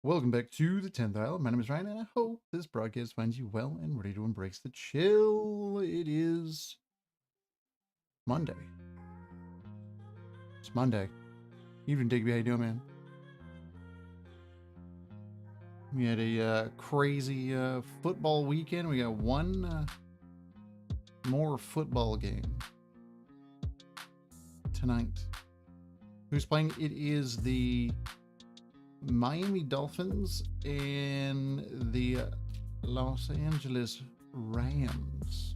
Welcome back to the 10th Isle. My name is Ryan, and I hope this broadcast finds you well and ready to embrace the chill. It is Monday. It's Monday. Evening, Digby. How you doing, man? We had a crazy football weekend. We got one more football game tonight. Who's playing? It is the Miami Dolphins and the Los Angeles Rams.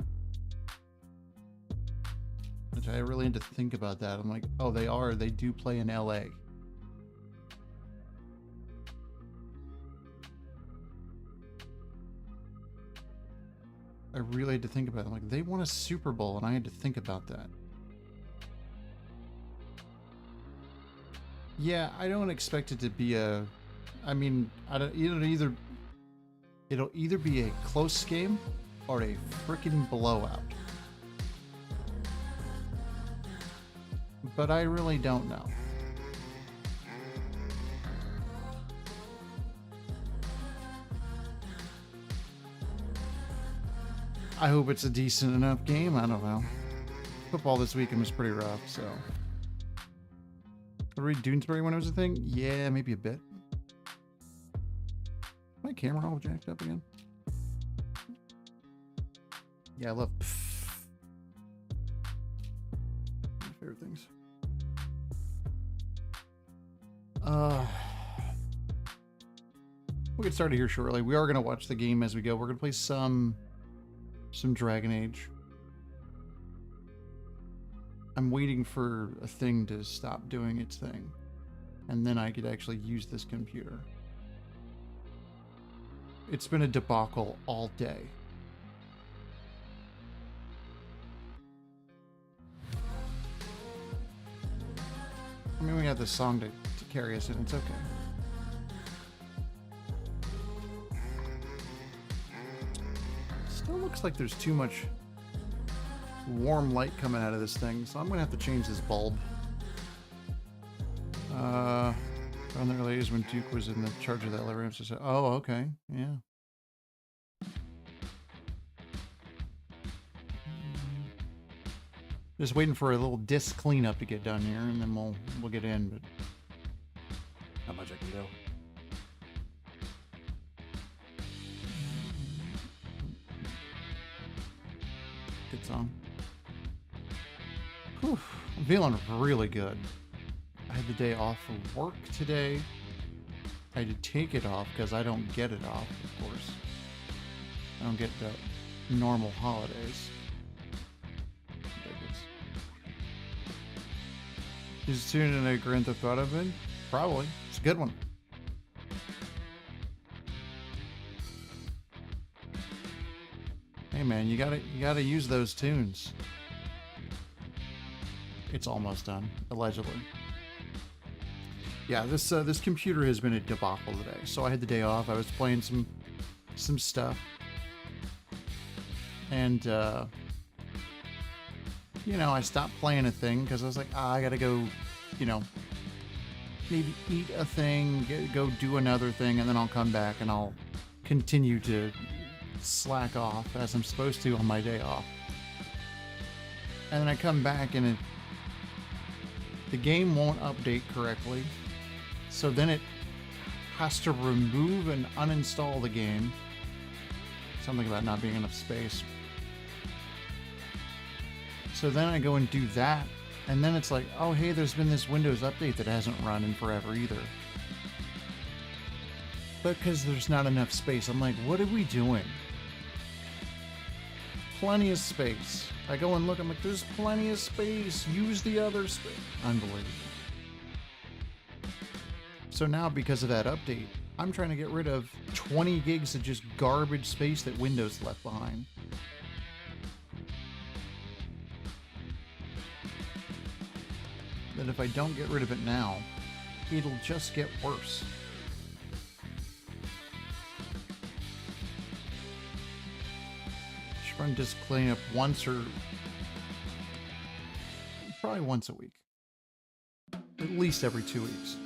Which I really had to think about that. I'm like, oh, they do play in LA. I really had to think about it. I'm like, they won a Super Bowl, and I had to think about that. Yeah, I don't expect it to be a... I mean, it'll either be a close game or a freaking blowout. But I really don't know. I hope it's a decent enough game. I don't know. Football this weekend was pretty rough, so... Read Doonesbury when it was a thing? Yeah, maybe a bit. My camera all jacked up again? Yeah, I love my favorite things. We'll get started here shortly. We are going to watch the game as we go. We're going to play some Dragon Age. I'm waiting for a thing to stop doing its thing, and then I could actually use this computer. It's been a debacle all day. I mean, we got this song to carry us in. It's okay. Still looks like there's too much warm light coming out of this thing, so I'm gonna have to change this bulb. Around the early days when Duke was in the charge of the LA Rams, I said, oh, okay, yeah. Just waiting for a little disc cleanup to get done here, and then we'll get in, but not much I can do. Good song. Whew, I'm feeling really good. I had the day off from work today. I had to take it off because I don't get it off, of course. I don't get the normal holidays. Is it in a Grand Theft Auto vid? Probably. It's a good one. Hey man, you gotta use those tunes. It's almost done, allegedly. Yeah, this computer has been a debacle today. So I had the day off. I was playing some stuff, and you know, I stopped playing a thing because I was like, I gotta go, you know, maybe eat a thing, go do another thing, and then I'll come back and I'll continue to slack off as I'm supposed to on my day off. And then I come back and the game won't update correctly, so then it has to remove and uninstall the game. Something about not being enough space. So then I go and do that, and then it's like, oh hey, there's been this Windows update that hasn't run in forever either. Because there's not enough space. I'm like, what are we doing? Plenty of space. I go and look, I'm like, there's plenty of space. Use the other space. Unbelievable. So now, because of that update, I'm trying to get rid of 20 gigs of just garbage space that Windows left behind. That if I don't get rid of it now, it'll just get worse. Should run disk cleanup once or probably once a week. At least every 2 weeks.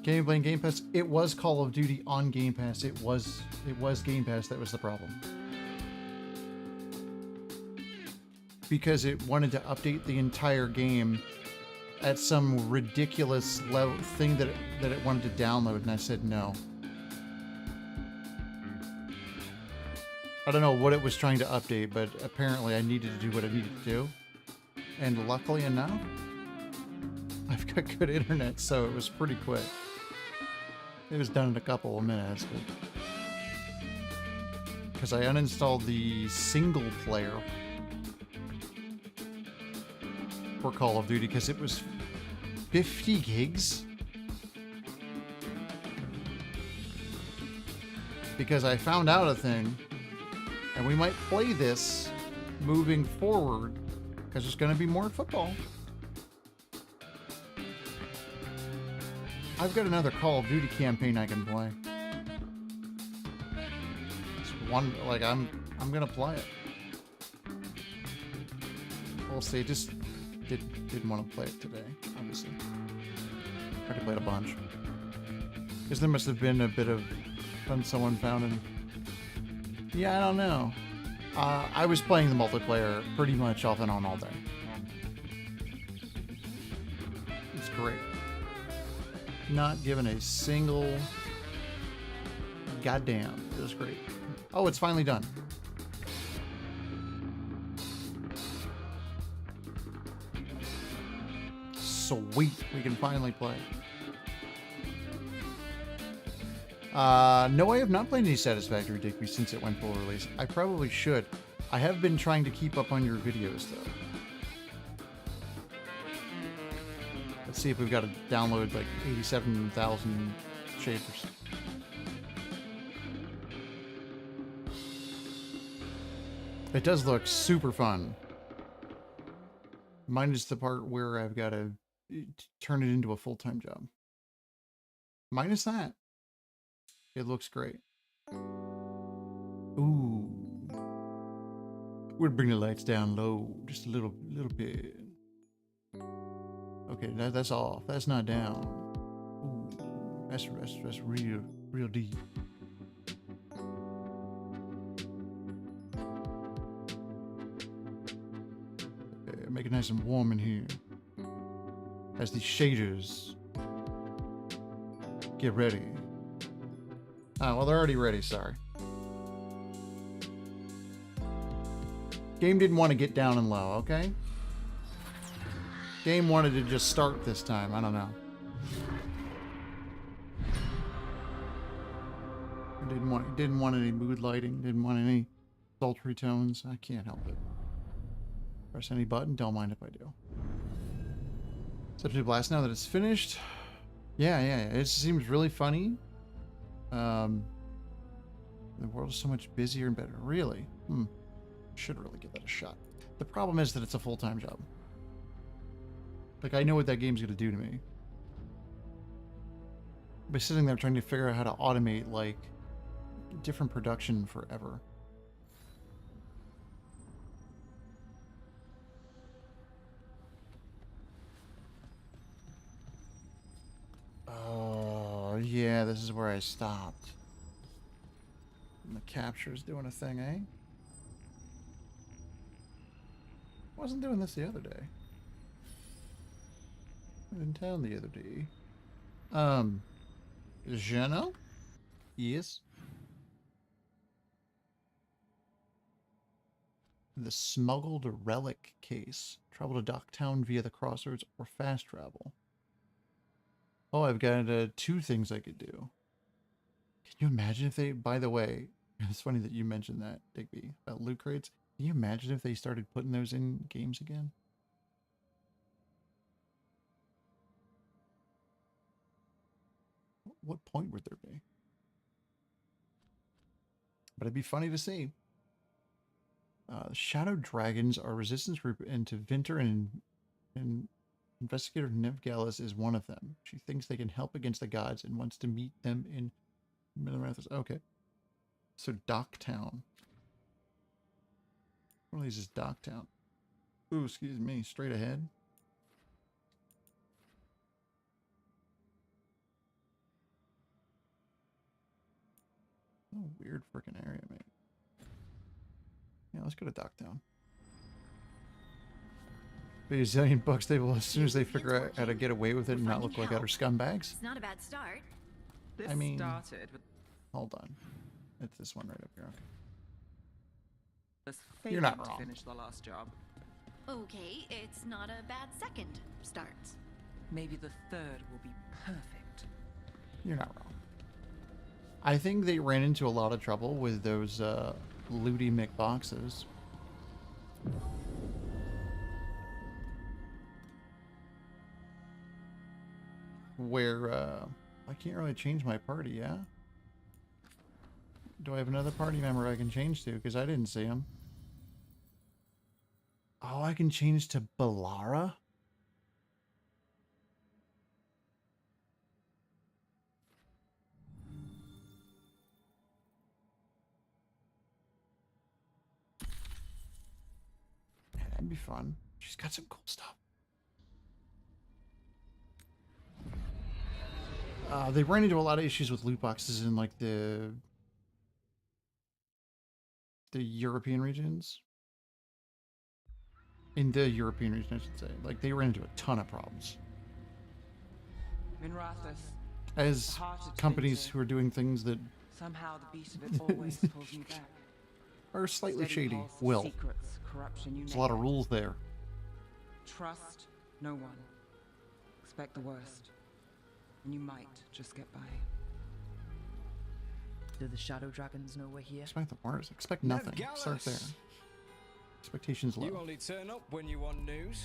Can you play Game Pass? It was Call of Duty on Game Pass. It was Game Pass. That was the problem. Because it wanted to update the entire game at some ridiculous level thing that it wanted to download, and I said no. I don't know what it was trying to update, but apparently I needed to do what I needed to do. And luckily enough, I've got good internet, so it was pretty quick. It was done in a couple of minutes, because I uninstalled the single player for Call of Duty because it was 50 gigs. Because I found out a thing, and we might play this moving forward because there's going to be more football. I've got another Call of Duty campaign I can play. It's one, like, I'm gonna play it. We'll see. Just didn't want to play it today, obviously. I already played a bunch. Because there must have been a bit of fun someone found in... Yeah, I don't know. I was playing the multiplayer pretty much off and on all day. It's great. Not given a single goddamn. It was great. Oh, it's finally done. Sweet. We can finally play. No, I have not played any Satisfactory Digby since it went full release. I probably should. I have been trying to keep up on your videos, though. Let's see if we've got to download like 87,000 shapers. It does look super fun. Minus the part where I've got to turn it into a full-time job. Minus that, it looks great. Ooh. We'll bring the lights down low, just a little bit. Okay, that's off. That's not down. Ooh, that's real deep. Okay, make it nice and warm in here. As these shaders get ready. Oh, well, they're already ready. Sorry. Game didn't want to get down and low. Okay. Game wanted to just start this time. I don't know. Didn't want any mood lighting. Didn't want any sultry tones. I can't help it. Press any button. Don't mind if I do. Set to blast now that it's finished. Yeah. It seems really funny. The world is so much busier and better. Really? Should really give that a shot. The problem is that it's a full-time job. Like, I know what that game's going to do to me. By sitting there trying to figure out how to automate, like, different production forever. Oh, yeah, this is where I stopped. And the capture's doing a thing, eh? Wasn't doing this the other day. In town the other day. Jeno? Yes. The smuggled relic case. Travel to Docktown via the crossroads or fast travel. Oh, I've got 2 things I could do. Can you imagine if they, by the way, it's funny that you mentioned that, Digby, about loot crates. Can you imagine if they started putting those in games again? What point would there be? But it'd be funny to see. Shadow Dragons are a resistance group, and to Vinter and Investigator Nevgalis is one of them. She thinks they can help against the gods and wants to meet them in Millerathus. Okay. So Docktown. One of these is Docktown. Ooh, excuse me. Straight ahead. Oh, weird freaking area, mate. Yeah, let's go to Docktown. Be a zillion bucks they will as soon as they figure out how to get away with it and not look like utter scumbags. It's not a bad start. This I mean, started with hold on. It's this one right up here. Okay. us You're not failing wrong. to finish the last job. Okay, it's not a bad second start. Maybe the third will be perfect. You're not wrong. I think they ran into a lot of trouble with those Looty McBoxes. Where I can't really change my party, yeah? Do I have another party member I can change to? Because I didn't see him. Oh, I can change to Balara? Yeah, that'd be fun. She's got some cool stuff. They ran into a lot of issues with loot boxes in like the European regions. In the European region, I should say. Like, they ran into a ton of problems. Minrathis, As companies who are doing things that somehow the beat of it always pulls me back. are slightly Steady shady. pulse of Will. secrets, corruption, you There's a lot of name it. rules there. Trust no one. Expect the worst. And you might just get by. Do the shadow dragons know we're here? Expect the worst. Expect nothing. Start there. Expectations low. You only turn up when you want news.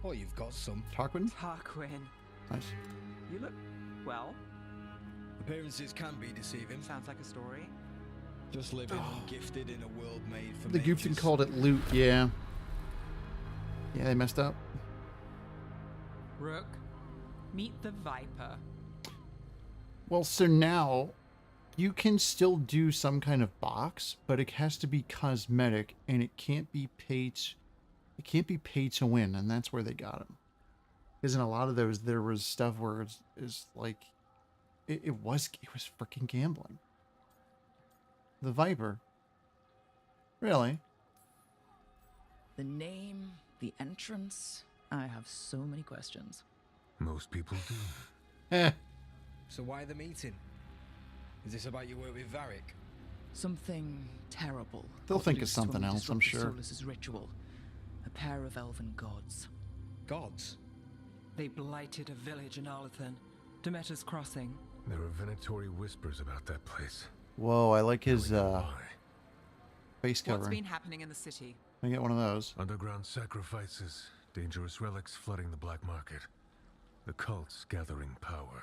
Or you've got some. Tarquin? Tarquin, Nice. you look well. Appearances can be deceiving. Sounds like a story. Just living ungifted in a world made for The Goofton mages. called it loot, yeah. Yeah, they messed up. Rook, meet the Viper. Well, so now you can still do some kind of box, but it has to be cosmetic and it can't be paid to win, and that's where they got him. Because in a lot of those there was stuff where it's like it was freaking gambling. The Viper. Really? The name, the entrance. I have so many questions. Most people do. Eh. So why the meeting? Is this about your work with Varric? Something terrible. They'll got think loose of something to else, I'm disrupt the sure. Solus's ritual. A pair of elven gods. Gods? They blighted a village in Arlathan, Demeter's Crossing. There are venatory whispers about that place. Whoa, I like his Why? face What's covering. been happening in the city? Can I get one of those? Underground sacrifices, dangerous relics flooding the black market. The cults gathering power.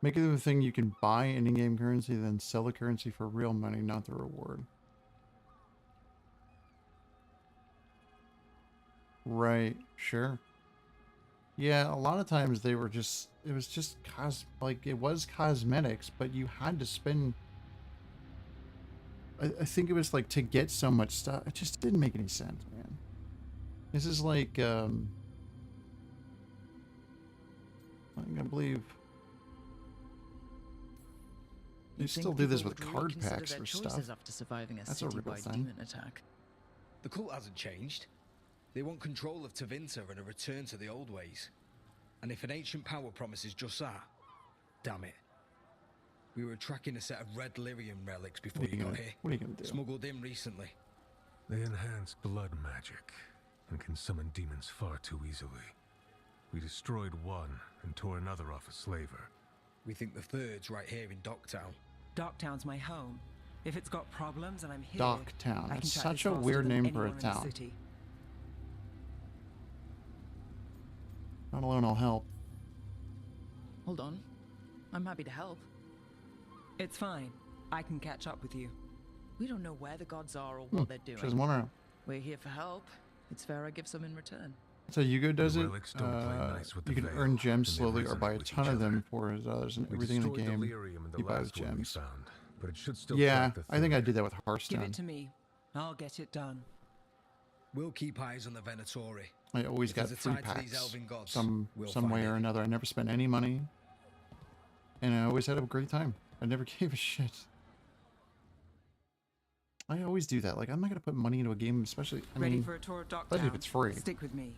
Make it a thing you can buy an in-game currency, then sell the currency for real money, not the reward. Right, sure. Yeah, a lot of times they were just, it was just it was cosmetics, but you had to spend, I think it was like to get so much stuff. It just didn't make any sense, man. This is like, I believe they You'd think still do this people with would card reconsider packs their for choices stuff. after surviving a That's a real citywide thing. demon attack. The cult hasn't changed. They want control of Tevinter and a return to the old ways. And if an ancient power promises just that, damn it. We were tracking a set of red lyrium relics before What are you you got gonna, here. what are you gonna do? Smuggled in recently. They enhance blood magic and can summon demons far too easily. We destroyed one and tore another off a slaver. We think the third's right here in Docktown. Docktown's my home. If it's got problems and I'm here, Docktown. I can That's track such this a faster weird than name for a anyone in the town. city. Not alone, I'll help. Hold on. I'm happy to help. It's fine. I can catch up with you. We don't know where the gods are or what they're She doing. doesn't want to. We're here for help. It's fair I give some in return. So Yugo does The it. relics don't play nice with You the can Veil, earn gems and they slowly or resonate buy a with ton each of them other. for his others and We everything in the destroyed game. delirium in the You buy last with one we gems. found, but it should still Yeah, track the I think I third. did that with Give Hearthstone. it to me. I'll get it done. We'll keep eyes on the Venatori. I always If got there's a free tie to these packs elven gods, some we'll way find or it. another. I never spent any money. And I always had a great time. I never gave a shit. I always do that. Like, I'm not gonna put money into a game, especially. I Ready mean, for a tour of especially Docktown? if it's free. Stick with me.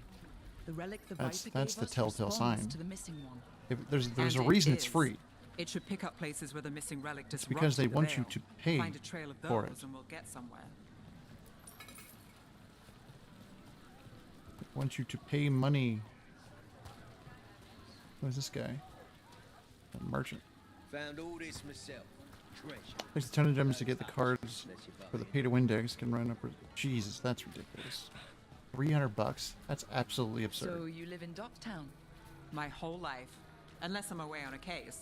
The relic the That's Viper the gave us telltale responds sign. to the missing one. If there's And a reason it it's is. free. It should pick up places where the missing relic It's disrupted because they the want you veil. to pay Find a trail of for those it. and we'll get somewhere. They want you to pay money. Who's this guy? A merchant. Found all this myself. Treasure. Takes a ton of gems to get the cards for the pay-to-win decks. Can run up. Jesus, that's ridiculous. $300? That's absolutely absurd. So you live in Docktown? My whole life. Unless I'm away on a case.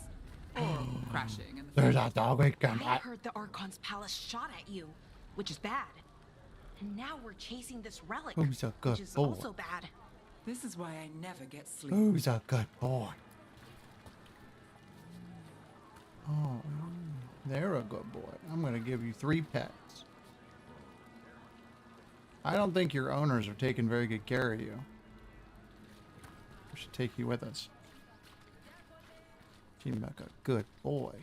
Or crashing in the There's a dog we can I heard the Archon's palace shot at you, which is bad. And now we're chasing this relic, Who's a good which is boy? also bad. This is why I never get sleep. Who's a good boy? Oh, they're a good boy. I'm gonna give you 3 pets. I don't think your owners are taking very good care of you. We should take you with us. Seem like a good boy.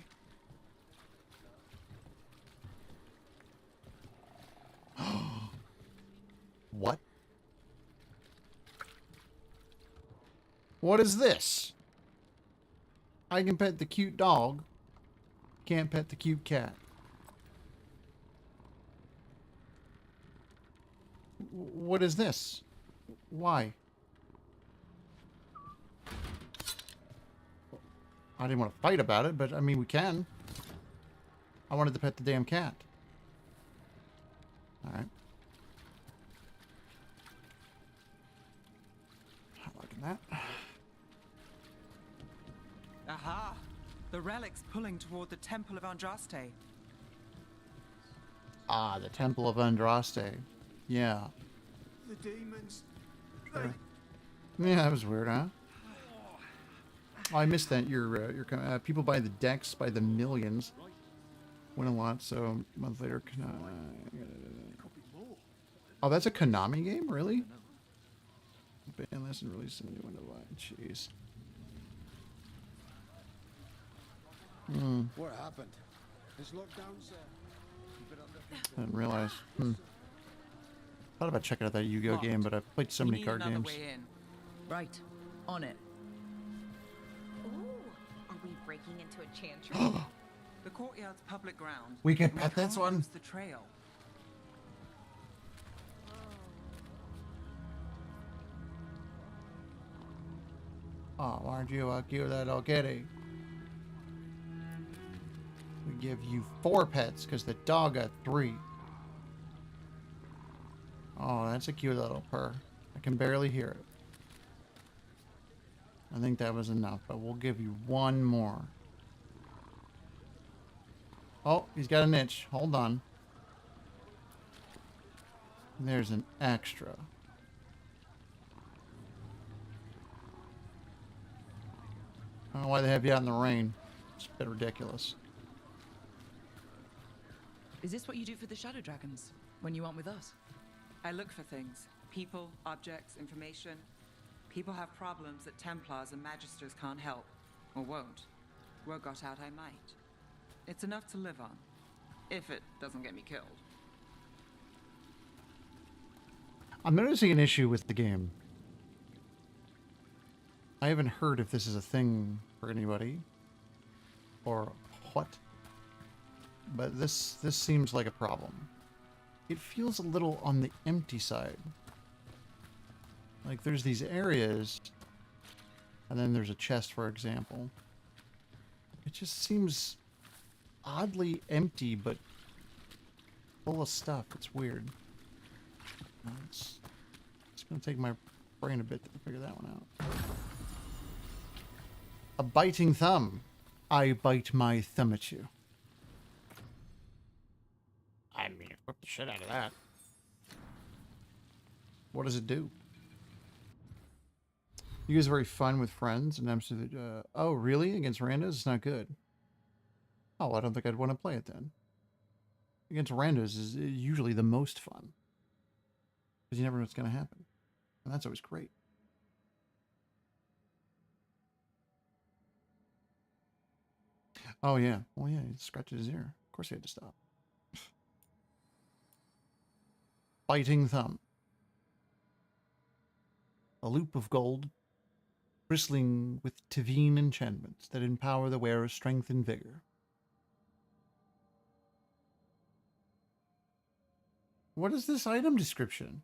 What? What is this? I can pet the cute dog. Can't pet the cute cat. What is this? Why? I didn't want to fight about it, but I mean, we can. I wanted to pet the damn cat. Alright. Not liking that. Aha! The relic's pulling toward the Temple of Andraste. Ah, the Temple of Andraste. Yeah. The demons. Yeah, that was weird, huh? Oh, I missed that. Your people buy the decks by the millions. Win a lot, so a month later. Oh, that's a Konami game, really? Ban this and release a new one to buy. Jeez. What happened? Is lockdown, sir? I didn't realize. Thought about checking out that Yu-Gi-Oh Locked. game, but I've played so We many need card another games. way in. Right. On it. Ooh, are we breaking into a chantry? The courtyard's public ground. We can and pet this can't one? use the trail. Oh, aren't you a cute little kitty? We give you 4 pets because the dog got 3. Oh, that's a cute little purr. I can barely hear it. I think that was enough, but we'll give you 1 more. Oh, he's got an itch. Hold on. There's an extra. I don't know why they have you out in the rain. It's a bit ridiculous. Is this what you do for the Shadow Dragons when you aren't with us? I look for things. People, objects, information. People have problems that Templars and Magisters can't help. Or won't. Word got out I might. It's enough to live on. If it doesn't get me killed. I'm noticing an issue with the game. I haven't heard if this is a thing for anybody. Or what. But this seems like a problem. It feels a little on the empty side. Like there's these areas, and then there's a chest, for example. It just seems oddly empty, but full of stuff. It's weird. It's going to take my brain a bit to figure that one out. A biting thumb. I bite my thumb at you. I mean, whip the shit out of that. What does it do? You guys are very fun with friends, and I'm so oh, really? Against randos? It's not good. Oh, I don't think I'd want to play it then. Against randos is usually the most fun. Because you never know what's going to happen. And that's always great. Oh, yeah. Well, yeah, he scratched his ear. Of course he had to stop. Biting thumb. A loop of gold, bristling with Teveen enchantments that empower the wearer's strength and vigor. What is this item description?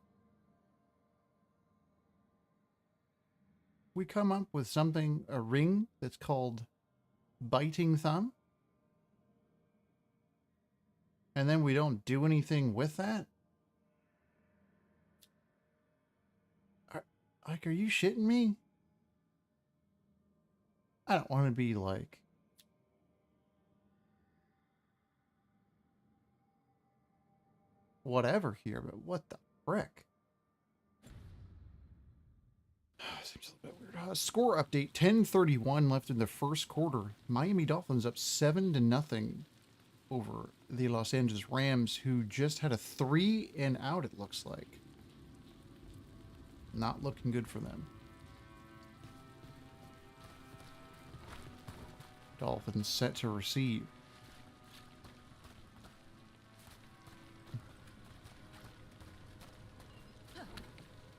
We come up with something, a ring that's called Biting Thumb? And then we don't do anything with that? Like, are you shitting me? I don't want to be like... whatever here, but what the frick? Seems a little bit weird. Score update, 10:31 left in the first quarter. Miami Dolphins up 7-0 over the Los Angeles Rams, who just had a 3-and-out, it looks like. Not looking good for them. Dolphins set to receive.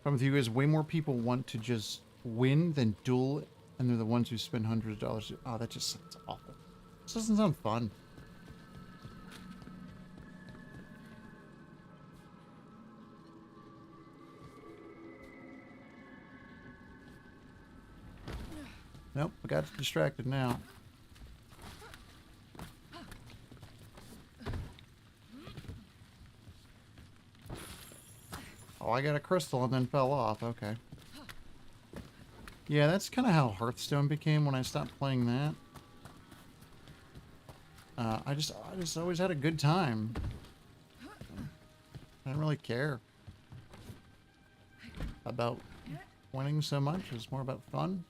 From with you guys, way more people want to just win than duel, and they're the ones who spend hundreds of dollars. Oh, that just sounds awful. This doesn't sound fun. Nope, I got distracted now. Oh, I got a crystal and then fell off. Okay. Yeah, that's kind of how Hearthstone became when I stopped playing that. I just always had a good time. I didn't really care about winning so much. It was more about fun.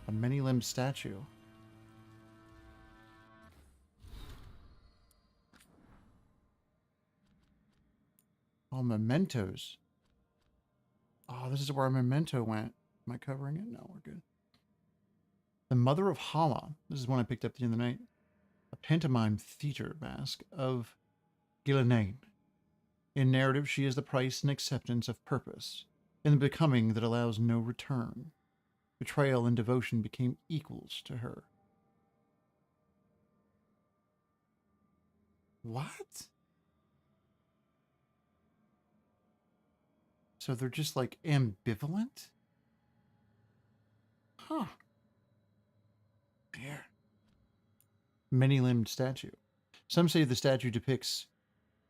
A many-limbed statue. Oh, mementos. Oh, this is where our memento went. Am I covering it? No, we're good. The Mother of Hala. This is one I picked up the other night. A pantomime theater mask of Ghilanane. In narrative, she is the price and acceptance of purpose, in the becoming that allows no return. Betrayal and devotion became equals to her. What? So they're just like ambivalent? Huh. Here. Many-limbed statue. Some say the statue depicts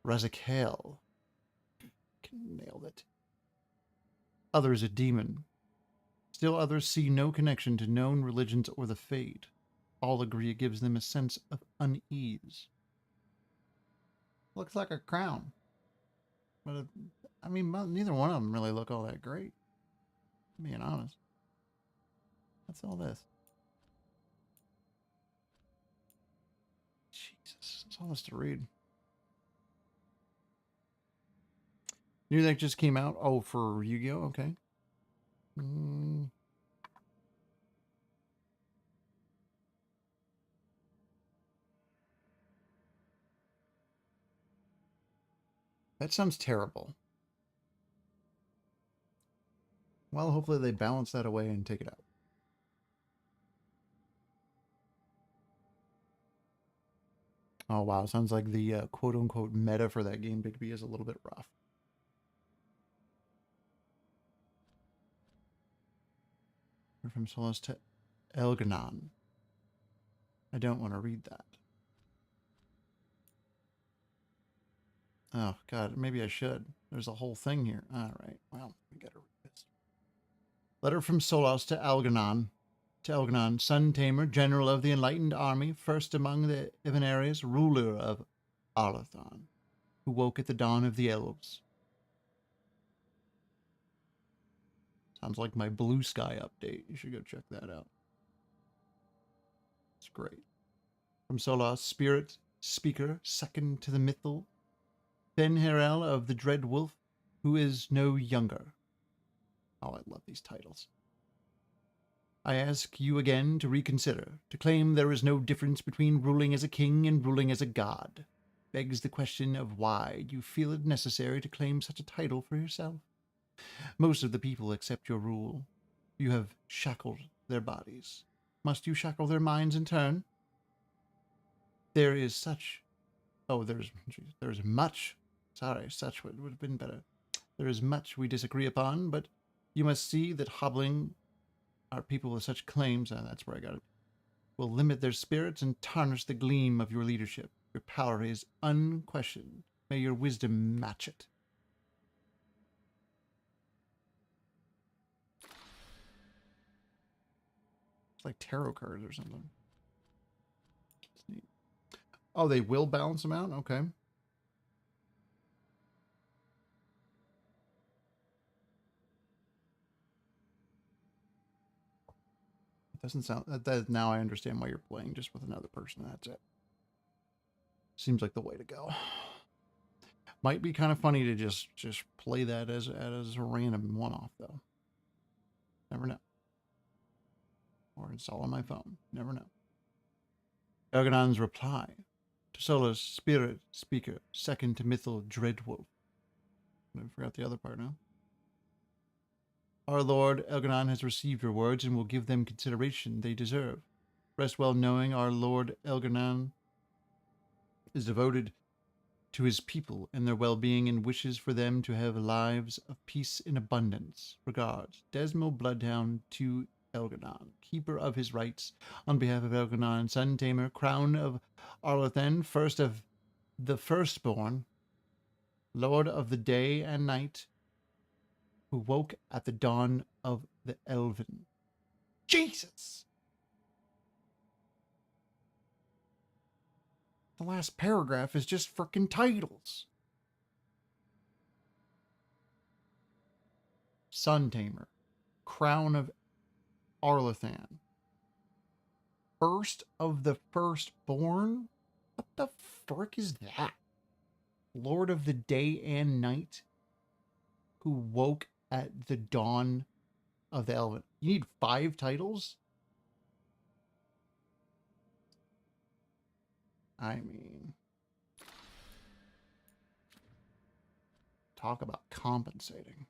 Raziel. Nailed it. Others a demon. Still others see no connection to known religions or the fate. All agree it gives them a sense of unease. Looks like a crown. But, I mean, neither one of them really look all that great. Being honest. What's all this? Jesus, that's all this to read. New that just came out? Oh, for Yu-Gi-Oh? Okay. That sounds terrible. Well, hopefully they balance that away and take it out. Oh, wow. Sounds like the quote-unquote meta for that game Big B is a little bit rough. We're from Solas to Elganon. I don't want to read that. Oh, God. Maybe I should. There's a whole thing here. All right. Well, we got to read this. Letter from Solas to Elganon. To Elganon, Sun Tamer, General of the Enlightened Army, first among the Ivanaries, ruler of Arlathon, who woke at the dawn of the elves. Sounds like my Blue Sky update. You should go check that out. It's great. From Solas, Spirit Speaker, second to the Mythal, TENTHILE of the Dread Wolf, who is no younger. Oh, I love these titles. I ask you again to reconsider. To claim there is no difference between ruling as a king and ruling as a god begs the question of why you feel it necessary to claim such a title for yourself. Most of the people accept your rule. You have shackled their bodies. Must you shackle their minds in turn? There is such... Oh, there's much... Sorry, such would have been better. There is much we disagree upon, but you must see that hobbling our people with such claims, that's where I got it, will limit their spirits and tarnish the gleam of your leadership. Your power is unquestioned. May your wisdom match it. It's like tarot cards or something. It's neat. Oh, they will balance them out? Okay. Doesn't sound that now I understand why you're playing just with another person. That's it. Seems like the way to go. Might be kind of funny to just play that as a random one-off though. Never know. Or install on my phone. Never know. Elganon's reply to Sola's spirit speaker, second to Mythal Dreadwolf. I forgot the other part now. Our Lord Elganon has received your words and will give them consideration they deserve. Rest well knowing our Lord Elganon is devoted to his people and their well-being and wishes for them to have lives of peace and abundance. Regards, Desmo Bloodhound to Elganon, keeper of his rights, on behalf of Elganon, Sun Tamer, Crown of Arlothen, first of the Firstborn, Lord of the Day and Night, who woke at the dawn of the Elven. Jesus! The last paragraph is just frickin' titles. Sun Tamer, Crown of Arlothan, first of the Firstborn? What the frick is that? Lord of the Day and Night, who woke at the dawn of the Elven. You need 5 titles? I mean, talk about compensating.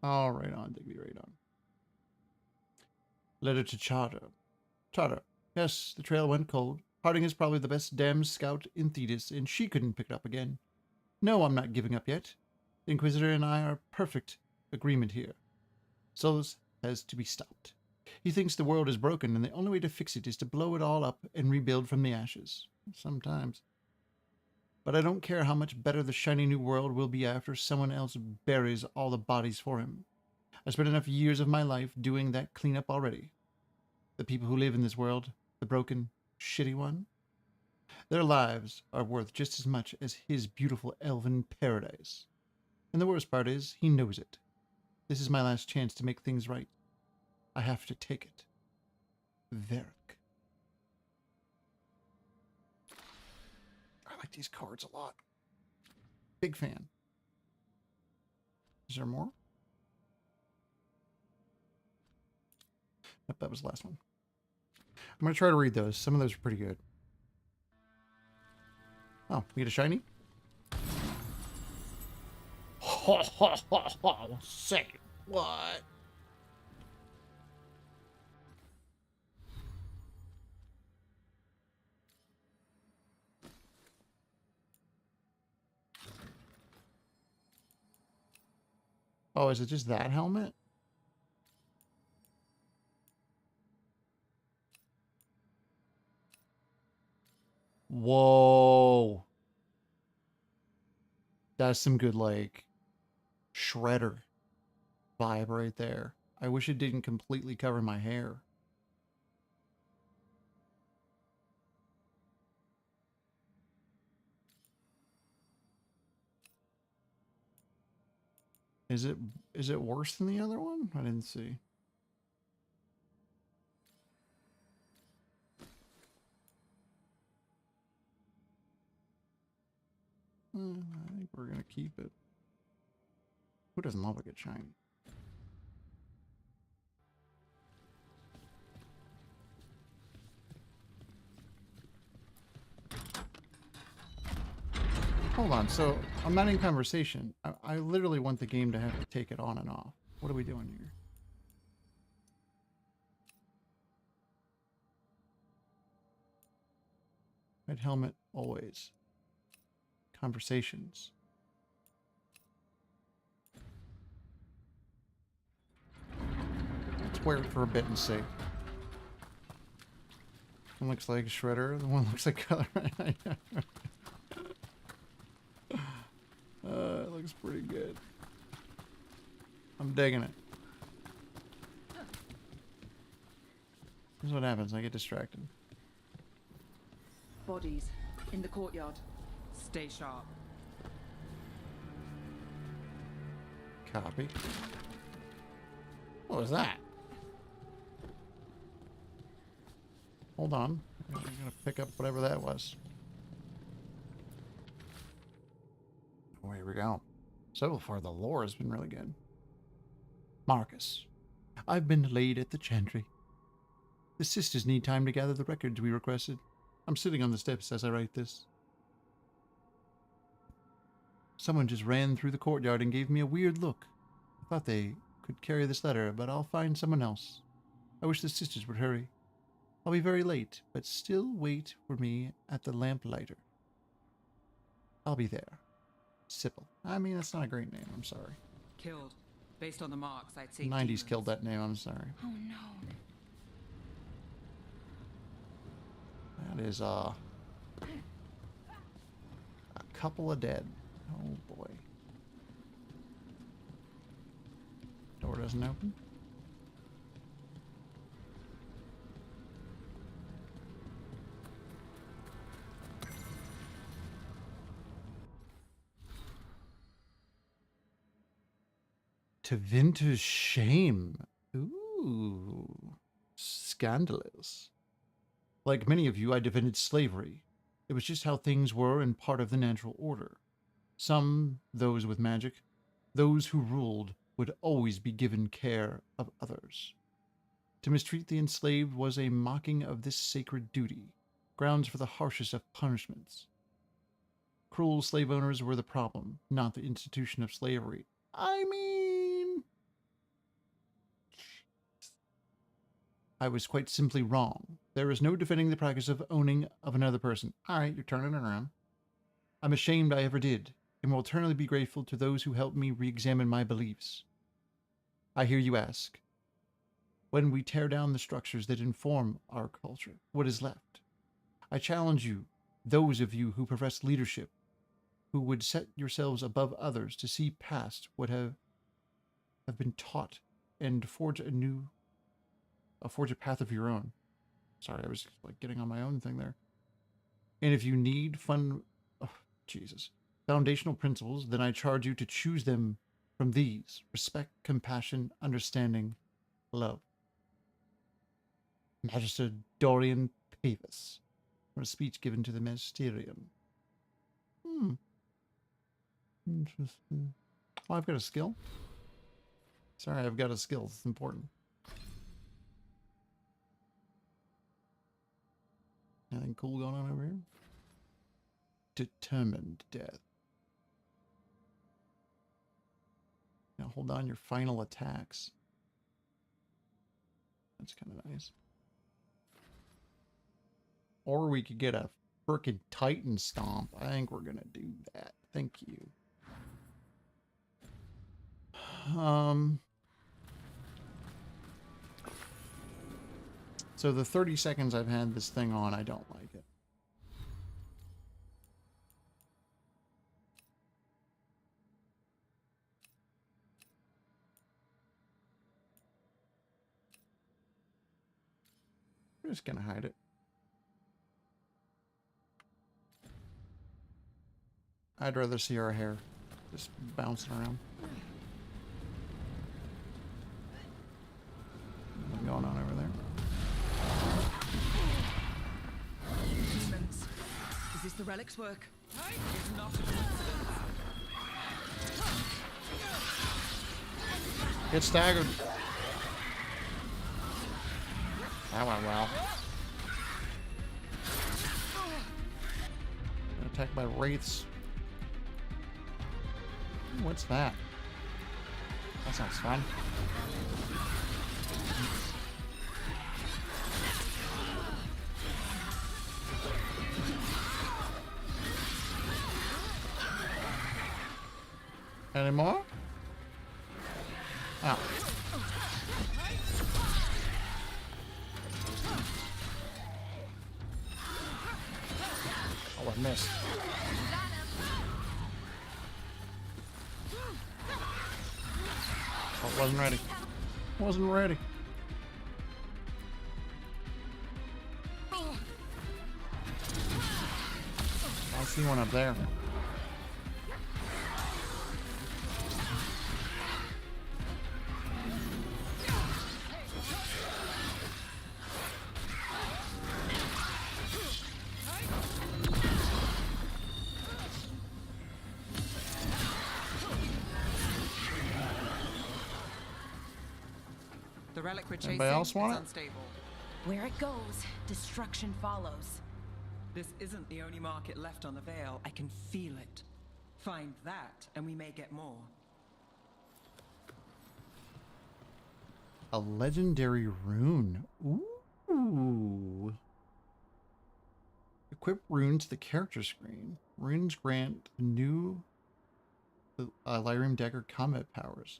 Oh, right on, Digby, right on. Letter to Charter. Charter. Yes, the trail went cold. Harding is probably the best damn scout in Thetis, and she couldn't pick it up again. No, I'm not giving up yet. The Inquisitor and I are perfect agreement here. Solus has to be stopped. He thinks the world is broken, and the only way to fix it is to blow it all up and rebuild from the ashes. Sometimes. But I don't care how much better the shiny new world will be after someone else buries all the bodies for him. I spent enough years of my life doing that cleanup already. The people who live in this world, the broken, shitty one, their lives are worth just as much as his beautiful elven paradise. And the worst part is, he knows it. This is my last chance to make things right. I have to take it. Varric. I like these cards a lot. Big fan. Is there more? Yep, that was the last one. I'm going to try to read those. Some of those are pretty good. Oh, we get a shiny? Ha ha ha ha! Say what? Oh, is it just that helmet? Whoa. That's some good, like, shredder vibe right there. I wish it didn't completely cover my hair. Is it worse than the other one? I didn't see. I think we're gonna keep it. Who doesn't love a good shiny? Hold on, so I'm not in conversation. I literally want the game to have to take it on and off. What are we doing here? Red helmet, always. Conversations. Let's wear it for a bit and see. One looks like Shredder, the one looks like Color. It looks pretty good. I'm digging it. Here's what happens. I get distracted. Bodies in the courtyard. Stay sharp. Copy. What was that? Hold on. I'm gonna pick up whatever that was. Oh, here we go. So far, the lore has been really good. Marcus. I've been delayed at the chantry. The sisters need time to gather the records we requested. I'm sitting on the steps as I write this. Someone just ran through the courtyard and gave me a weird look. I thought they could carry this letter, but I'll find someone else. I wish the sisters would hurry. I'll be very late, but still wait for me at the lamplighter. I'll be there. Sipple. I mean, that's not a great name. I'm sorry. Killed. Based on the marks, I'd say 90s demons. killed that name. I'm sorry. Oh no. That is, a couple of dead. Oh, boy. Door doesn't open. TENTHILE's shame. Ooh. Scandalous. Like many of you, I defended slavery. It was just how things were and part of the natural order. Some, those with magic, those who ruled, would always be given care of others. To mistreat the enslaved was a mocking of this sacred duty, grounds for the harshest of punishments. Cruel slave owners were the problem, not the institution of slavery. I mean... I was quite simply wrong. There is no defending the practice of owning of another person. Alright, you're turning it around. I'm ashamed I ever did, and will eternally be grateful to those who helped me re-examine my beliefs. I hear you ask, when we tear down the structures that inform our culture, what is left? I challenge you, those of you who profess leadership, who would set yourselves above others to see past what have been taught and forge a path of your own. Sorry, I was like getting on my own thing there. And if you need foundational principles, then I charge you to choose them from these: respect, compassion, understanding, love. Magister Dorian Pavis, from a speech given to the Magisterium. Interesting. Oh, I've got a skill? Sorry, I've got a skill. It's important. Anything cool going on over here? Determined death. Now hold on your final attacks. That's kind of nice. Or we could get a frickin' Titan Stomp. I think we're gonna do that. Thank you. So the 30 seconds I've had this thing on, I don't like it. We're just gonna hide it. I'd rather see our hair just bouncing around. What's going on over there? Demons. Is this the relic's work? It's not a coincidence. Get staggered. That went well. Attacked by wraiths. What's that? That sounds fun. Any more? Oh. Oh, I missed. Oh, wasn't ready. Wasn't ready. I see one up there. The relic we're chasing Anybody else want is it? unstable. Where it goes, destruction follows. This isn't the only market left on the Veil. I can feel it. Find that, and we may get more. A legendary rune. Ooh. Equip runes to the character screen. Runes grant new Lyrium Dagger combat powers.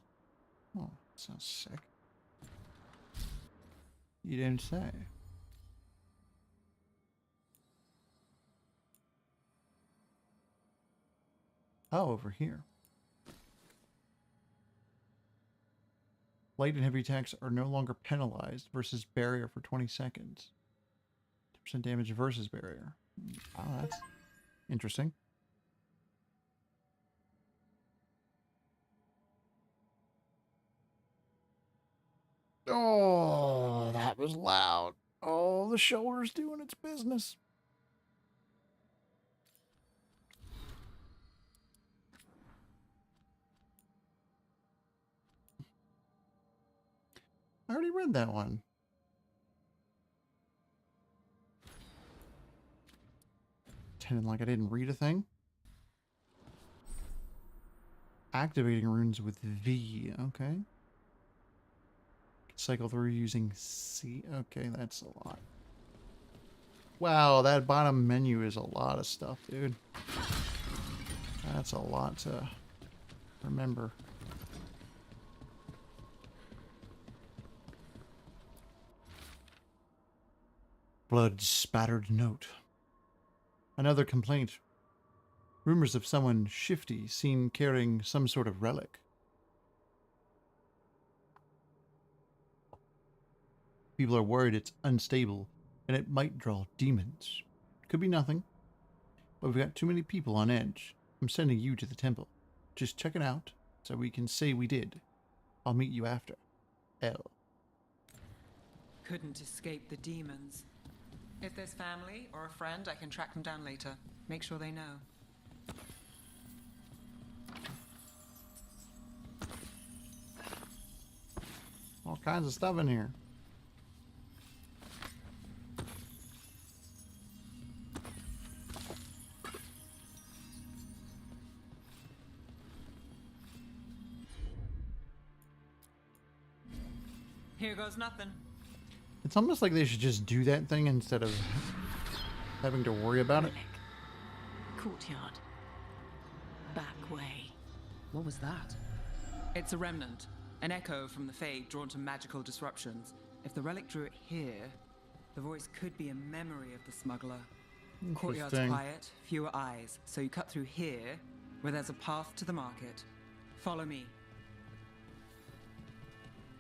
Oh, sounds sick. You didn't say. Oh, over here. Light and heavy attacks are no longer penalized versus barrier for 20 seconds. 10% damage versus barrier. Oh, that's interesting. Oh, that was loud. Oh, the shoulder's doing its business. I already read that one. Pretending like I didn't read a thing. Activating runes with V. Okay. Cycle through using C. Okay, that's a lot. Wow, that bottom menu is a lot of stuff, dude. That's a lot to remember. Blood-spattered note. Another complaint. Rumors of someone shifty seen carrying some sort of relic. People are worried it's unstable and it might draw demons. Could be nothing, but we've got too many people on edge. I'm sending you to the temple. Just check it out so we can say we did. I'll meet you after. L. Couldn't escape the demons. If there's family or a friend, I can track them down later. Make sure they know. All kinds of stuff in here. Here goes nothing. It's almost like they should just do that thing instead of having to worry about it. Courtyard. Back way. What was that? It's a remnant. An echo from the Fade drawn to magical disruptions. If the relic drew it here, the voice could be a memory of the smuggler. Courtyard's Interesting. quiet, fewer eyes. So you cut through here, where there's a path to the market. Follow me.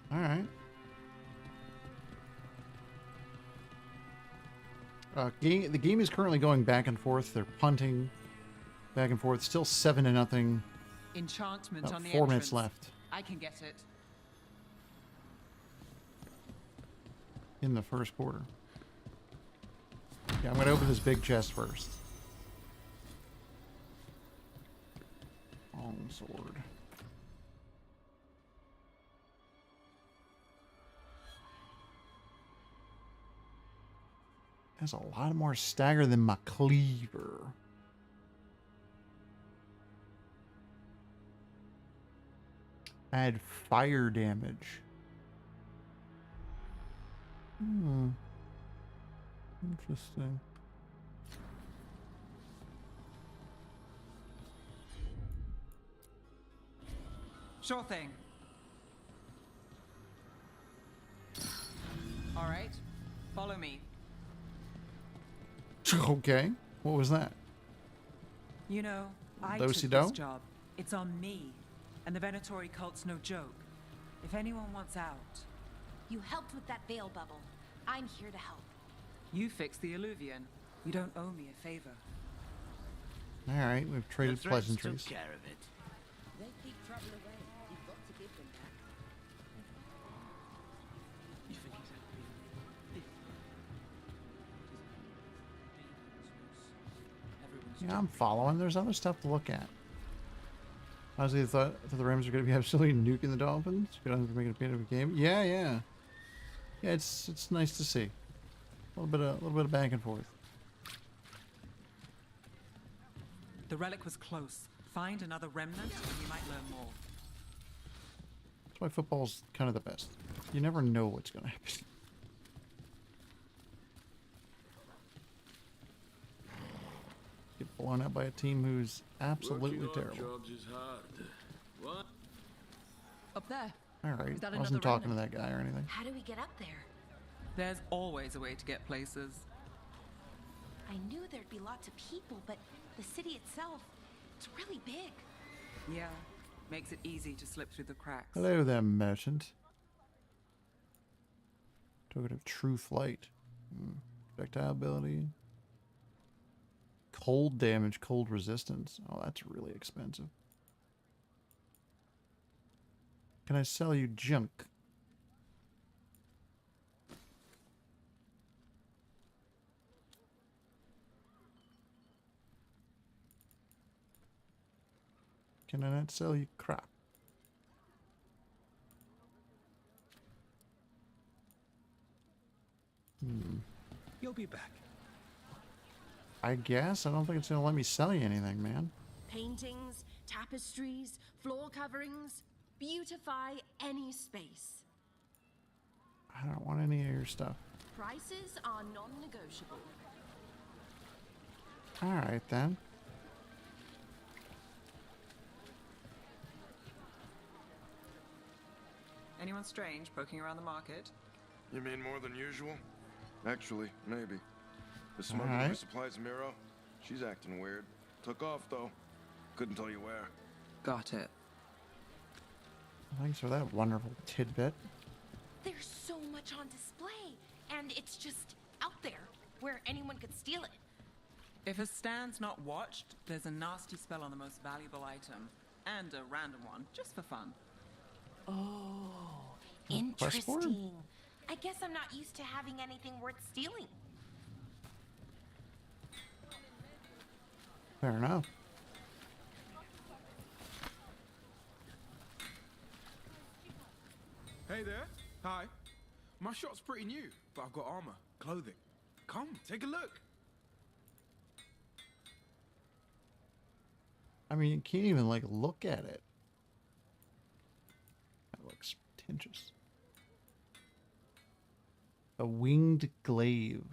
All right. The game is currently going back and forth. They're punting back and forth. Still 7-0. Enchantment About on the 4 minutes entrance. left I can get it. in the first quarter. Yeah, I'm going to open this big chest first. Long sword. Has a lot more stagger than my cleaver. Add fire damage. Interesting. Sure thing. All right, follow me. Okay. What was that? You know, I took Do-si-do? this job. It's on me. And the Venatori cult's no joke. If anyone wants out, You helped with that veil bubble. I'm here to help. you fix the Illuvian. You don't owe me a favor. All right, we've traded The threats took pleasantries. care of it. They keep trouble away. You've got to give them that. You think he's Yeah, I'm following. There's other stuff to look at. Honestly, I thought the Rams are going to be absolutely nuking the Dolphins. We don't have to make it a bit of a game. Yeah, yeah. Yeah, it's nice to see. A little bit of back and forth. The relic was close. Find another remnant and we might learn more. That's why football's kind of the best. You never know what's going to happen. Get blown out by a team who's absolutely terrible. Jobs is hard. What? Up there. All right, Is that I wasn't another talking to that guy or anything. How do we get up there? There's always a way to get places. I knew there'd be lots of people, but the city itself, it's really big. Yeah, makes it easy to slip through the cracks. Hello there, merchant. Token of true flight. Projectile ability. Cold damage, cold resistance. Oh, that's really expensive. Can I sell you junk? Can I not sell you crap? You'll be back. I guess. I don't think it's going to let me sell you anything, man. Paintings, tapestries, floor coverings. Beautify any space. I don't want any of your stuff. Prices are non-negotiable. Alright, then. Anyone strange poking around the market? You mean more than usual? Actually, maybe. The smuggler Alright. who supplies Miro, she's acting weird. Took off, though. Couldn't tell you where. Got it. Thanks for that wonderful tidbit. There's so much on display, and it's just out there where anyone could steal it. If a stand's not watched, there's a nasty spell on the most valuable item. And a random one, just for fun. Oh, Quest for it? interesting. I guess I'm not used to having anything worth stealing. Fair enough. Hey there. Hi. My shop's pretty new, but I've got armor, clothing. Come, take a look. I mean, you can't even, like, look at it. That looks pretentious. A winged glaive.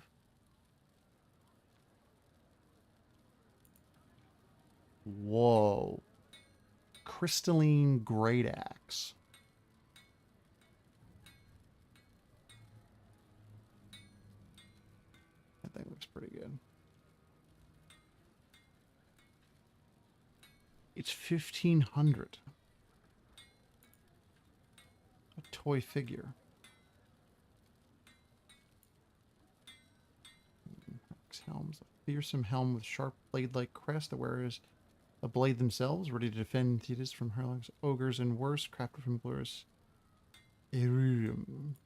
Whoa. Crystalline great axe. That thing looks pretty good. It's 1,500. A toy figure. Helms. A fearsome helm with sharp blade-like crest that wears a blade themselves, ready to defend Thetis from Herlings, ogres, and worse, crafted from glorious Iridium.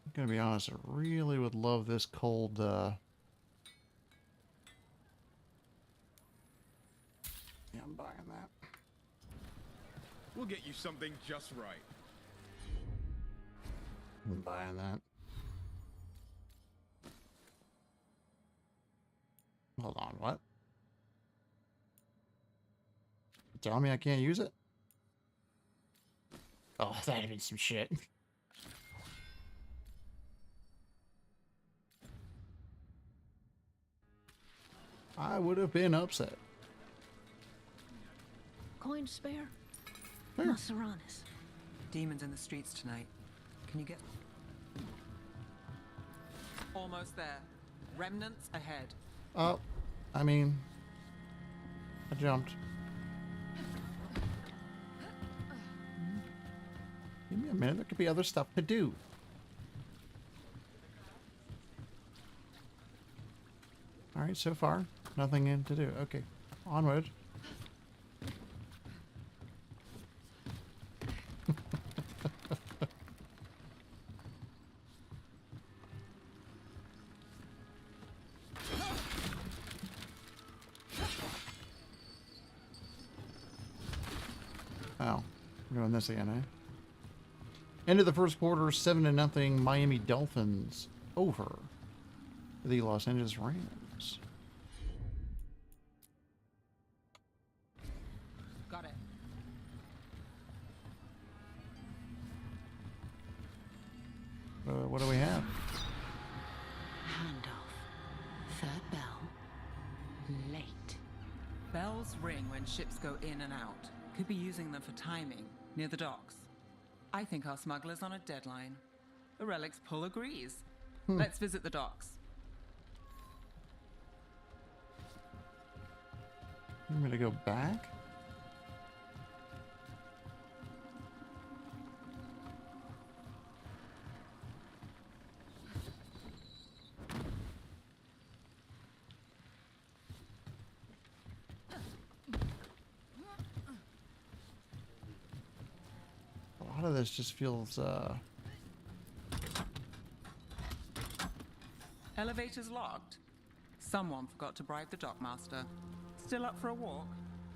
I'm gonna be honest, I really would love this cold buying that. We'll get you something just right. I'm buying that. Hold on, what? Tell me I can't use it? Oh, that'd be some shit. I would have been upset. Coin to spare? Sure. Maseranis. Demons in the streets tonight. Can you get... Almost there. Remnants ahead. Oh, I mean, I jumped. Give me a minute. There could be other stuff to do. All right, so far, nothing in to do. Okay, onward. Oh, we're doing this again, eh? End of the first quarter, 7-0, Miami Dolphins over the Los Angeles Rams. Got it. What do we have? Handoff. Third bell. Late. Bells ring when ships go in and out. Could be using them for timing, near the docks. I think our smuggler's on a deadline. The relic's pull agrees. Let's visit the docks. You want me to go back? A lot of this just feels, Elevator's locked. Someone forgot to bribe the dockmaster. Still up for a walk?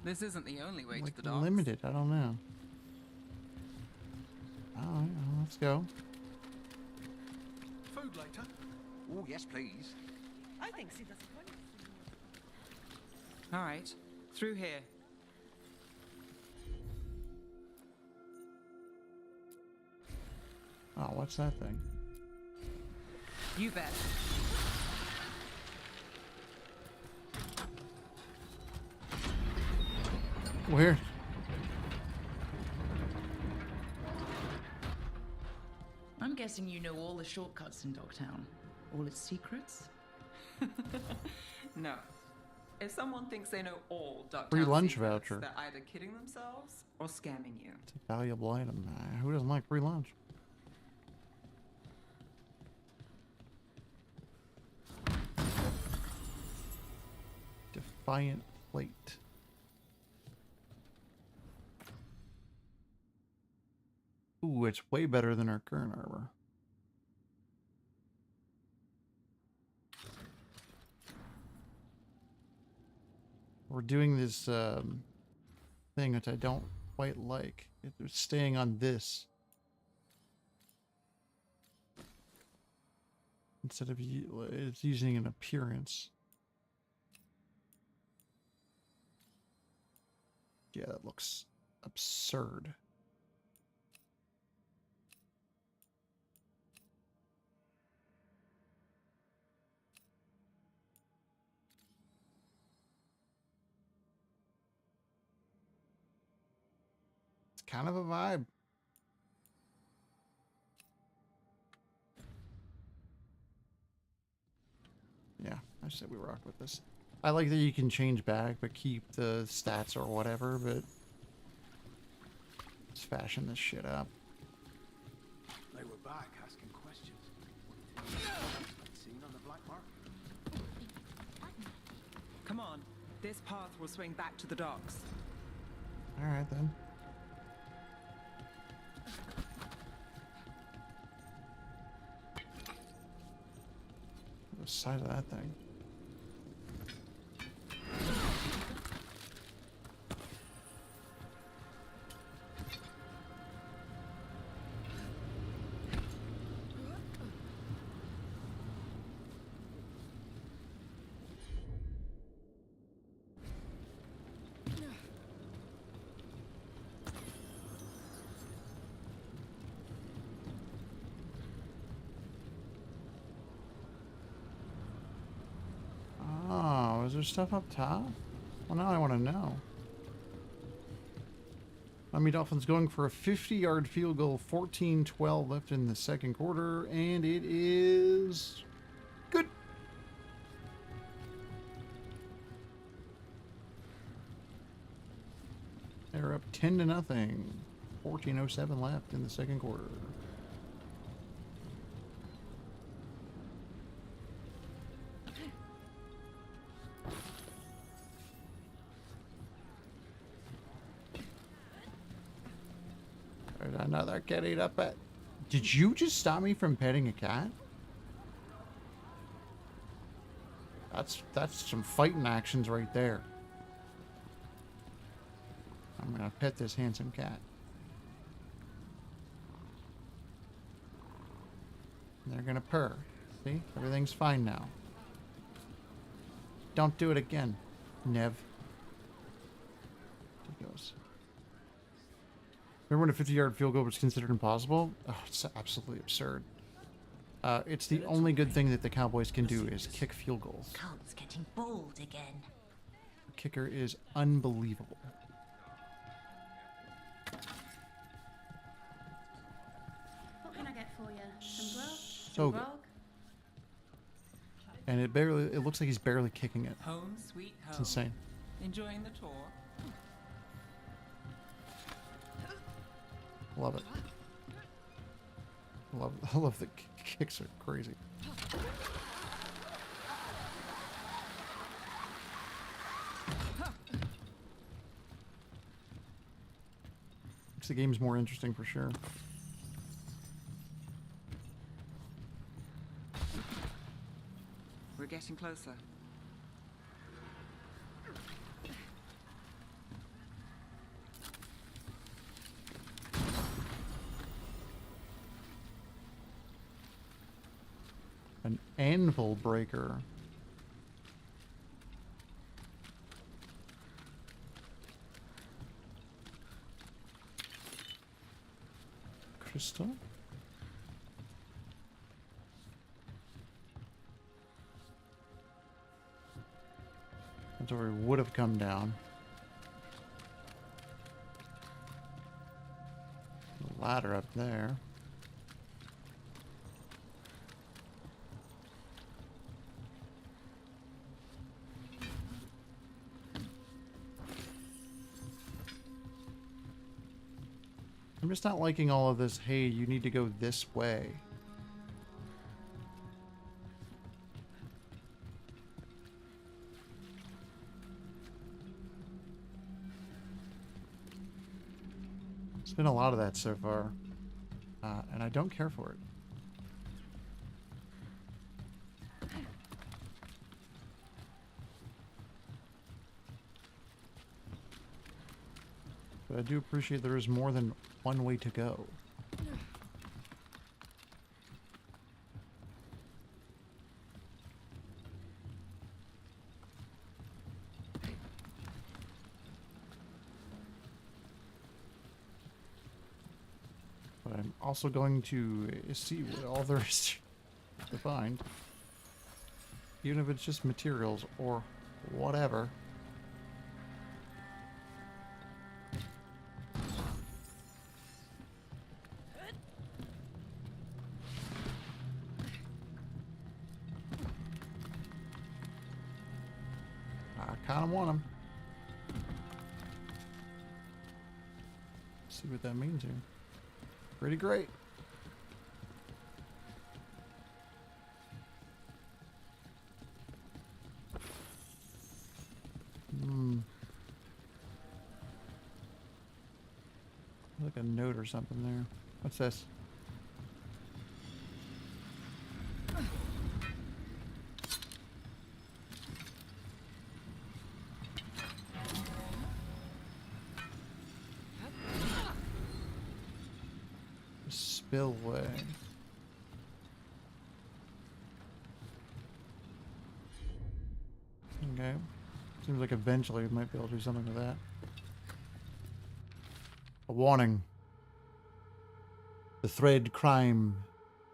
This isn't the only way like to the docks. limited. I don't know. All right, well, let's go. Food later? Oh, yes, please. I think she does. All right, through here. Oh, what's that thing? You bet. Weird. I'm guessing you know all the shortcuts in Dogtown. All its secrets? No. If someone thinks they know all Dogtown Free lunch secrets, voucher. they're either kidding themselves or scamming you. It's a valuable item. Who doesn't like free lunch? Defiant plate. Ooh, it's way better than our current armor. We're doing this thing which I don't quite like. It's staying on this instead of it's using an appearance. Yeah, that looks absurd. It's kind of a vibe. Yeah, I said we rock with this. I like that you can change back, but keep the stats or whatever, but let's fashion this shit up. They were back asking questions. Seen on the black market? Come on, this path will swing back to the docks. Alright then. The side of that thing. there stuff up top? Well, now I want to know. Miami Dolphins going for a 50-yard field goal, 14-12 left in the second quarter, and it is good. They're up 10-0. 14:07 left in the second quarter. There's another kitty to pet. Did you just stop me from petting a cat? That's some fighting actions right there. I'm gonna pet this handsome cat. They're gonna purr. See? Everything's fine now. Don't do it again, Nev. Ridiculous. Remember when a 50-yard field goal was considered impossible? Oh, it's absolutely absurd. It's the only good thing that the Cowboys can do is kick field goals. Cult's getting bold again. The kicker is unbelievable. What can I get for you? Some grub? So Some good. grog? And it looks like he's barely kicking it. Home sweet home. It's insane. Enjoying the tour? Love it. I love the kicks are crazy. Makes the games more interesting for sure. We're getting closer. An anvil breaker. Crystal? That's where we would have come down. The ladder up there. I'm just not liking all of this, hey, you need to go this way. There's been a lot of that so far, and I don't care for it. But I do appreciate there is more than one way to go. But I'm also going to see what all there is to find. Even if it's just materials or whatever. I kind of want them. See what that means here. Pretty great. Like a note or something there. What's this? Spillway. Okay. Seems like eventually we might be able to do something with that. A warning. The Thread Crime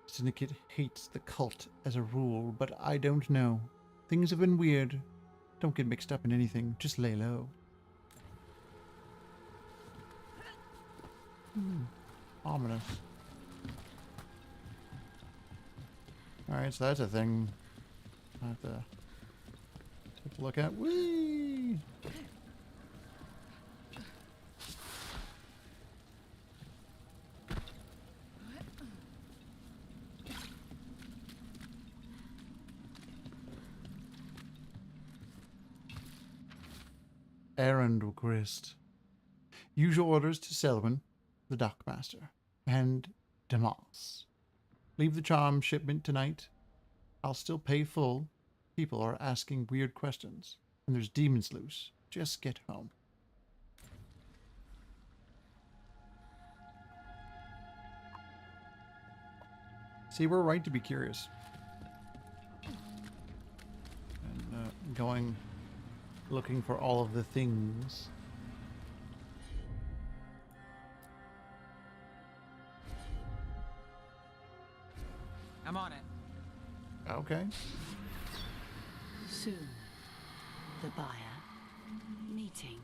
Syndicate hates the cult as a rule, but I don't know. Things have been weird. Don't get mixed up in anything. Just lay low. Ominous. Alright, so that's a thing I have to take a look at. Whee! Errand request. Usual orders to Selwyn, the dockmaster, and Damas. Leave the charm shipment tonight. I'll still pay full. People are asking weird questions, and there's demons loose. Just get home. See, we're right to be curious. And going, looking for all of the things. I'm on it. Okay. Soon. The buyer. Meeting.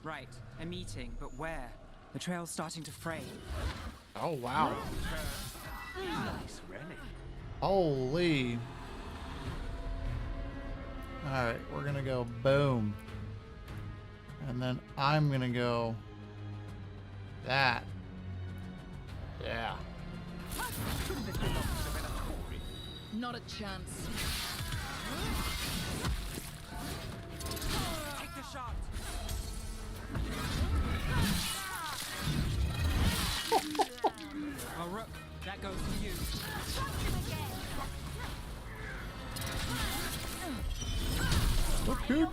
Right, a meeting, but where? The trail's starting to fray. Oh, wow. Nice relic. Holy. Alright, we're gonna go boom. And then I'm gonna go that. Yeah. Not a chance. Take the shot! Well, Rook, that goes to you. Look good.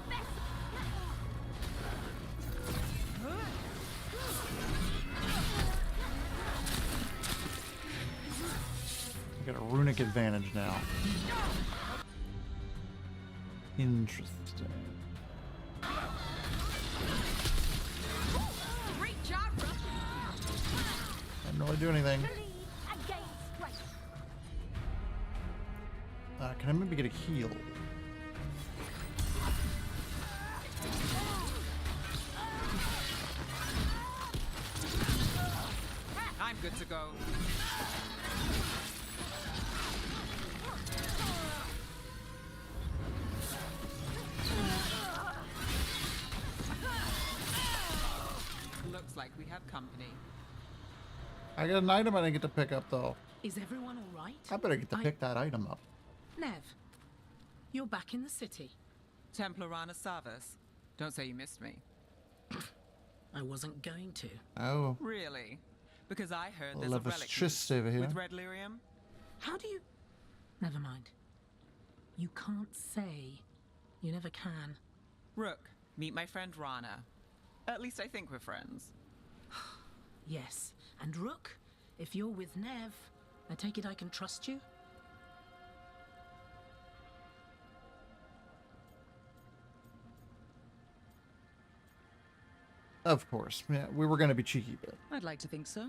I got a runic advantage now. Interesting. Great job, Rook. Didn't really do anything. Can I maybe get a heal? I'm good to go. Looks like we have company. I got an item I didn't get to pick up though. Is everyone all right? I better get to pick that item up. Nev, you're back in the city. Templar Rana Savas. Don't say you missed me. I wasn't going to. Oh, Really? Because I heard there's a love relic this tryst over here. with red lyrium. How do you... Never mind. You can't say. You never can. Rook, meet my friend Rana. At least I think we're friends. Yes. And Rook, if you're with Nev, I take it I can trust you? Of course. Yeah, we were going to be cheeky, but I'd like to think so.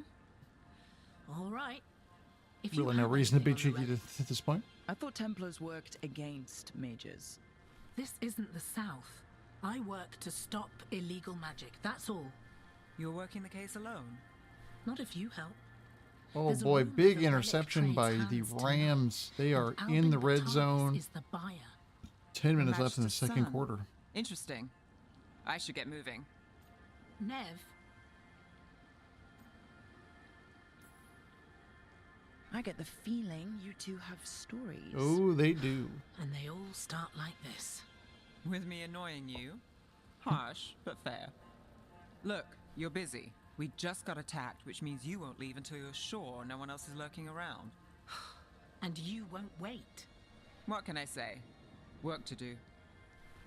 All right. If you really no have reason to be anything on the cheeky relic- at this point. I thought Templars worked against mages. This isn't the South. I work to stop illegal magic, that's all. You're working the case alone? Not if you help. Oh There's a boy, rumor big the relic interception by trades the hands tonight, Rams. They are and in the Albin red Batalis zone. is the buyer. 10 minutes left in the Magister's second son. quarter. Interesting. I should get moving. Nev, I get the feeling you two have stories. Oh, they do. and they all start like this. With me annoying you? Harsh, but fair. Look, you're busy. We just got attacked, which means you won't leave until you're sure no one else is lurking around. And you won't wait. What can I say? Work to do.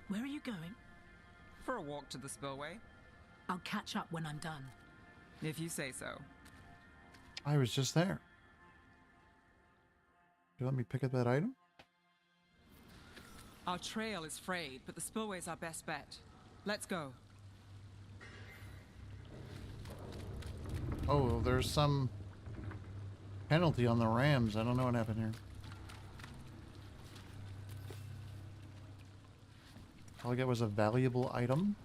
Where are you going? For a walk to the spillway? I'll catch up when I'm done. If you say so. I was just there. You let me pick up that item? Our trail is frayed, but the spillway's our best bet. Let's go. Oh, there's some penalty on the Rams. I don't know what happened here. All I got was a valuable item.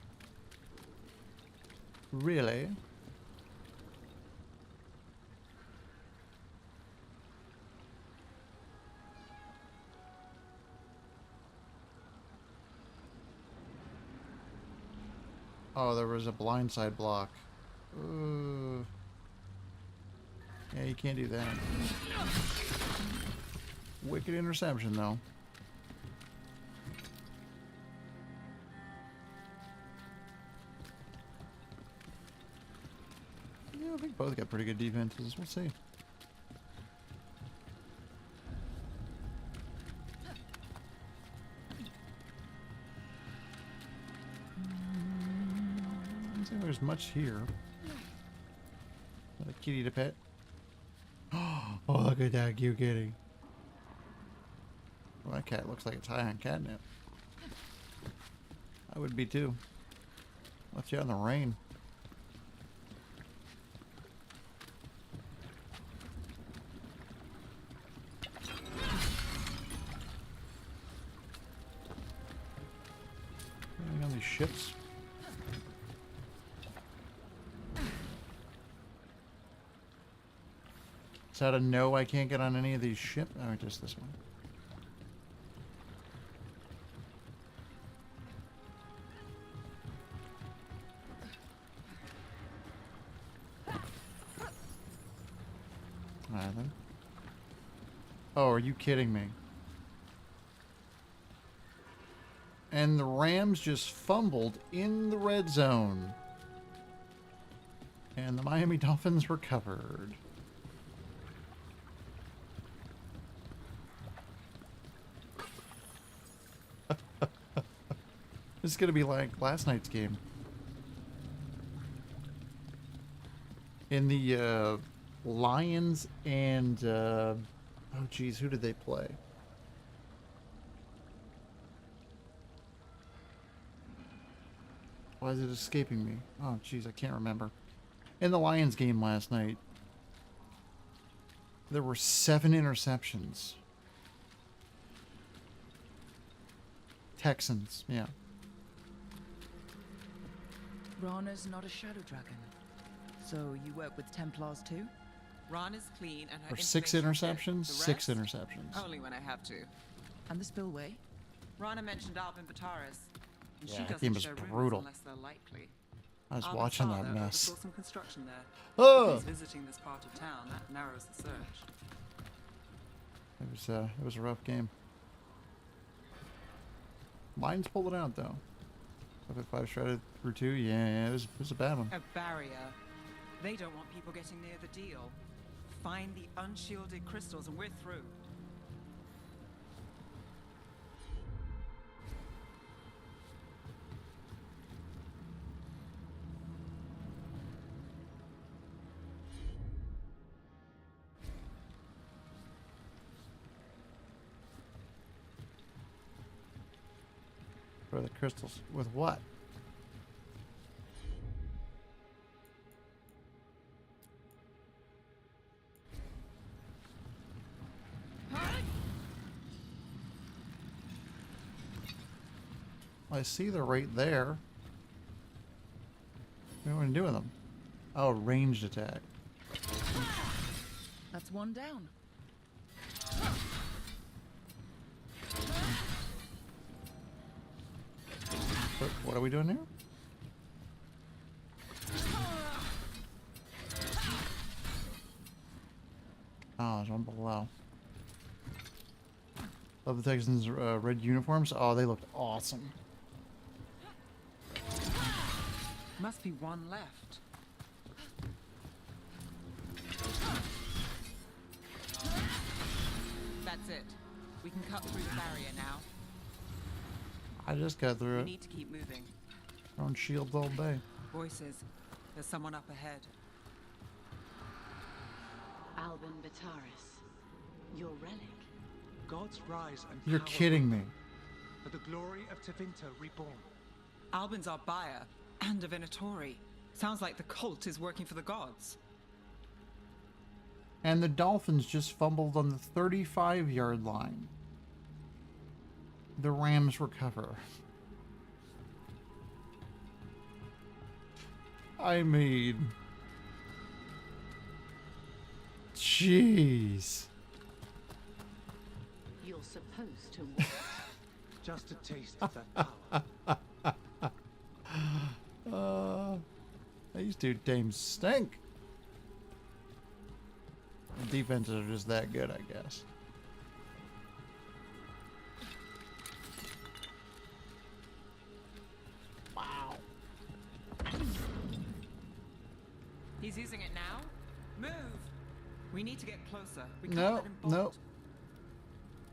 Really? Oh, there was a blindside block. Yeah, you can't do that. Wicked interception, though. Yeah, I think both got pretty good defenses. We'll see. I don't think there's much here. Not a kitty to pet. Oh, look at that cute kitty. Well, that cat looks like it's high on catnip. I would be too. Left you out in the rain. Anything on these ships? Is that a no? I can't get on any of these ships? Oh, just this one. Alright then. Oh, are you kidding me? And the Rams just fumbled in the red zone. And the Miami Dolphins recovered. This is going to be like last night's game. In the Lions and... oh, geez, who did they play? Why is it escaping me? Oh, geez, I can't remember. In the Lions game last night, there were 7 interceptions. Texans, yeah. Rana's not a shadow dragon. So you work with Templars too? Ron is clean and her Or 6 information interceptions? good. The 6 rest? interceptions. Only when I have to. And the spillway? Rana mentioned Alvin Bataris. And Yeah, she that doesn't game was show rumors brutal. unless they're likely. I was Alvin's watching that father mess. oversaw some construction there. Oh! If he's visiting this part of town, that narrows the search. It was a rough game. Lions pulled it out though. 5 shredded through 2. Yeah, it was a bad one. A barrier. They don't want people getting near the deal. Find the unshielded crystals and we're through. For the crystals. With what? I see they're right there. What do you want to do with them? Oh, ranged attack. That's one down. What are we doing here? Oh, there's one below. Love the Texans' red uniforms. Oh, they looked awesome. Must be one left. That's it. We can cut through the barrier now. I just got through We it. need to keep moving. Throwing shields all day. Voices. There's someone up ahead. Alban Bataris, your relic. Gods rise and You're power kidding me. for the glory of Tevinter reborn. Albin's our buyer and a Venatori. Sounds like the cult is working for the gods. And the Dolphins just fumbled on the 35-yard line. The Rams recover. I mean, jeez. You're supposed to watch. Just a taste of that power. These two teams stink. The defenses are just that good, I guess. Wow. He's using it now? Move! We need to get closer. We can't No, let him bolt. no.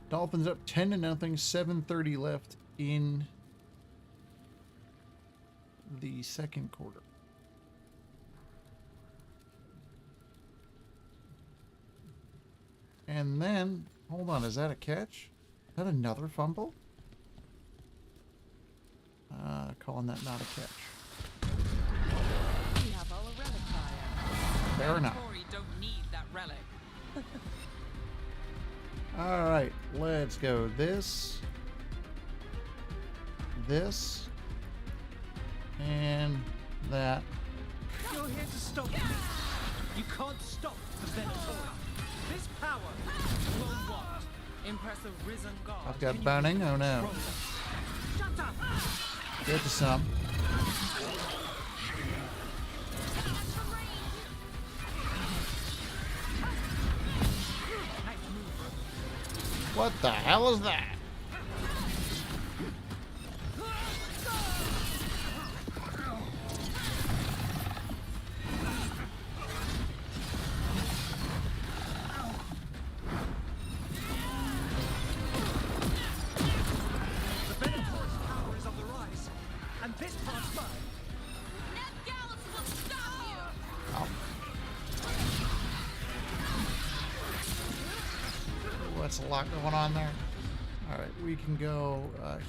Dolphins up 10-0, 7:30 left in the second quarter. And then, hold on, is that a catch? Is that another fumble? Calling that not a catch. We have our relic fire. Fair enough. Tory don't need that relic. All right, let's go. This, and that. You're here to stop me. You can't stop the Venator. This power will what? Impress a risen god. I've got burning. Oh no. Shut up! Get to some. What the hell is that? The Venator's power is on the rise, and this part's mine. That's a lot going on there. All right, we can go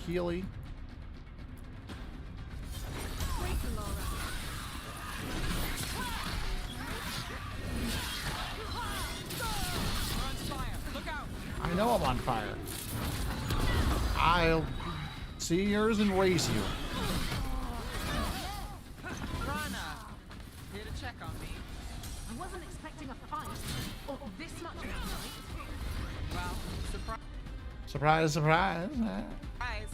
Healy. I know I'm on fire. I'll see yours and race you. Rana, here to check on me. I wasn't expecting a fight, or this much of a fight. Well, surprise. Surprise, surprise. Surprise.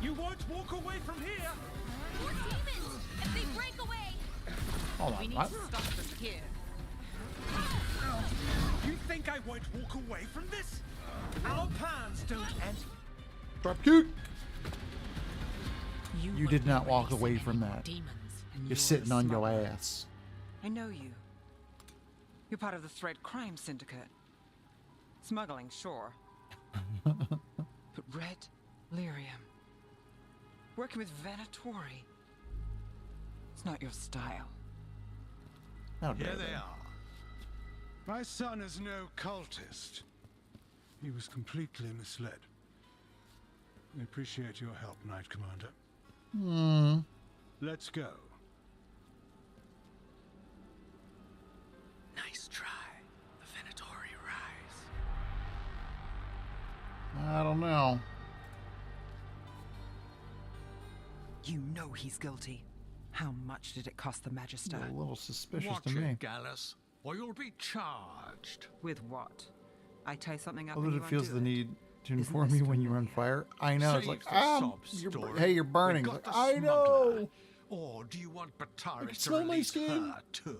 You won't walk away from here. More demons! If they break away! Hold We on, need what? to stop them here. You think I won't walk away from this? Our plans don't end. Drop kick. You won't did be not walk releasing away any from more that. Demons. You're sitting on your smuggler. ass. I know you. You're part of the Thread Crime Syndicate. Smuggling, sure. But Red Lyrium. Working with Venatori. It's not your style. How Here dare they are. My son is no cultist. He was completely misled. I appreciate your help, Knight Commander. Let's go. Nice try. The Venatori rise. I don't know. You know he's guilty. How much did it cost the Magister? A little suspicious Watch to me. it, Gallus, or you'll be charged. With what? I tie something up Although and you it feels undo the it. need to Isn't inform this me when you're on familiar? fire. I know. It's Save like, the sob story. hey, you're burning. We It's got like, the I smuggler. know. Or do you want I Bataris can to smell my release skin. her too?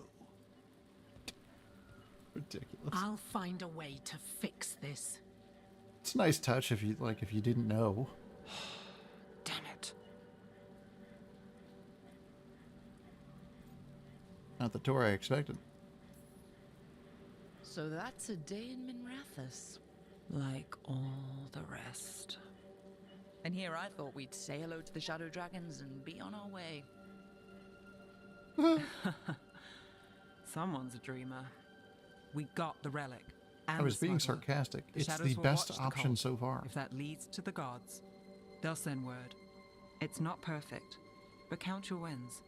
Ridiculous. I'll find a way to fix this. It's a nice touch if you if you didn't know. Damn it. Not the tour I expected. So that's a day in Minrathous. Like all the rest. And here I thought we'd say hello to the Shadow Dragons and be on our way. Someone's a dreamer. We got the relic. And I was the being smuggler. sarcastic. The It's shadows the will best watch the option cult. so far. If that leads to the gods, they'll send word. It's not perfect, but count your wins.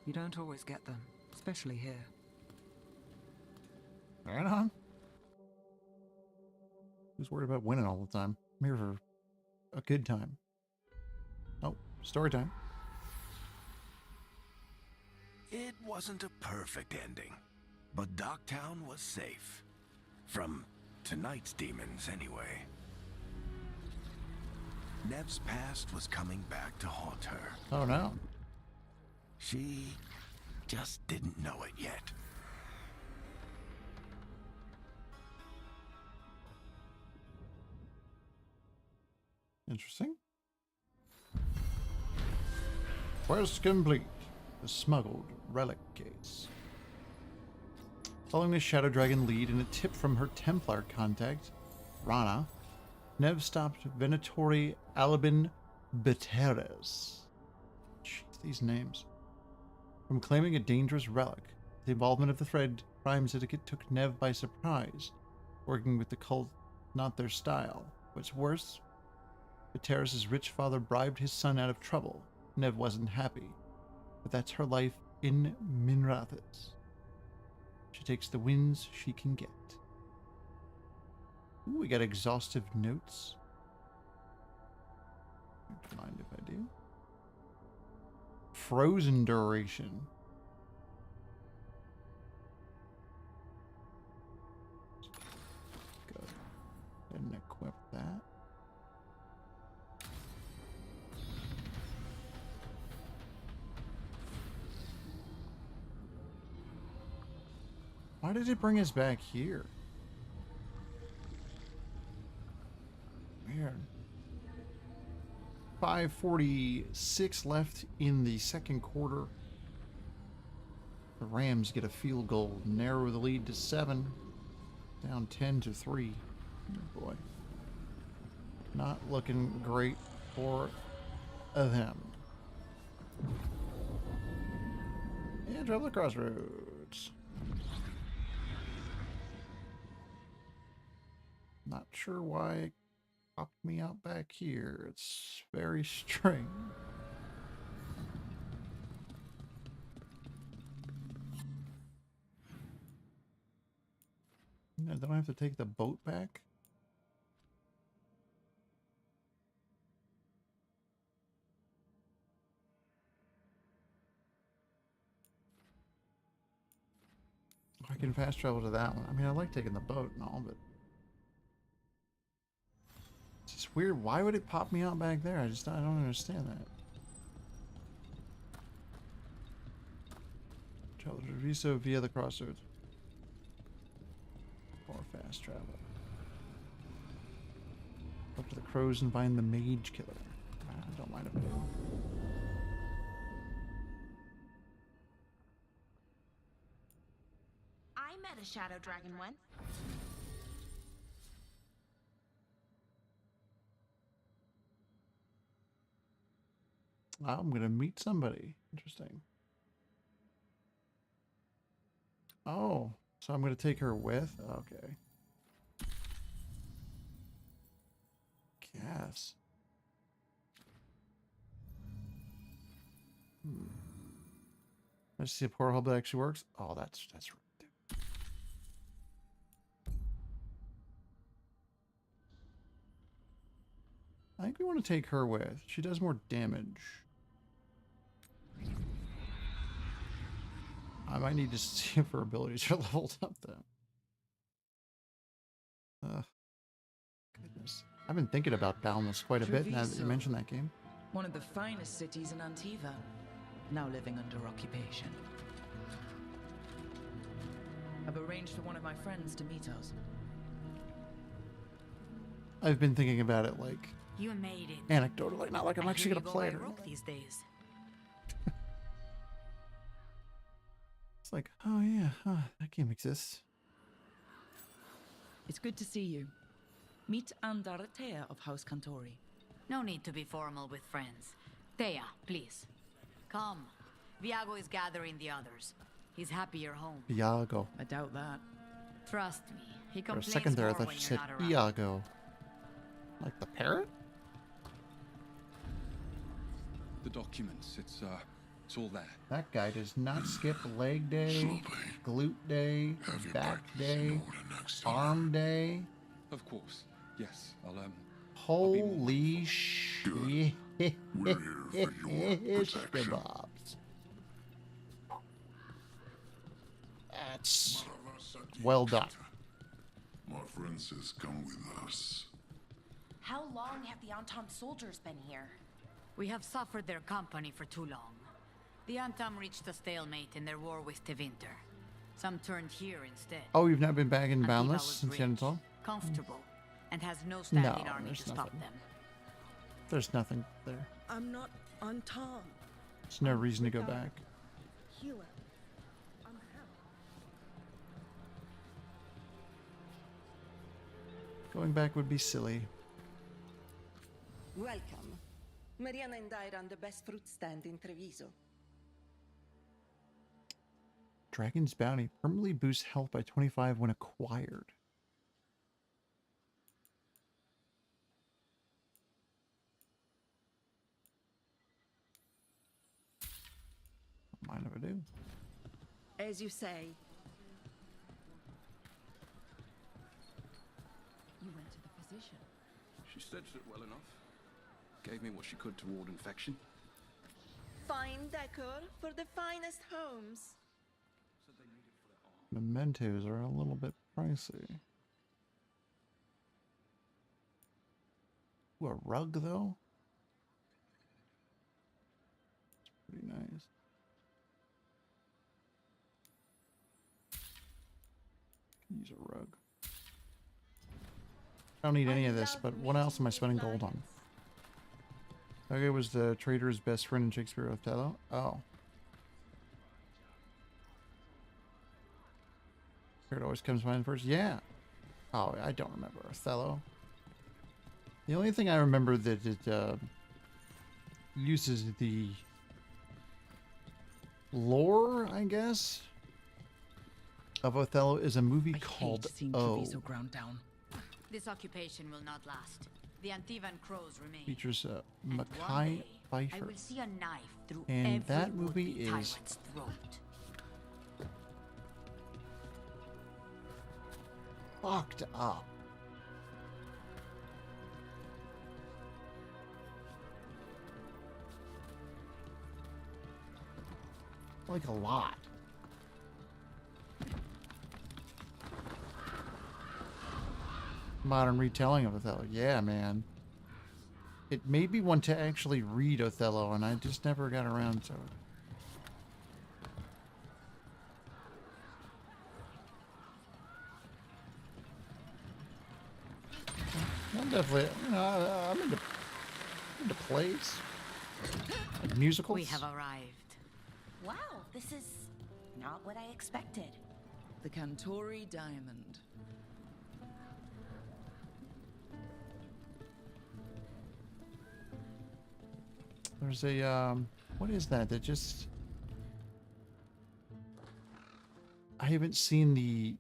You don't always get them, especially here. Right on. Who's worried about winning all the time? I'm here for a good time. Oh, story time. It wasn't a perfect ending, but Docktown was safe. From tonight's demons, anyway. Nev's past was coming back to haunt her. Oh no. She just didn't know it yet. Interesting. Quest complete. The smuggled relic case. Following the Shadow Dragon lead and a tip from her Templar contact, Rana, Nev stopped Venatori Albin Beteres. Jeez, these names. From claiming a dangerous relic. The involvement of the Thread crime syndicate took Nev by surprise. Working with the cult, not their style. What's worse, Beteres' rich father bribed his son out of trouble. Nev wasn't happy. But that's her life in Minrathis. She takes the wins she can get. Ooh, we got exhaustive notes. Don't mind if I do. Frozen duration. Go ahead and equip that. Why did it bring us back here? Weird. 5:46 left in the second quarter. The Rams get a field goal, narrow the lead to 7, down 10-3. Oh boy, not looking great for them. And travel the crossroads. Not sure why it popped me out back here. It's very strange. No, don't I have to take the boat back? I can fast travel to that one. I mean, I like taking the boat and all, but it's just weird. Why would it pop me out back there? I don't understand that. Travel to Riso via the crossroads. Or fast travel. Up to the crows and find the mage killer. I don't mind if I do. I met a shadow dragon once. I'm gonna meet somebody. Interesting. Oh, so I'm gonna take her with? Okay. Guess. Let's see if portal hub actually works. Oh, that's right. I think we want to take her with. She does more damage. I might need to see if her abilities are leveled up though. Goodness. I've been thinking about Boundless quite a bit now that you mentioned that game. One of the finest cities in Antiva, now living under occupation. I've arranged for one of my friends to meet us. I've been thinking about it like You made it. anecdotally, not like I'm actually gonna play it. Or anything. these days. It's like, oh yeah, that game exists. It's good to see you. Meet Andaratea of House Cantori. No need to be formal with friends. Thea, please. Come. Viago is gathering the others. He's happy you're home. Iago. I doubt that. Trust me. He For a complains second there, I more thought when you you're said not around. Iago. Like the parrot? The documents, it's all there. That guy does not skip leg day, glute day, back day, arm day. Of course. Yes, I'll be more Holy shit. We're here for your protection. Kebabs. That's well done. My friend says come with us. How long have the Antom soldiers been here? We have suffered their company for too long. The Antom reached a stalemate in their war with Tevinter. Some turned here instead. Oh, you've not been back in Antiva Boundless was since rich, TENTHisle? comfortable, and has no standing army there's to stop nothing. them. There's nothing there. I'm not Antom. There's no reason to go back. Healer. I'm Hal. Going back would be silly. Welcome. Mariana and I run the best fruit stand in Treviso. Dragon's Bounty permanently boosts health by 25 when acquired. Don't mind if I do. As you say. You went to the physician. She stitched it well enough. Gave me what she could to ward infection. Fine decor for the finest homes. Mementos are a little bit pricey. Ooh, a rug though? It's pretty nice. Use a rug. I don't need any of this, but what else am I spending gold on? Okay, was the trader's best friend in Shakespeare Othello? Oh. Here it always comes to mind first. Yeah. Oh, I don't remember Othello. The only thing I remember that it uses the lore, I guess, of Othello is a movie called O. Ground down. This occupation will not last. The Antivan crows remain. Features And Mackay one day, I Pfeiffer. will see a knife through And every that movie would-be is tyrant's throat. fucked up. Like a lot. Modern retelling of Othello. Yeah, man. It made me want to actually read Othello, and I just never got around to it. I'm definitely, you know, I'm into plays, like musicals. We have arrived. Wow, this is not what I expected. The Cantori Diamond. There's a, what is that? That just... I haven't seen the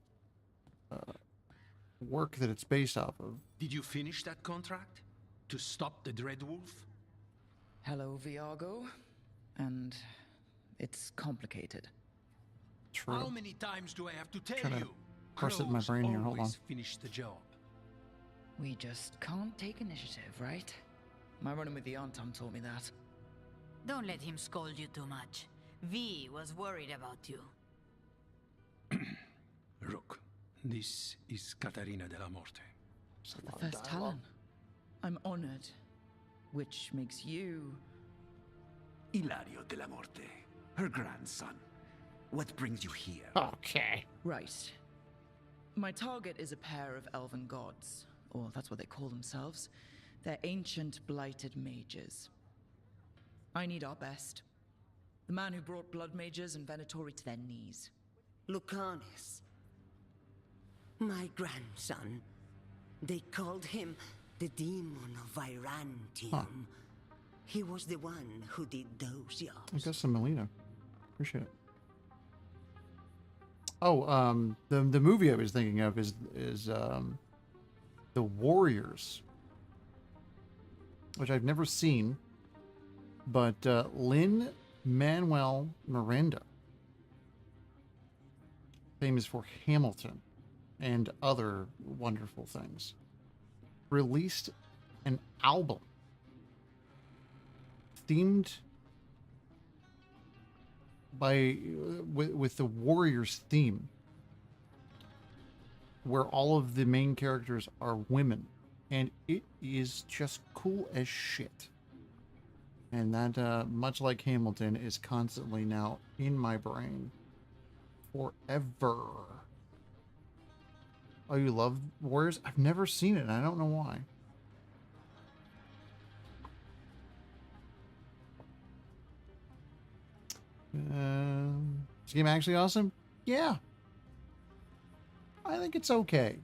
work that it's based off of. Did you finish that contract? To stop the Dreadwolf? Hello, Viago. And it's complicated. True. How many times do I have to tell Trying to you? parse it in my Crows brain here. Hold on. always finish the job. We just can't take initiative, right? My running with the Antom taught me that. Don't let him scold you too much. V was worried about you. Rook, this is Catarina de la Morte. The first Talon. I'm honored. Which makes you... Ilario de la Morte, her grandson. What brings you here? Okay. Right. My target is a pair of elven gods. Or that's what they call themselves. They're ancient, blighted mages. I need our best. The man who brought blood mages and Venatori to their knees. Lucanis. My grandson. They called him the Demon of Virantium. Huh. He was the one who did those I jobs. guess some Melina. Appreciate it. Oh, the movie I was thinking of is The Warriors, which I've never seen, but Lin-Manuel Miranda, famous for Hamilton and other wonderful things. released an album themed by with the Warriors theme, where all of the main characters are women, and it is just cool as shit. And that, much like Hamilton, is constantly now in my brain forever. Oh, you love Warriors? I've never seen it, and I don't know why. Is the game actually awesome? Yeah. I think it's okay.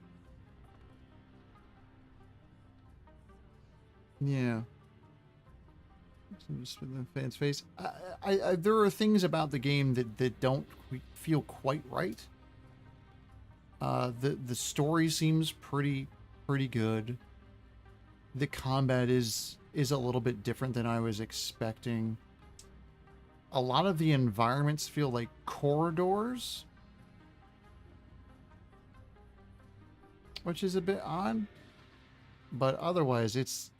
Yeah. Just with the fan's face. There are things about the game that don't feel quite right. The story seems pretty good. The combat is a little bit different than I was expecting. A lot of the environments feel like corridors, which is a bit odd. But otherwise, it's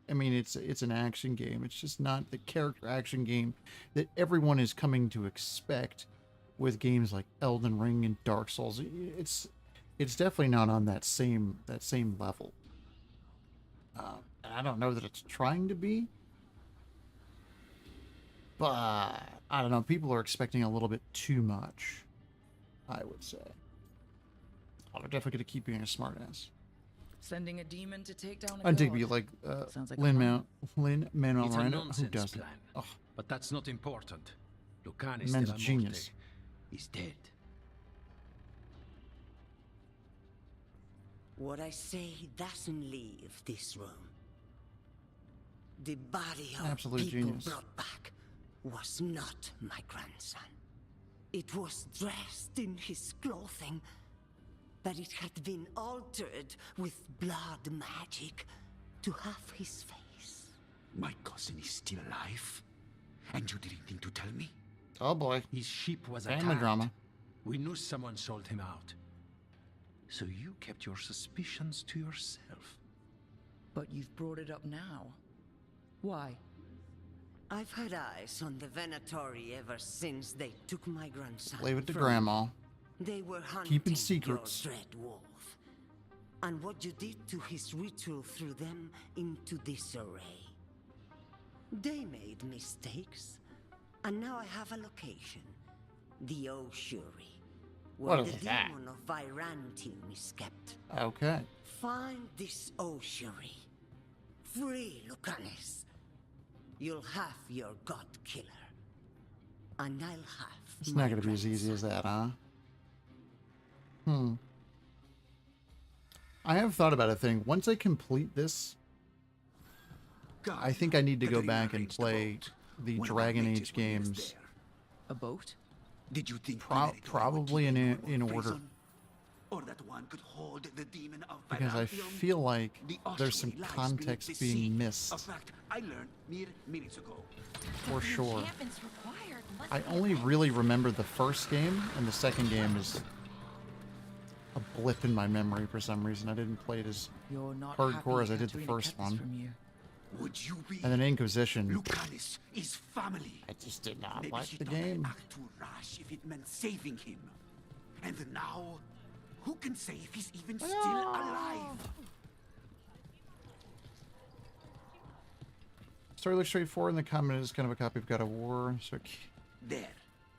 an action game. It's just not the character action game that everyone is coming to expect with games like Elden Ring and Dark Souls. It's definitely not on that same level. I don't know that it's trying to be, but I don't know. People are expecting a little bit too much, I would say. Oh, they're definitely going to keep being a smartass. Sending a demon to take down a I dig god. you like Sounds like Lin-Manuel It's a Miranda. Who nonsense doesn't? plan. Oh, But that's not important. Lucanis man's de a la genius. Morte is dead. What I say doesn't leave this room. The body of Absolute people genius. brought back was not my grandson. It was dressed in his clothing, but it had been altered with blood magic to have his face. My cousin is still alive? And you didn't think to tell me? Oh boy. His ship was Family attacked. drama. We knew someone sold him out. So you kept your suspicions to yourself. But you've brought it up now. Why? I've had eyes on the Venatori ever since they took my grandson. Leave it to from Grandma. me. They were hunting Keeping secrets. your dread wolf. And what you did to his ritual threw them into disarray. They made mistakes, and now I have a location. The Oshuri, where What the is that? demon of Virantium is kept. Okay. Find this Oshuri. Free Lucanis. You'll have your god killer. And I'll have It's not going to be as easy as that, huh? I have thought about a thing. Once I complete this, I think I need to go back and play the Dragon Age games. A boat? Did you think Probably in order. Or that one could hold the demon of Because I Virantium? feel like The there's some Oshuri lies context beneath the being sea. missed. A fact I learned mere minutes ago. For sure. Enchantments required must I be only really remember the first game, and the second game is a blip in my memory for some reason. I didn't play it as You're not hardcore as I happy did the Katerina first kept this one. from you. Would you be? And then Inquisition. Lucanis is family. I just did not Maybe like she the thought I game. act too rash if it meant saving him. And now, who can say if he's even still alive? Story looks straightforward, and the comment is kind of a copy of God of War. So There,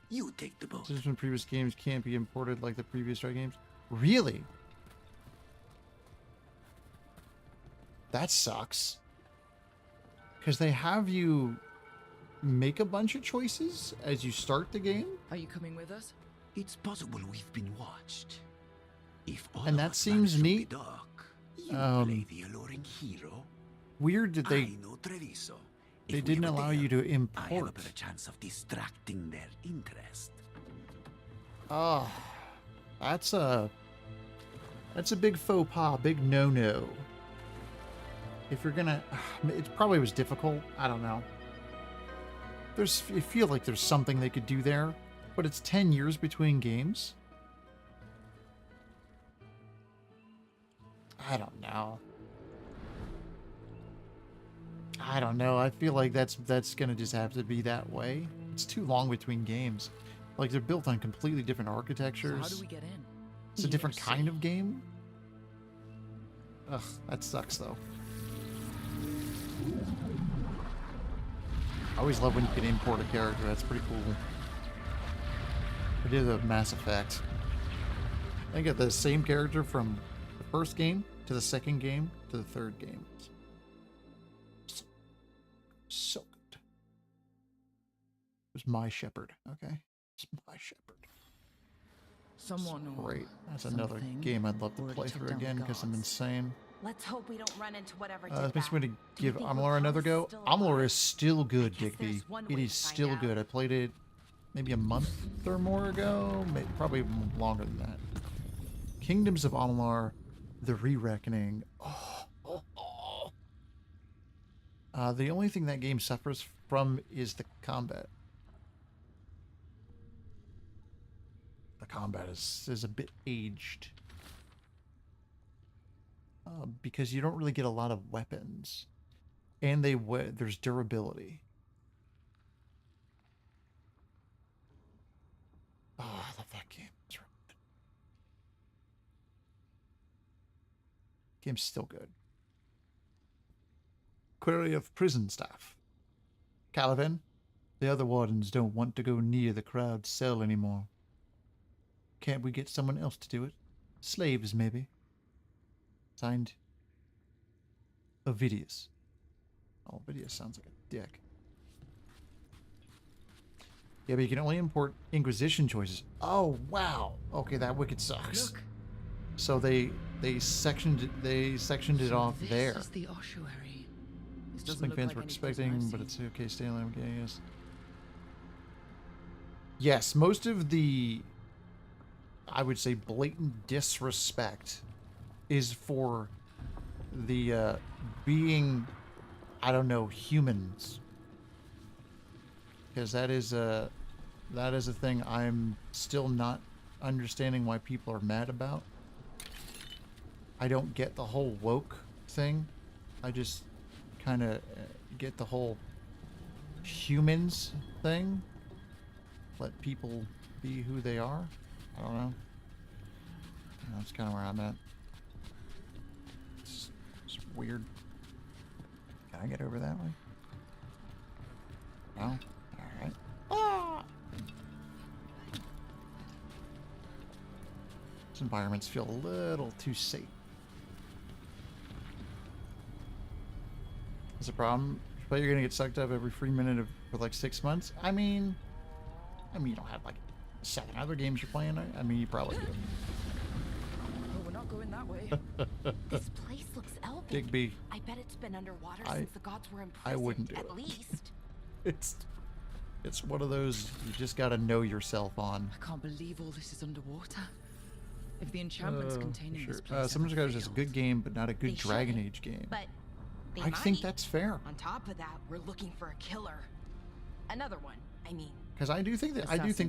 you take the boat. decisions from previous games can't be imported like the previous Dragon games. Really? That sucks. Because they have you make a bunch of choices as you start the game. Are you coming with us? It's possible we've been watched. If all And of that us seems vanish from neat. the dock, you play the alluring hero. Weird that they I know Treviso. If they we didn't were allow there, you to I have a import. better chance of distracting their interest. Oh, that's a big faux pas, big no-no. If you're gonna, it probably was difficult. I don't know. I feel like there's something they could do there, but it's 10 years between games. I don't know. I don't know. I feel like that's gonna just have to be that way. It's too long between games. Like, they're built on completely different architectures. So how do we get in? It's a different kind of game. Ugh, that sucks though. I always love when you can import a character. That's pretty cool. I did the Mass Effect. I get the same character from the first game to the second game to the third game. So good. It was my shepherd, okay? It's my shepherd. Someone or Great. That's another something game I'd love to already play took through down the again because I'm guards. insane. Let's hope we don't run into whatever did This makes that. me want to Do you give think Amalur another go. Wakari's still Amalur alive? is still good, I guess Digby. there's one It way is to find still out. good. I played it maybe a month or more ago. Probably longer than that. Kingdoms of Amalur, The Re-Reckoning. The only thing that game suffers from is the combat. The combat is a bit aged. Because you don't really get a lot of weapons. And there's durability. Oh, I love that game. It's really good. Game's still good. Query of prison staff. Caliban, the other wardens don't want to go near the crowd's cell anymore. Can't we get someone else to do it? Slaves, maybe. Signed, Ovidius. Oh, Ovidius sounds like a dick. Yeah, but you can only import Inquisition choices. Oh, wow. Okay, that wicked sucks. Look. So they sectioned it off there. This is the ossuary. This doesn't Something look fans like were any expecting, prison I've but seen. it's okay. Stay alive, okay, I guess. Yes, most of the, I would say, blatant disrespect is for the being, I don't know, humans, because that is a thing I'm still not understanding why people are mad about. I don't get the whole woke thing. I just kind of get the whole humans thing. Let people be who they are. I don't know. That's kind of where I'm at. It's weird. Can I get over that way? No? Alright. Ah! These environments feel a little too safe. That's a problem. But you're gonna get sucked up every free minute for like 6 months? I mean, you don't have like 7 other games you're playing, right? I mean, you probably do. Oh, we're not going that way. This place looks elven. Digby. I bet it's been underwater since the gods were imprisoned. I wouldn't do at it. least. It's one of those you just gotta know yourself on. I can't believe all this is underwater. If the enchantments containing this place Summer's Guys is a good game, but not a good They Dragon should, Age game. But they I think might. that's fair. On top of that, we're looking for a killer. Another one, I mean. Because I do think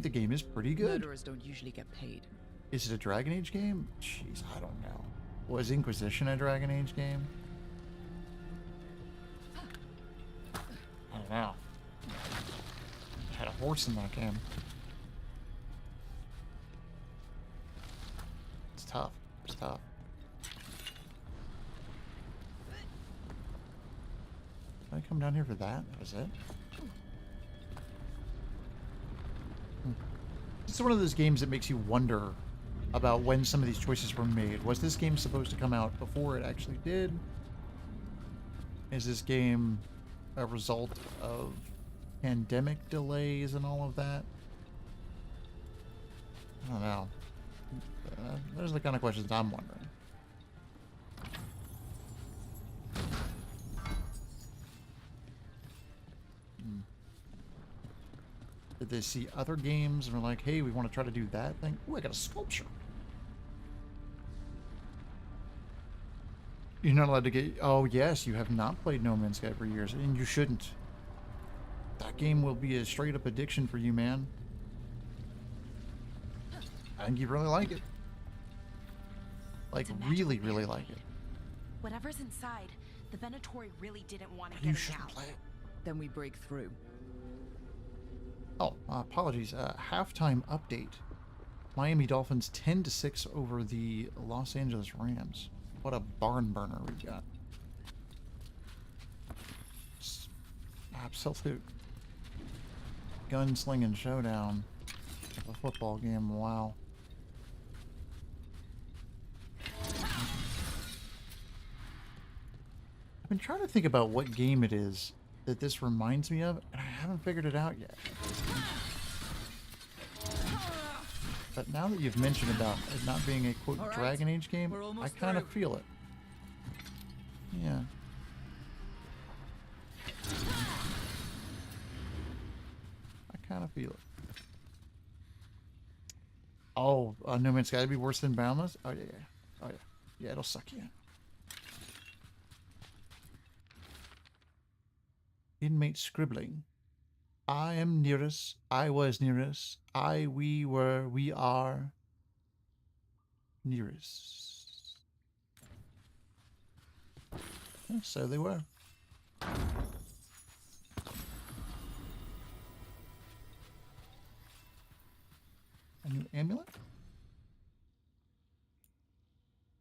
the game is pretty good. Murderers don't usually get paid. Is it a Dragon Age game? Jeez, I don't know. Was Inquisition a Dragon Age game? I don't know. Had a horse in that game. It's tough. It's tough. Did I come down here for that? That was it? It's one of those games that makes you wonder about when some of these choices were made. Was this game supposed to come out before it actually did? Is this game a result of pandemic delays and all of that? I don't know. Those are the kind of questions I'm wondering. Did they see other games and were like, hey, we want to try to do that thing? Ooh, I got a sculpture. You're not allowed to get... Oh, yes, you have not played No Man's Sky for years, and you shouldn't. That game will be a straight-up addiction for you, man. I think you really like it. Like, really, really like it. Whatever's inside, The Venatori really didn't want to You get us shouldn't out. play it. Then we break through. Oh, apologies. Halftime update. Miami Dolphins 10-6 over the Los Angeles Rams. What a barn burner we got. Just absolute gunslinging showdown of a football game. Wow. I've been trying to think about what game it is that this reminds me of, and I haven't figured it out yet. But now that you've mentioned about it not being a quote All right, Dragon Age game, I kind of feel it. Yeah. I kind of feel it. Oh, No Man's Sky to be worse than Boundless? Oh yeah, yeah. Oh yeah. Yeah, it'll suck you in. Inmate scribbling. I am nearest. I was nearest. We were, we are nearest. And so they were. A new amulet?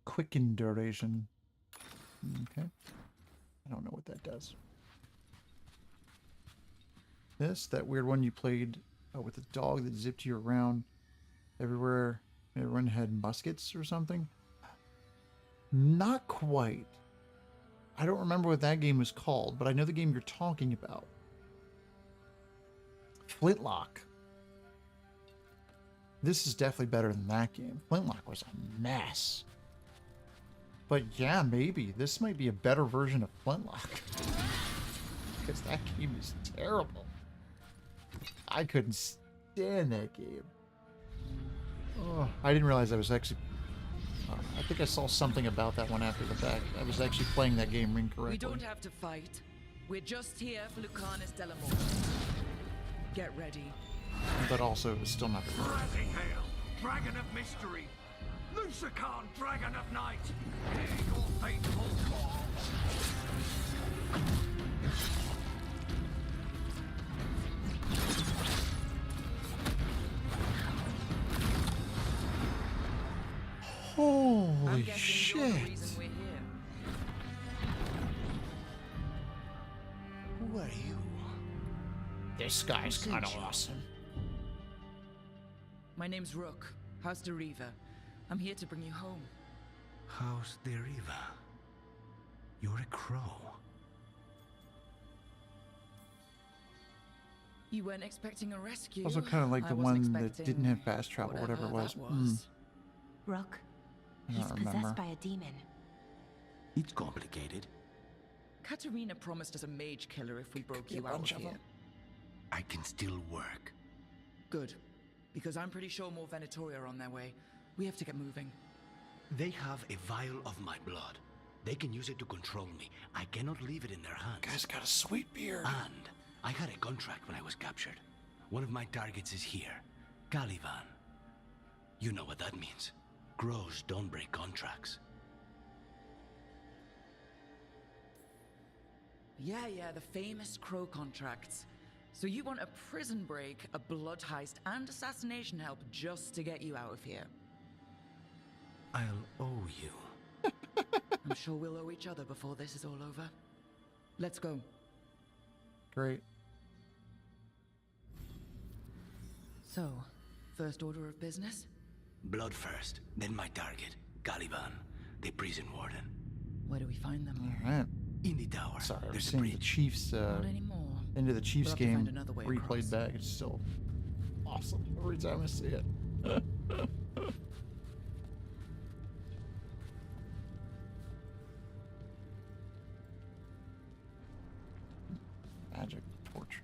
Quicken duration. Okay. I don't know what that does. That weird one you played with the dog that zipped you around everywhere. Everyone had muskets or something. Not quite. I don't remember what that game was called, but I know the game you're talking about. Flintlock. This is definitely better than that game. Flintlock was a mess. But yeah, maybe. This might be a better version of Flintlock. Because that game is terrible. I couldn't stand that game. Oh, I didn't realize I was actually... I think I saw something about that one after the fact. I was actually playing that game incorrectly. We don't have to fight. We're just here for Lucanus Delamore. Get ready. But also, it was still not very good. Rising Hail, Dragon of Mystery, Lucican, Dragon of Night, hear your faithful call. Holy shit. You're the reason we're here. Who are you? This guy's kind of awesome. My name's Rook, House Deriva. I'm here to bring you home. House Deriva. You're a crow. You weren't expecting a rescue. Also kind of like I the wasn't one that expecting didn't have fast travel, whatever it was. Rook, I he's don't remember. possessed by a demon. It's complicated. Katerina promised us a mage killer if we broke you a out bunch of of here. them. I can still work. Good. Because I'm pretty sure more Venatori are on their way. We have to get moving. They have a vial of my blood. They can use it to control me. I cannot leave it in their hands. Guy's got a sweet beard. And I had a contract when I was captured. One of my targets is here, Caliban. You know what that means. Crows don't break contracts. Yeah, the famous crow contracts. So you want a prison break, a blood heist, and assassination help just to get you out of here? I'll owe you. I'm sure we'll owe each other before this is all over. Let's go. Great. So, first order of business? Blood first, then my target, Caliban, the prison warden. Where do we find them? All right. In the tower. Sorry, I was There's a seeing the bridge. Chiefs Not anymore. into the Chiefs We'll have to game find another way replayed across. back. It's still awesome every time I see it. Magic torch.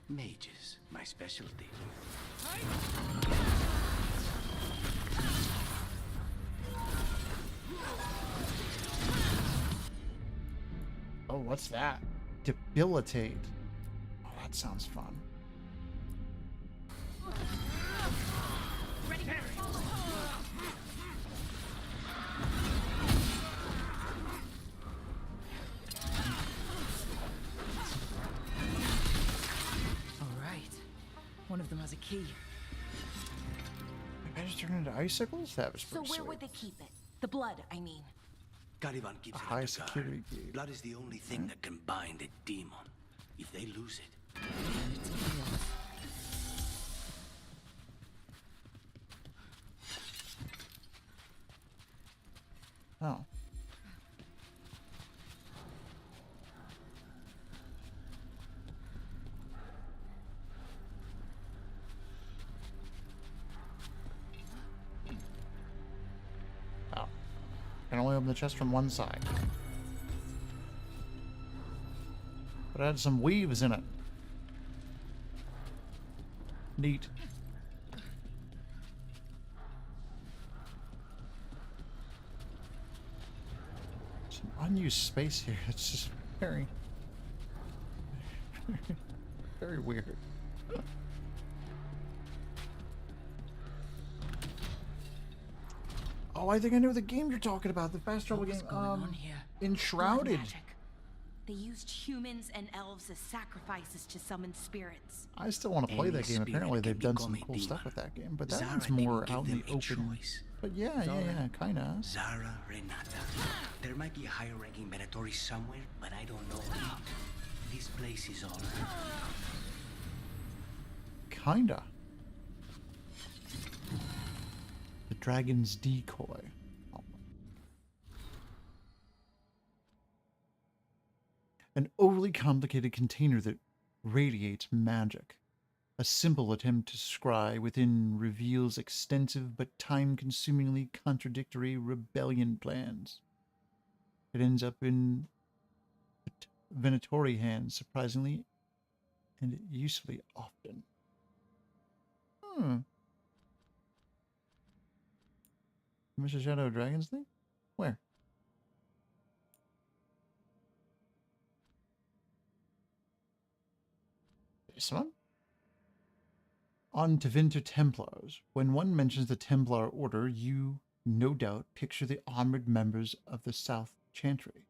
Mages, my specialty. Oh, what's that? Debilitate. Oh, that sounds fun. key. I just turned into icicles? That was So pretty where sweet. would they keep it? The blood, I mean. Caliban keeps A it high under security guard. gate. Blood is the only thing that can bind a demon. If they lose it, It's chaos. Oh. Oh. Can only open the chest from one side. But it had some weaves in it. Neat. Some unused space here. It's just very, very weird. Oh, I think I know the game you're talking about. The fast travel game. What's going on here? Enshrouded. Blood magic. They used humans and elves as sacrifices to summon spirits. I still want to play that game. Apparently, they've done some cool stuff with that game, but that one's more out in the open. But yeah, kinda. Zara, Renata. There might be a higher-ranking Venatori somewhere, but I don't know. This place is all right. Kinda. The dragon's decoy. Oh. An overly complicated container that radiates magic. A simple attempt to scry within reveals extensive but time-consumingly contradictory rebellion plans. It ends up in Venatori hands, surprisingly and usefully often. Mr. Shadow Dragons thing? Where? This one? On Tevinter Templars. When one mentions the Templar Order, you, no doubt, picture the armored members of the South Chantry.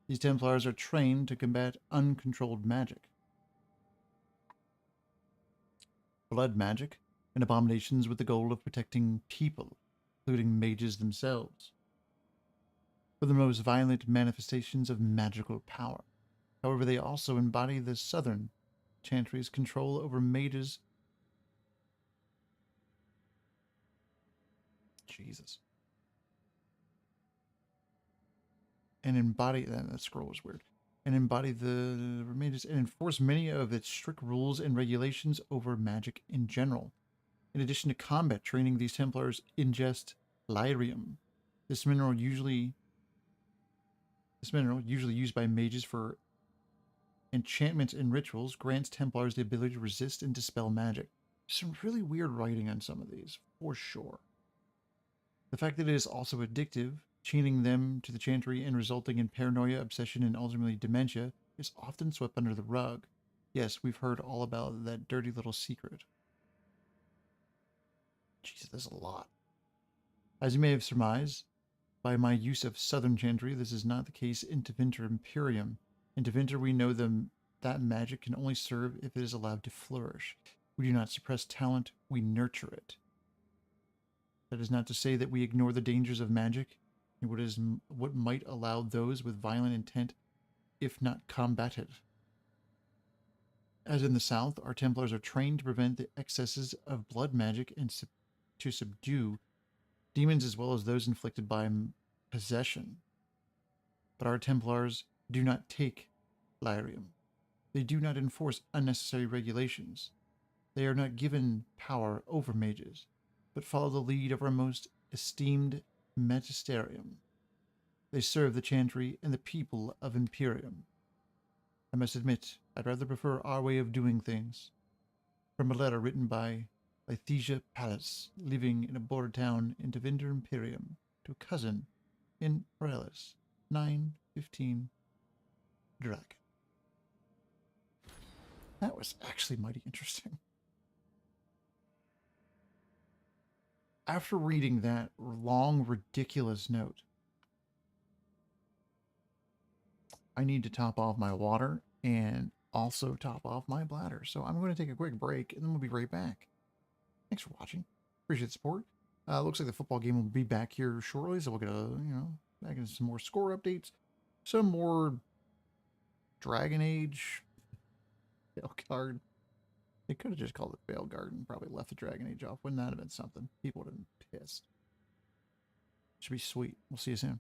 These Templars are trained to combat uncontrolled magic. Blood magic, and abominations with the goal of protecting people, including mages themselves, for the most violent manifestations of magical power. However, they also embody the Southern Chantry's control over mages. Jesus. And embody that scroll was weird. And embody the mages and enforce many of its strict rules and regulations over magic in general. In addition to combat training, these Templars ingest lyrium. This mineral usually used by mages for enchantments and rituals, grants Templars the ability to resist and dispel magic. Some really weird writing on some of these, for sure. The fact that it is also addictive, chaining them to the Chantry and resulting in paranoia, obsession, and ultimately dementia, is often swept under the rug. Yes, we've heard all about that dirty little secret. Jesus, there's a lot. As you may have surmised, by my use of Southern Chantry, this is not the case in Tevinter Imperium. In Tevinter, we know that magic can only serve if it is allowed to flourish. We do not suppress talent, we nurture it. That is not to say that we ignore the dangers of magic and what might allow those with violent intent, if not combated. As in the South, our Templars are trained to prevent the excesses of blood magic and to subdue demons as well as those inflicted by possession. But our Templars do not take lyrium. They do not enforce unnecessary regulations. They are not given power over mages, but follow the lead of our most esteemed magisterium. They serve the Chantry and the people of Imperium. I must admit, I'd rather prefer our way of doing things. From a letter written by Lythesia Pallas, living in a border town in Tevinter Imperium, to a cousin in Aurelis, 915 Dragon. That was actually mighty interesting. After reading that long, ridiculous note, I need to top off my water and also top off my bladder. So I'm going to take a quick break and then we'll be right back. Thanks for watching. Appreciate the support. Looks like the football game will be back here shortly, so we'll get back into some more score updates, some more Dragon Age, Veilguard. They could have just called it Veilguard and probably left the Dragon Age off. Wouldn't that have been something? People would have been pissed. Should be sweet. We'll see you soon.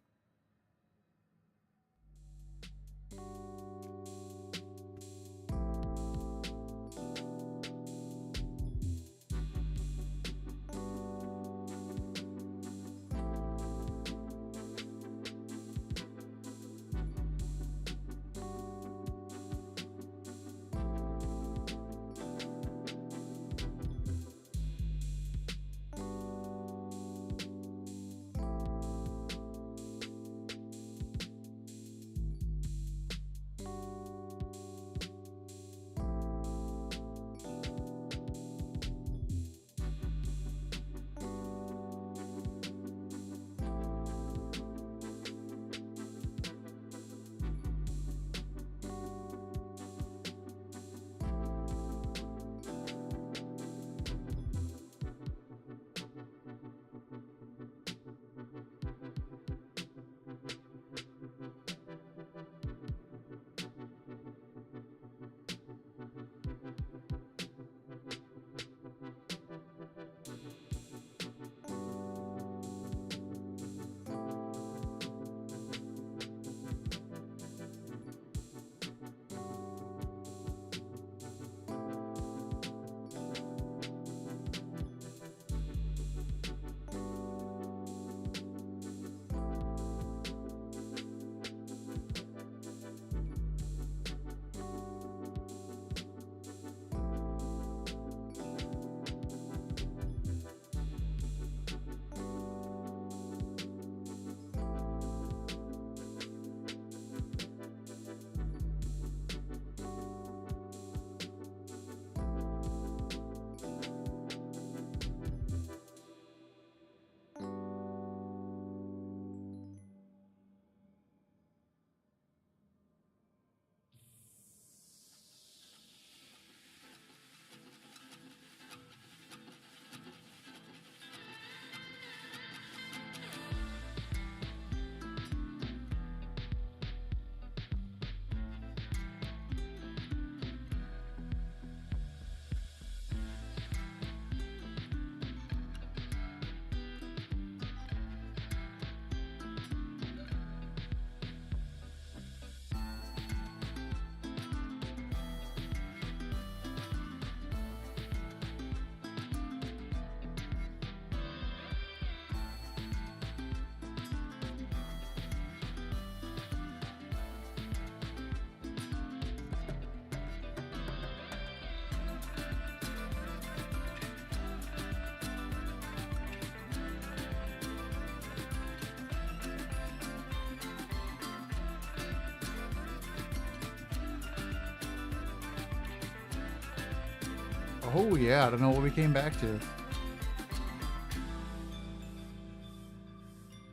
Oh yeah, I don't know what we came back to.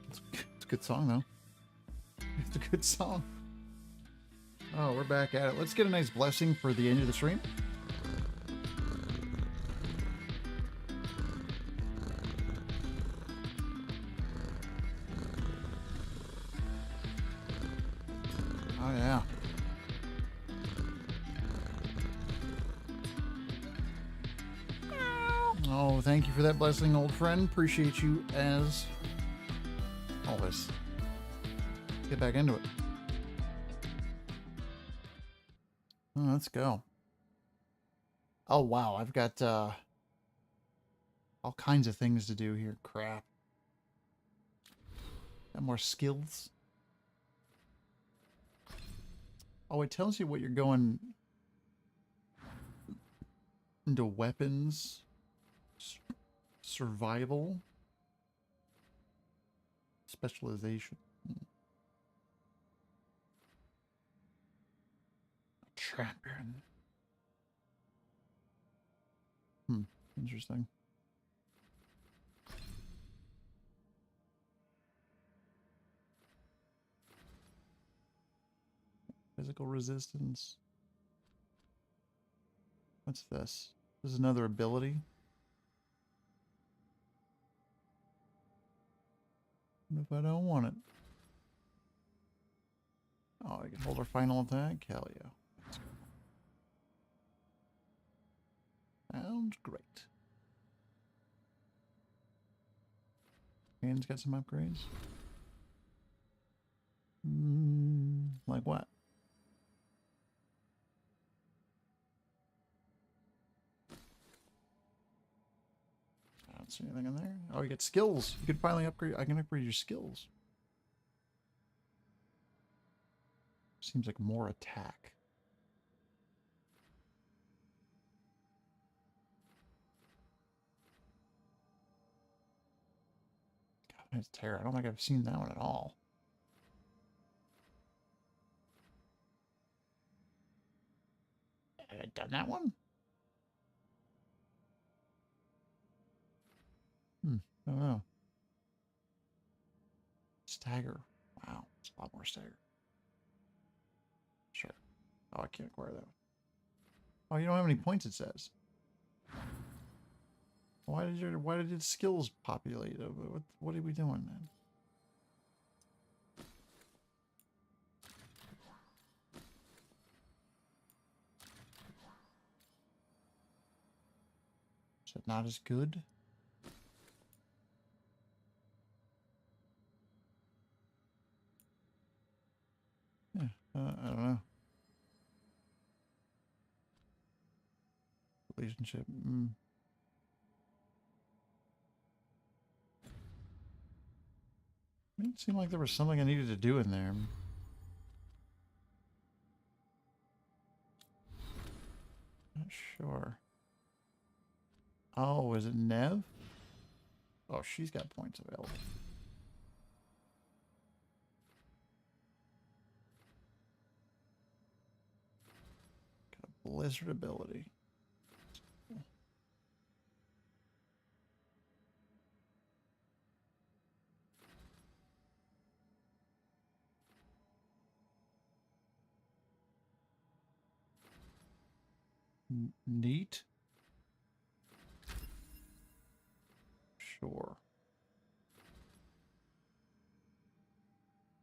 It's a good song though. It's a good song. Oh, we're back at it. Let's get a nice blessing for the end of the stream. Oh yeah. Oh, thank you for that blessing, old friend. Appreciate you as always. Let's get back into it. Oh, let's go. Oh, wow. I've got all kinds of things to do here. Crap. Got more skills. Oh, it tells you what you're going into weapons. Survival. Specialization. Champion. Interesting. Physical resistance. What's this? This is another ability. What if I don't want it? Oh, I can hold our final attack? Hell yeah. Let's go. Sounds great. Hands got some upgrades. Like what? I don't see anything in there. Oh, you get skills. You can finally upgrade. I can upgrade your skills. Seems like more attack. God, that's terror. I don't think I've seen that one at all. Have I done that one? I don't know. Stagger. Wow, it's a lot more stagger. Sure. Oh, I can't acquire that one. Oh, you don't have any points, it says. Why did your skills populate? What are we doing then? Is it not as good? Yeah, I don't know. Relationship. It seemed like there was something I needed to do in there. Not sure. Oh, is it Nev? Oh, she's got points available. Got a blizzard ability. Neat. Sure.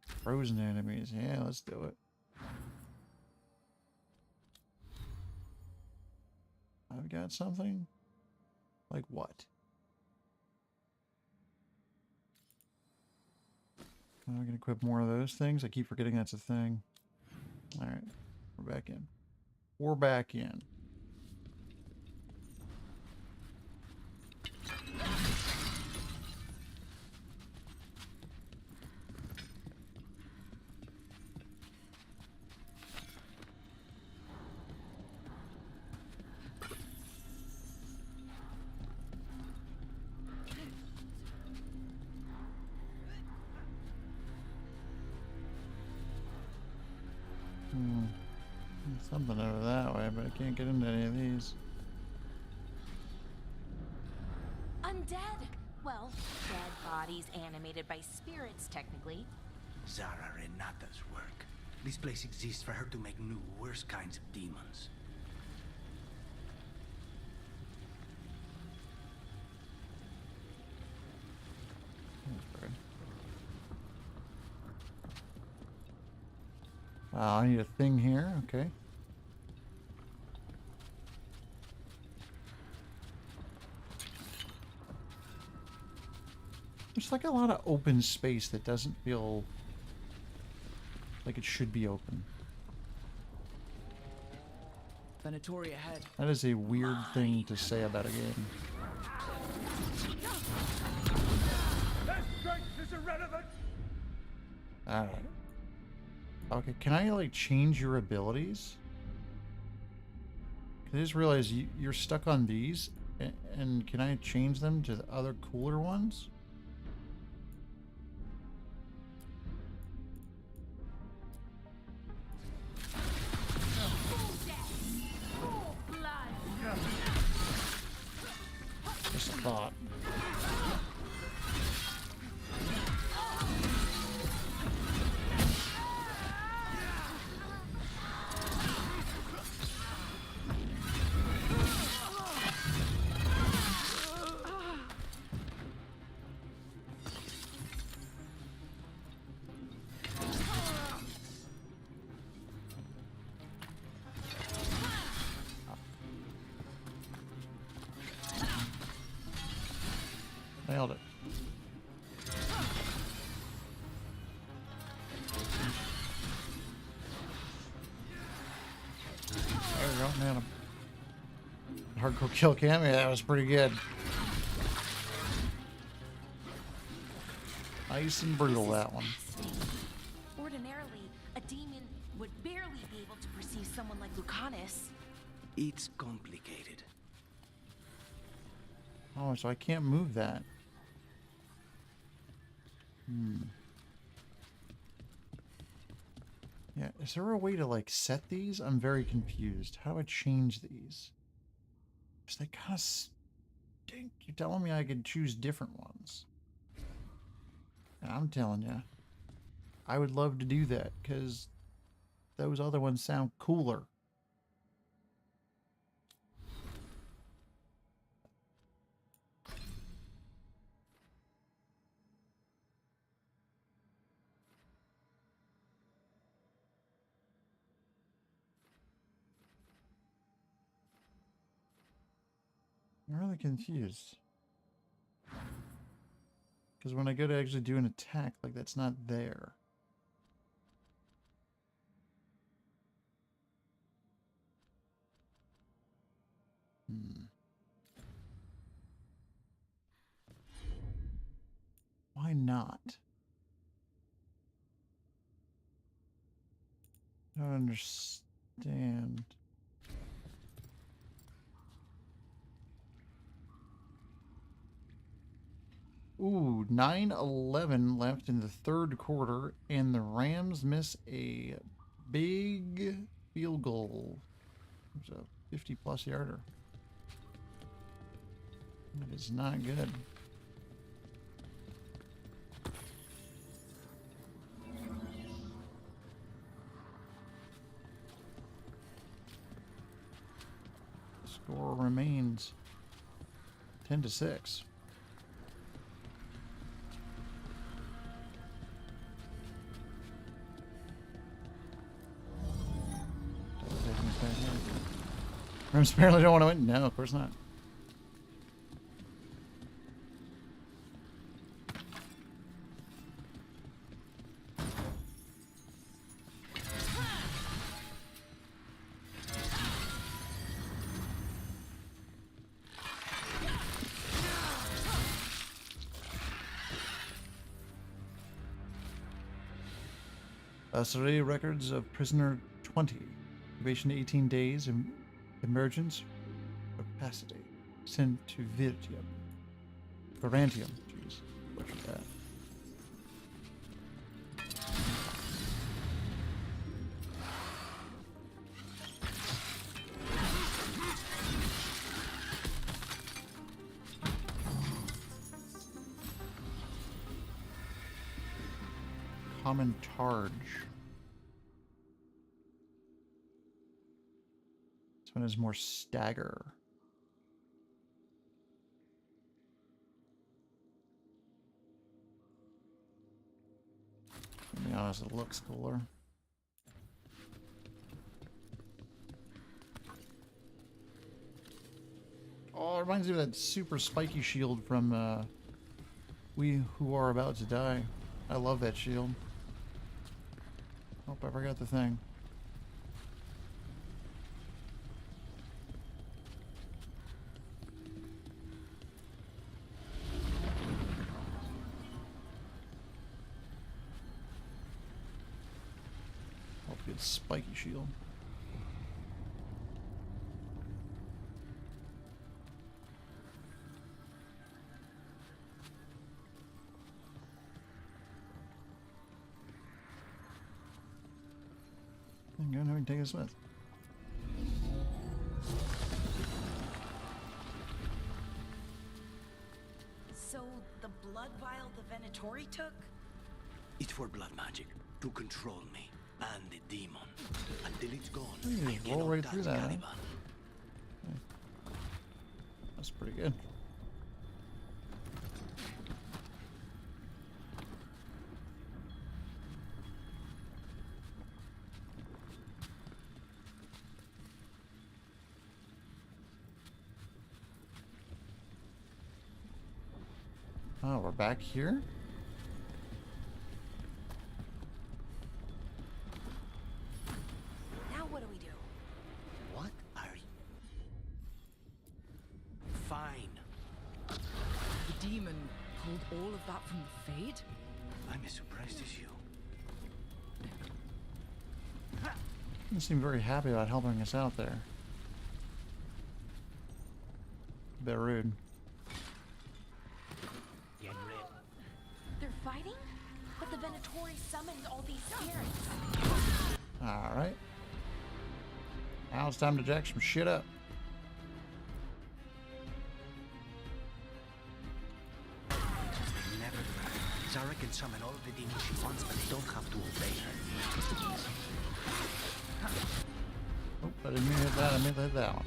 Frozen enemies. Yeah, let's do it. I've got something. Like what? I'm going to equip more of those things. I keep forgetting that's a thing. All right. We're back in. We're back in. Something over that way, but I can't get into any of these. Undead? Well, dead bodies animated by spirits, technically. Zara Renata's work. This place exists for her to make new, worse kinds of demons. I need a thing here. Okay. There's like a lot of open space that doesn't feel like it should be open. Venatori ahead. That is a weird thing to say about a game. Their strength is irrelevant. Alright. Okay, can I like change your abilities? I just realized you're stuck on these, and can I change them to the other cooler ones? Just a thought. hardcore kill cam. Yeah, that was pretty good. Nice and brutal, that one. Ordinarily, a demon would barely be able to perceive someone like Lucanus. It's complicated. Oh, so I can't move that. Yeah, is there a way to, like, set these? I'm very confused. How do I change these? Because they kind of stink. You're telling me I could choose different ones. And I'm telling you, I would love to do that, because those other ones sound cooler. I'm really confused. Because when I go to actually do an attack, like, that's not there. Why not? I don't understand. Ooh, 9-11 left in the third quarter, and the Rams miss a big field goal. It's a 50-plus yarder. That is not good. Score remains 10-6. Rams apparently don't want to win. No, of course not. Survey records of prisoner 20. Probation 18 days. Emergence. Capacity. Sent to Virtium. Varantium. Jeez. What's that? Common Targe. This one is more stagger. To be honest, it looks cooler. Oh, it reminds me of that super spiky shield from We Who Are About to Die. I love that shield. Oh, I forgot the thing. Oh, good spiky shield. Go ahead and take us with. So, the blood vial the Venatori took? It's for blood magic, to control me and the demon. Until it's gone, I Roll cannot right touch through that, huh? Caliban. That's pretty good. Oh, we're back here? Now what do we do? What are you? of that from the Fade? I'm as surprised as you. They seem very happy about helping us out there. A bit rude. Get ready. They're fighting? But the Venatori summoned all these spirits. Alright. Now it's time to jack some shit up. They never learn. Zara can summon all the demons she wants, but they don't have to obey her. Oh, I didn't mean to hit that. I meant to hit that one.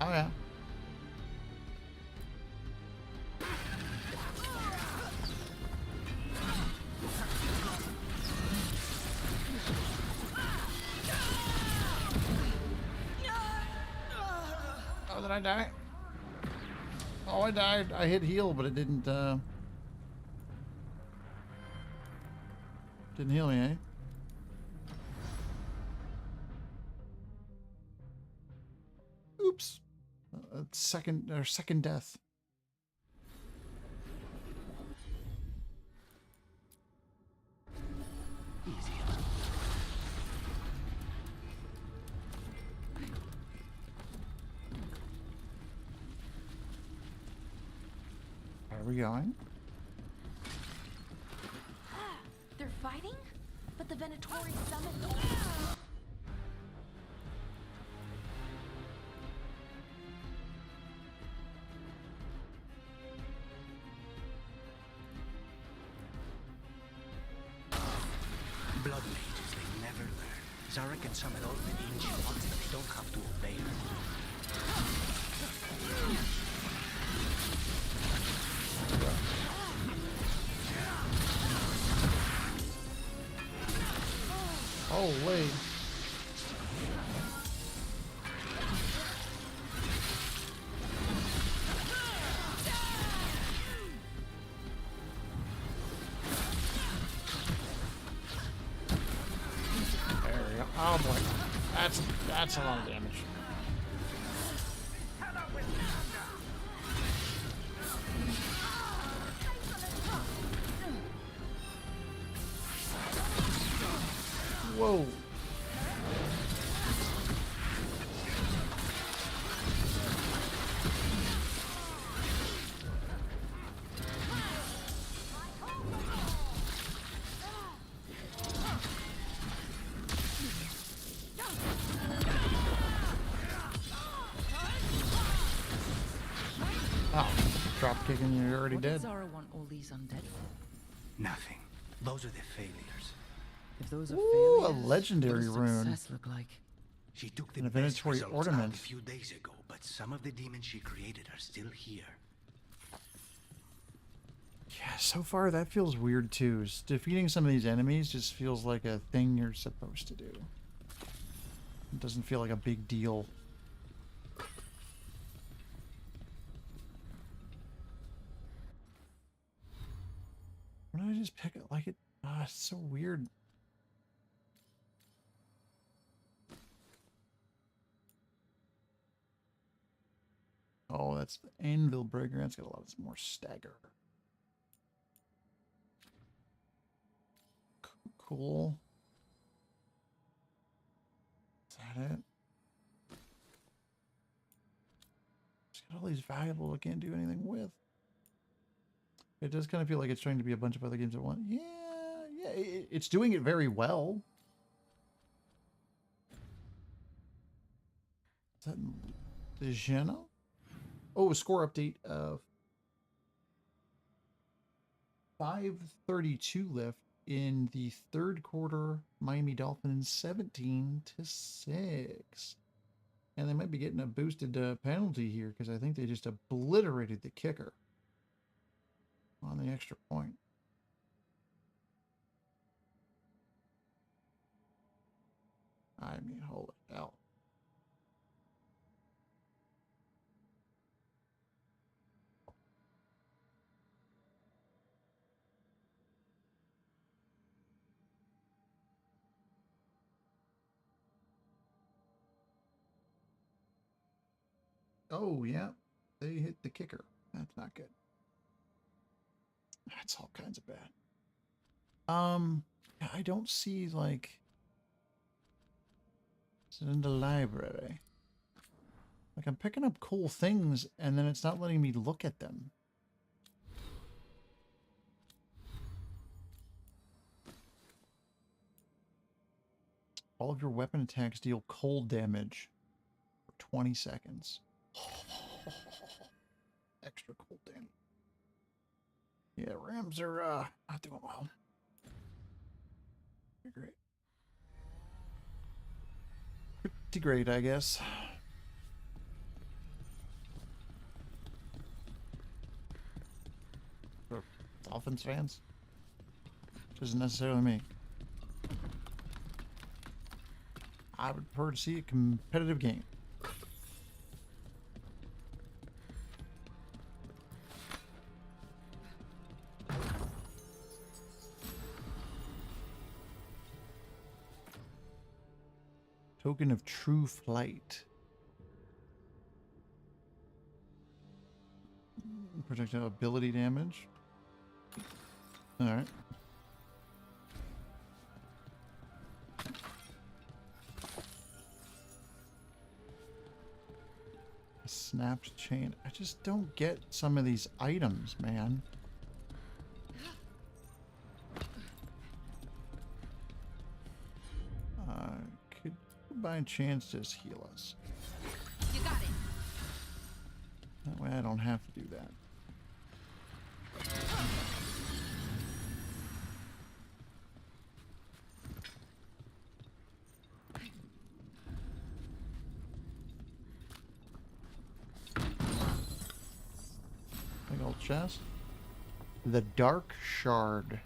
Oh yeah. Oh, did I die? Oh, I died. I hit heal, but it didn't heal me, eh? Oops. Second death. Where are we going? They're fighting? But the Venatori summoned all Blood mages, they never learn. Zara can summon all the demons she wants, but they don't have to obey her. Holy. There we go. Oh boy. That's a lot of damage. Whoa. Oh, drop kicking, you're already What did dead. Zara want all these undead for? Nothing. Those are the failures. If those are Ooh, a failures, legendary what does rune. success look like? She took the An best inventory results ornament. out a few days ago, but some of the demons she created are still here. Yeah, so far that feels weird too. Defeating some of these enemies just feels like a thing you're supposed to do. It doesn't feel like a big deal. Why don't I just pick it like it? Ah, it's so weird. Oh, that's the Anvil Breaker. That's got a lot more stagger. Cool. Is that it? It's got all these valuables I can't do anything with. It does kind of feel like it's trying to be a bunch of other games at once. Yeah, it's doing it very well. Is that the Geno? Oh, a score update of 532 left in the third quarter. Miami Dolphins 17-6. And they might be getting a boosted penalty here because I think they just obliterated the kicker on the extra point. I mean, holy hell. Oh, yeah. They hit the kicker. That's not good. That's all kinds of bad. I don't see, like... Is it in the library? Like, I'm picking up cool things, and then it's not letting me look at them. All of your weapon attacks deal cold damage for 20 seconds. Extra cold damage. Yeah, Rams are not doing well. They're great. Pretty great, I guess. For Dolphins fans? Which isn't necessarily me. I would prefer to see a competitive game. Token of true flight. Projectile ability damage. Alright. A snapped chain. I just don't get some of these items, man. Could by chance just heal us. You got it. That way I don't have to do that. Big old chest. The Dark Shard.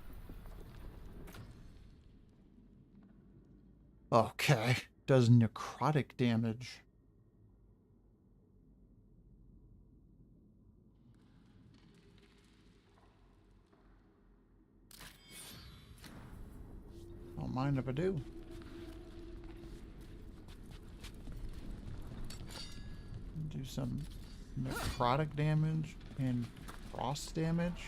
Okay. Does necrotic damage. Don't mind if I do. Do some necrotic damage and frost damage.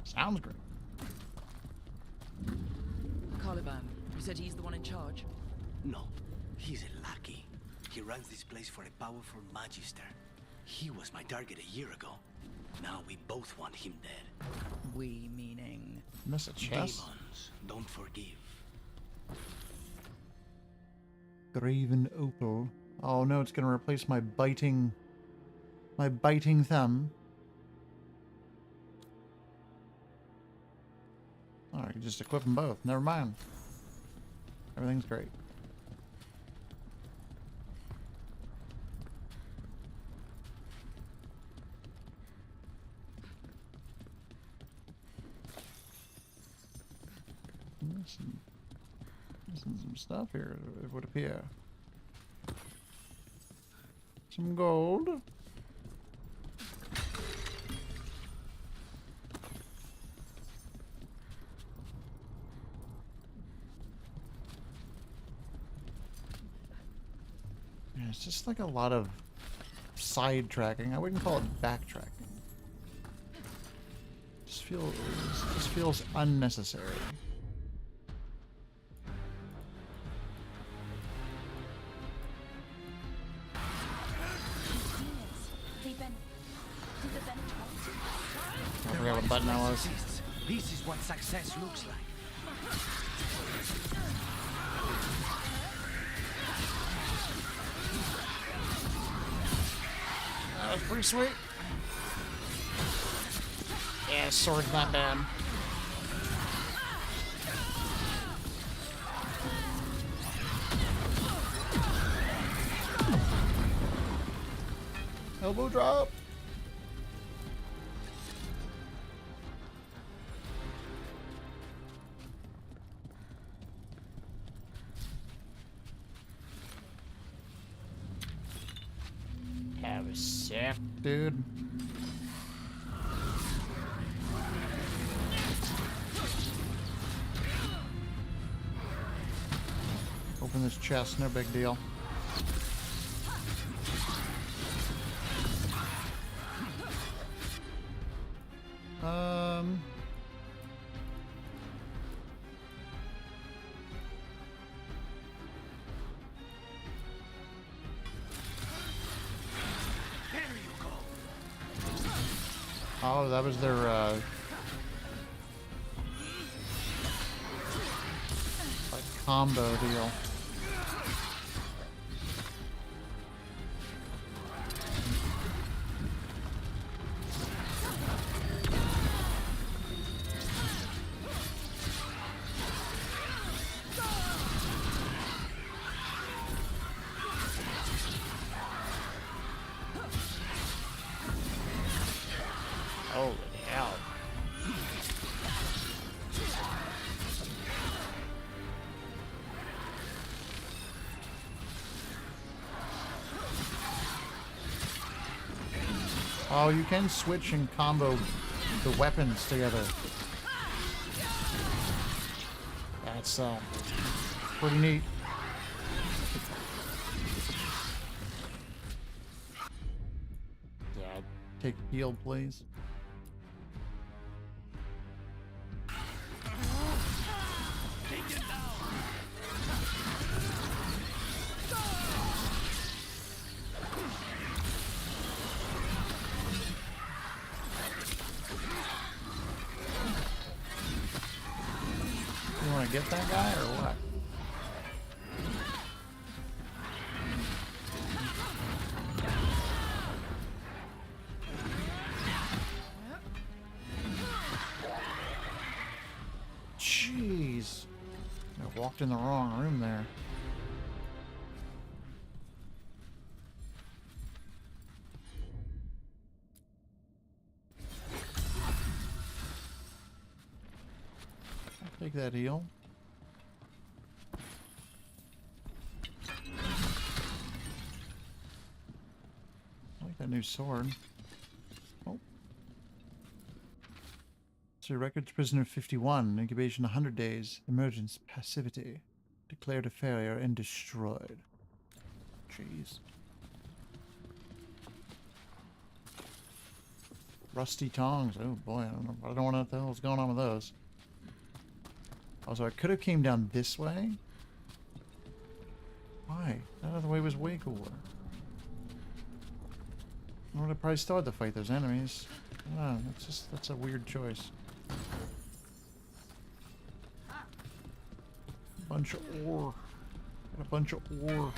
Sounds great. Caliban, you said he's the one in charge? No, he's a lackey. He runs this place for a powerful magister. He was my target a year ago. Now we both want him dead. We meaning? Miss a chest? Demons don't forgive. Graven opal. Oh no, it's gonna replace my biting thumb. Oh, I can just equip them both. Never mind. Everything's great. Missing some stuff here, it would appear. Some gold. Yeah, it's just like a lot of sidetracking. I wouldn't call it backtracking. Just feels unnecessary. I forgot what button that was. This is what success looks like. That was pretty sweet. Yeah, sword's not bad. Elbow drop. That was sick, dude. Open this chest, no big deal. Oh, that was their, like, combo deal. Holy hell. Oh, you can switch and combo the weapons together. That's pretty neat. Yeah, take heal, please. You want to get that guy or what? Jeez. I walked in the wrong room there. I'll take that heal. I like that new sword. Oh. So records prisoner 51, incubation 100 days, emergence passivity, declared a failure and destroyed. Jeez. Rusty tongs. Oh boy, I don't know what the hell's going on with those. Also, I could have came down this way. Why? That other way was way cooler. I would have probably still had to fight those enemies. Ah, that's a weird choice. Bunch of ore. Got a bunch of ore.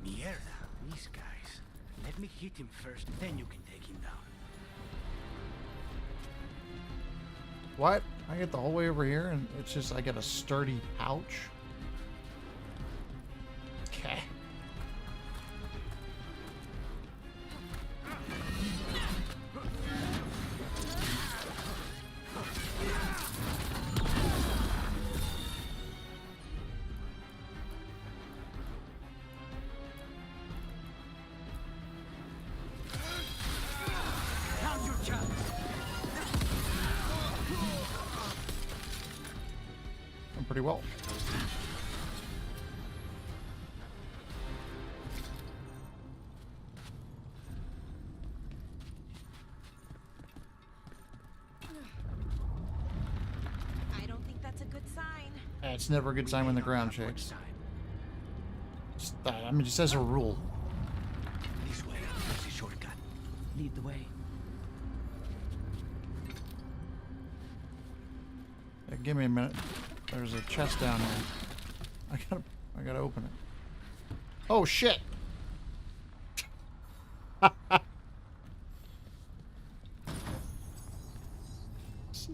Mierda, these guys. Let me hit him first, then you can take him down. What? I get the whole way over here and it's just I get a sturdy pouch? Okay. Count your chance. Pretty well. I don't think that's a good sign. It's never a good sign when the ground shakes. Just, I mean, just as a rule. This way, there's a shortcut. Lead the way. Yeah, give me a minute. There's a chest down here. I gotta open it. Oh shit!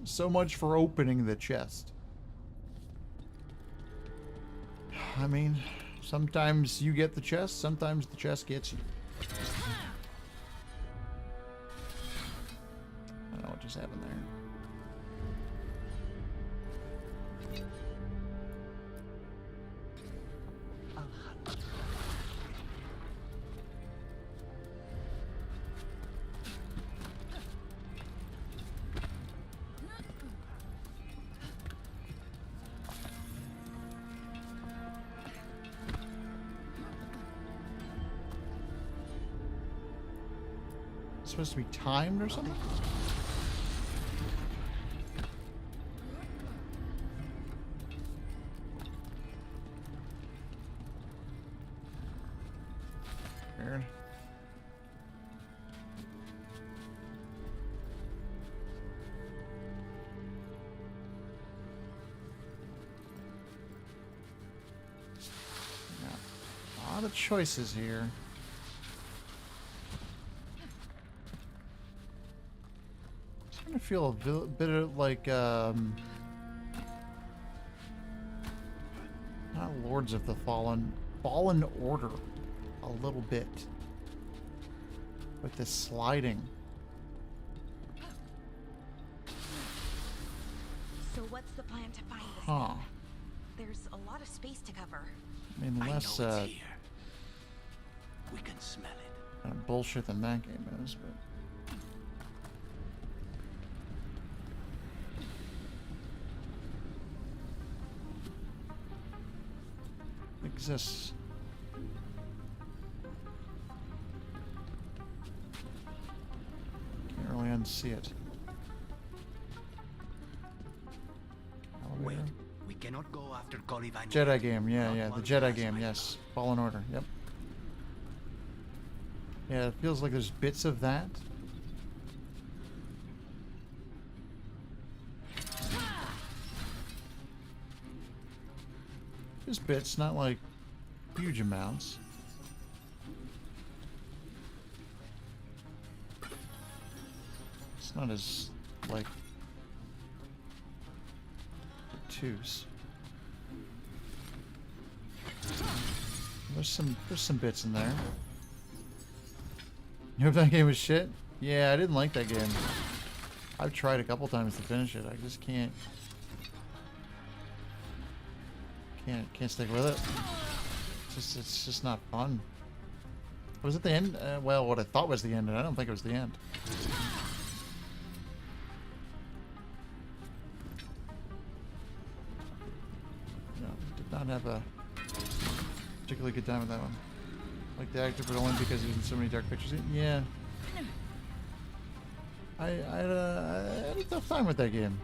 So much for opening the chest. I mean, sometimes you get the chest, sometimes the chest gets you. I don't know what just happened there. Supposed to be timed or something? Weird. lot of choices here. I'm starting to feel a bit of like, not Lords of the Fallen Order, a little bit. With this sliding. So what's the plan to find this Huh. thing? There's a lot of space to cover. I mean, less, I know it's here. We can smell it. kind of bullshit than that game is, but... exists. Can't really unsee it. Wait, we cannot go after Caliban. Jedi game, yeah, the Jedi game, yes. Fallen Order, yep. Yeah, it feels like there's bits of that. Just bits, not like huge amounts. It's not as like obtuse. There's some bits in there. You hope that game was shit? Yeah, I didn't like that game. I've tried a couple times to finish it. I just can't stick with it. It's just not fun. Was it the end? Well, what I thought was the end, and I don't think it was the end. No, did not have a particularly good time with that one. Like the actor, but only because he was in so many dark pictures. Yeah. I had a tough time with that game.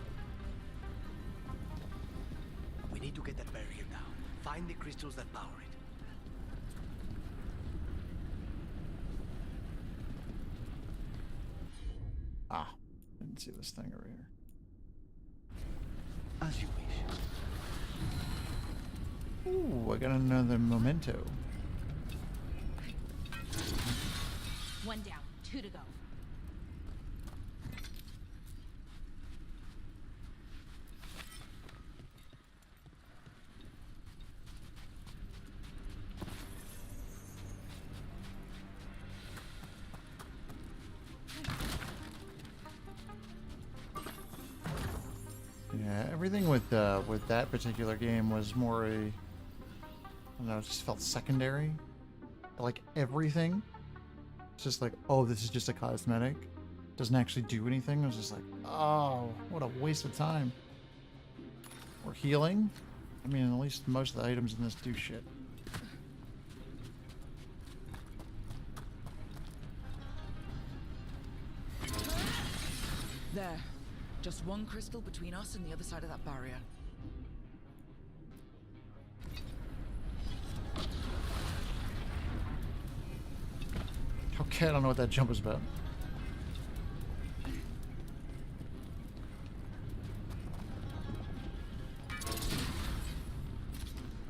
We need to get that barrier down. Find the crystals that power it. Ah, didn't see this thing over here. As you wish. Ooh, I got another memento. One down, 2 to go. Yeah, everything with that particular game was more a, I don't know, it just felt secondary. Like everything, it's just like, oh, this is just a cosmetic. Doesn't actually do anything. I was just like, oh, what a waste of time. Or healing. I mean, at least most of the items in this do shit. There. Just one crystal between us and the other side of that barrier. Okay, I don't know what that jump was about.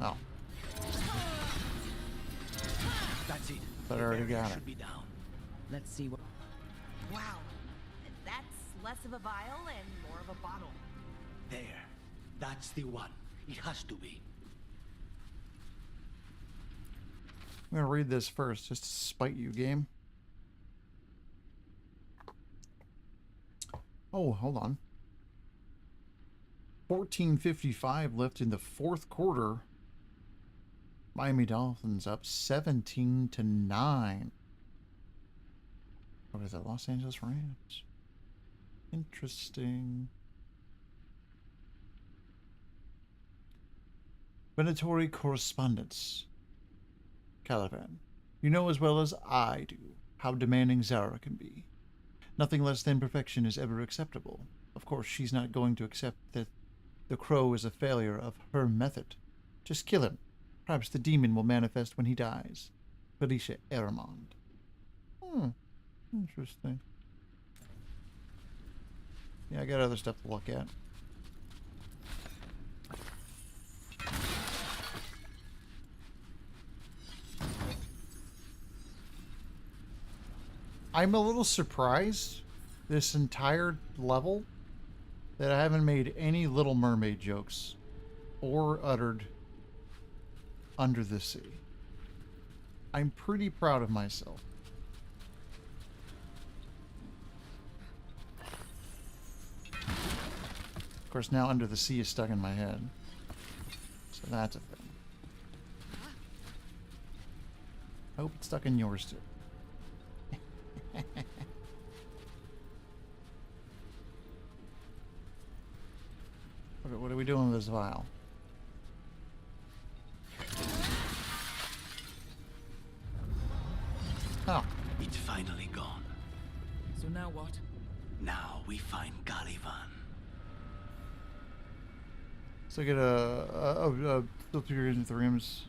Oh. That's it. But I already got it. Be down. Let's see what... Wow. That's less of a vial and more of a bottle. There. That's the one. It has to be. I'm gonna read this first, just to spite you, game. Oh, hold on. 14:55 left in the fourth quarter. Miami Dolphins up 17-9. What is that? Los Angeles Rams. Interesting. Venatory correspondence. Caliban, you know as well as I do how demanding Zara can be. Nothing less than perfection is ever acceptable. Of course, she's not going to accept that the crow is a failure of her method. Just kill him. Perhaps the demon will manifest when he dies. Felicia Aramond. Interesting. Yeah, I got other stuff to look at. I'm a little surprised this entire level that I haven't made any Little Mermaid jokes or uttered Under the Sea. I'm pretty proud of myself. Of course, now Under the Sea is stuck in my head. So that's a thing. I hope it's stuck in yours too. Okay, what are we doing with this vial? Oh. It's finally gone. So now what? Now we find Caliban. So I get a flip through into the rooms.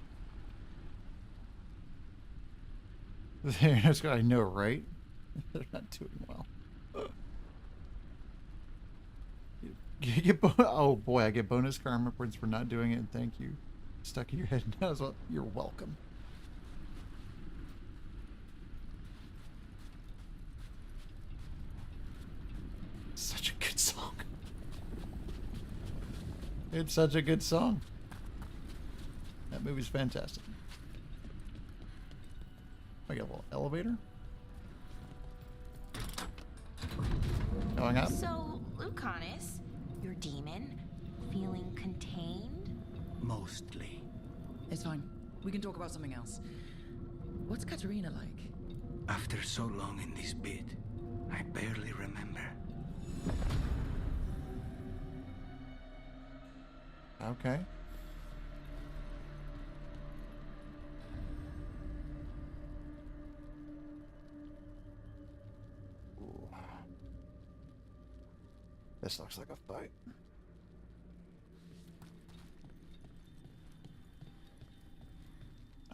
That's what I know, right? They're not doing well. Oh boy, I get bonus karma points for not doing it, and thank you. Stuck in your head now as well. You're welcome. Such a good song. It's such a good song. That movie's fantastic. I got a little elevator. Going up. So, Lucanus, your demon, feeling contained? Mostly. It's fine. We can talk about something else. What's Katerina like? After so long in this bit, I barely remember. Okay. Ooh. This looks like a fight.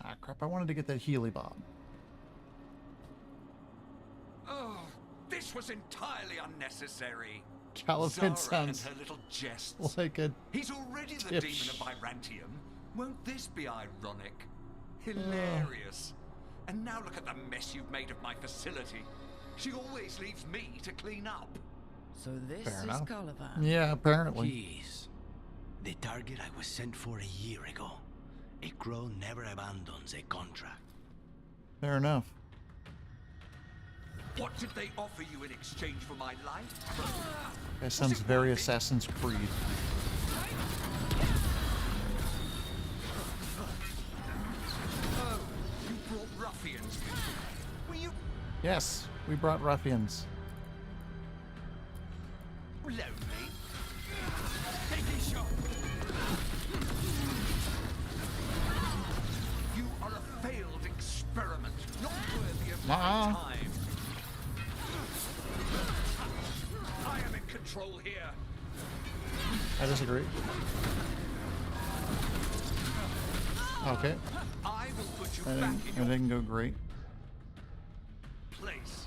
Ah, crap. I wanted to get that Healy Bob. Oh, this was entirely unnecessary. Caliban Zara sounds and her little jests. like a He's already the demon dipsh- of Byrantium. Won't this be ironic? Hilarious. And now look at the mess you've made of my facility. She always leaves me to clean up. So this Fair is enough. Caliban. Yeah, apparently. Jeez. The target I was sent for a year ago. A crow never abandons a contract. Fair enough. What did they offer you in exchange for my life? That sounds very Assassin's Creed. Oh, you brought ruffians. Were you Yes, we brought ruffians. lonely? Take a shot. You are a failed experiment, not worthy of my time. I am in control here. I disagree. Okay. I will put you That back didn't, in that your didn't go great. place.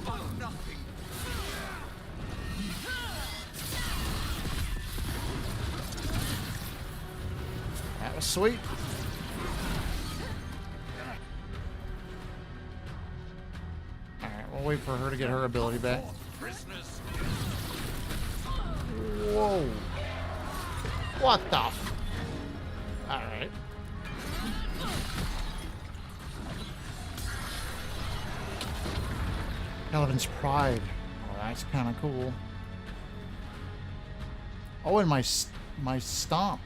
You are nothing. That was sweet. Alright, we'll wait for her to get her ability back. Prisoners. Whoa. What the f... Alright. Caliban's Pride. Oh, that's kind of cool. Oh, and my stomp.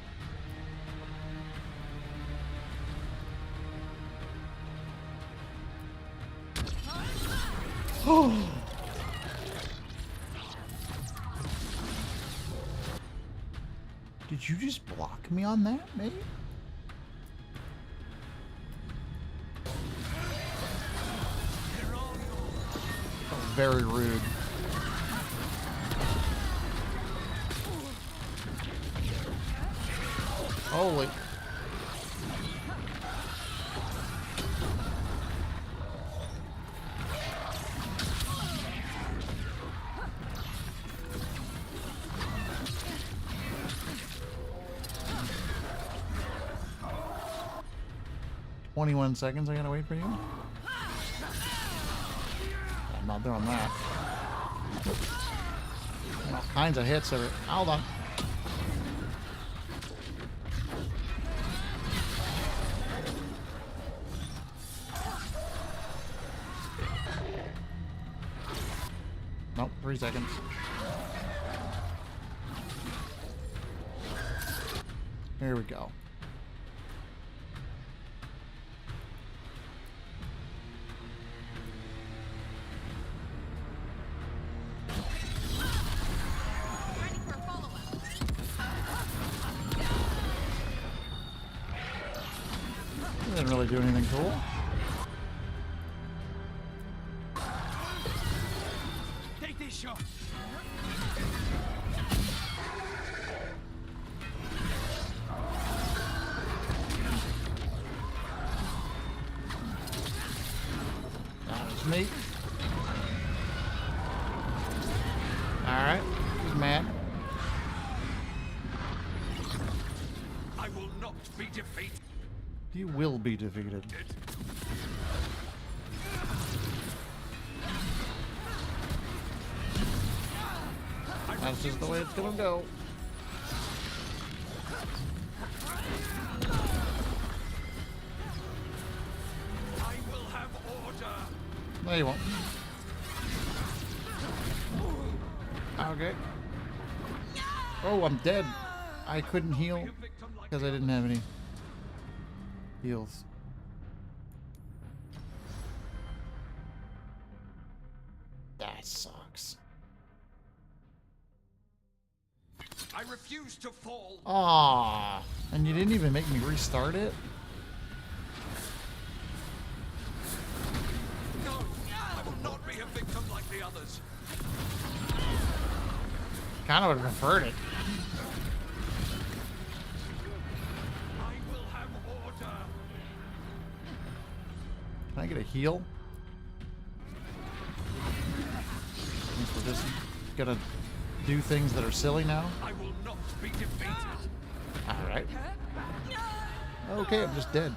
Did you just block me on that, maybe? Oh, very rude. Holy. 21 seconds I gotta wait for you? I'm not doing that. All kinds of hits over. Hold on. Nope, 3 seconds. Here we go. Didn't really do anything cool. Take this shot. That was me. Alright, he's mad. I will not be defeated. You will be defeated. That's just the way it's gonna go. I will have order. No, you won't. Okay. Oh, I'm dead. I couldn't heal because I didn't have any heals. That sucks. I refuse to fall. Ah, and you didn't even make me restart it? No, I will not be a victim like the others. Kind of would have preferred it. I will have order. Can I get a heal? Since we're just gonna do things that are silly now. I will not be defeated. Alright. Okay, I'm just dead.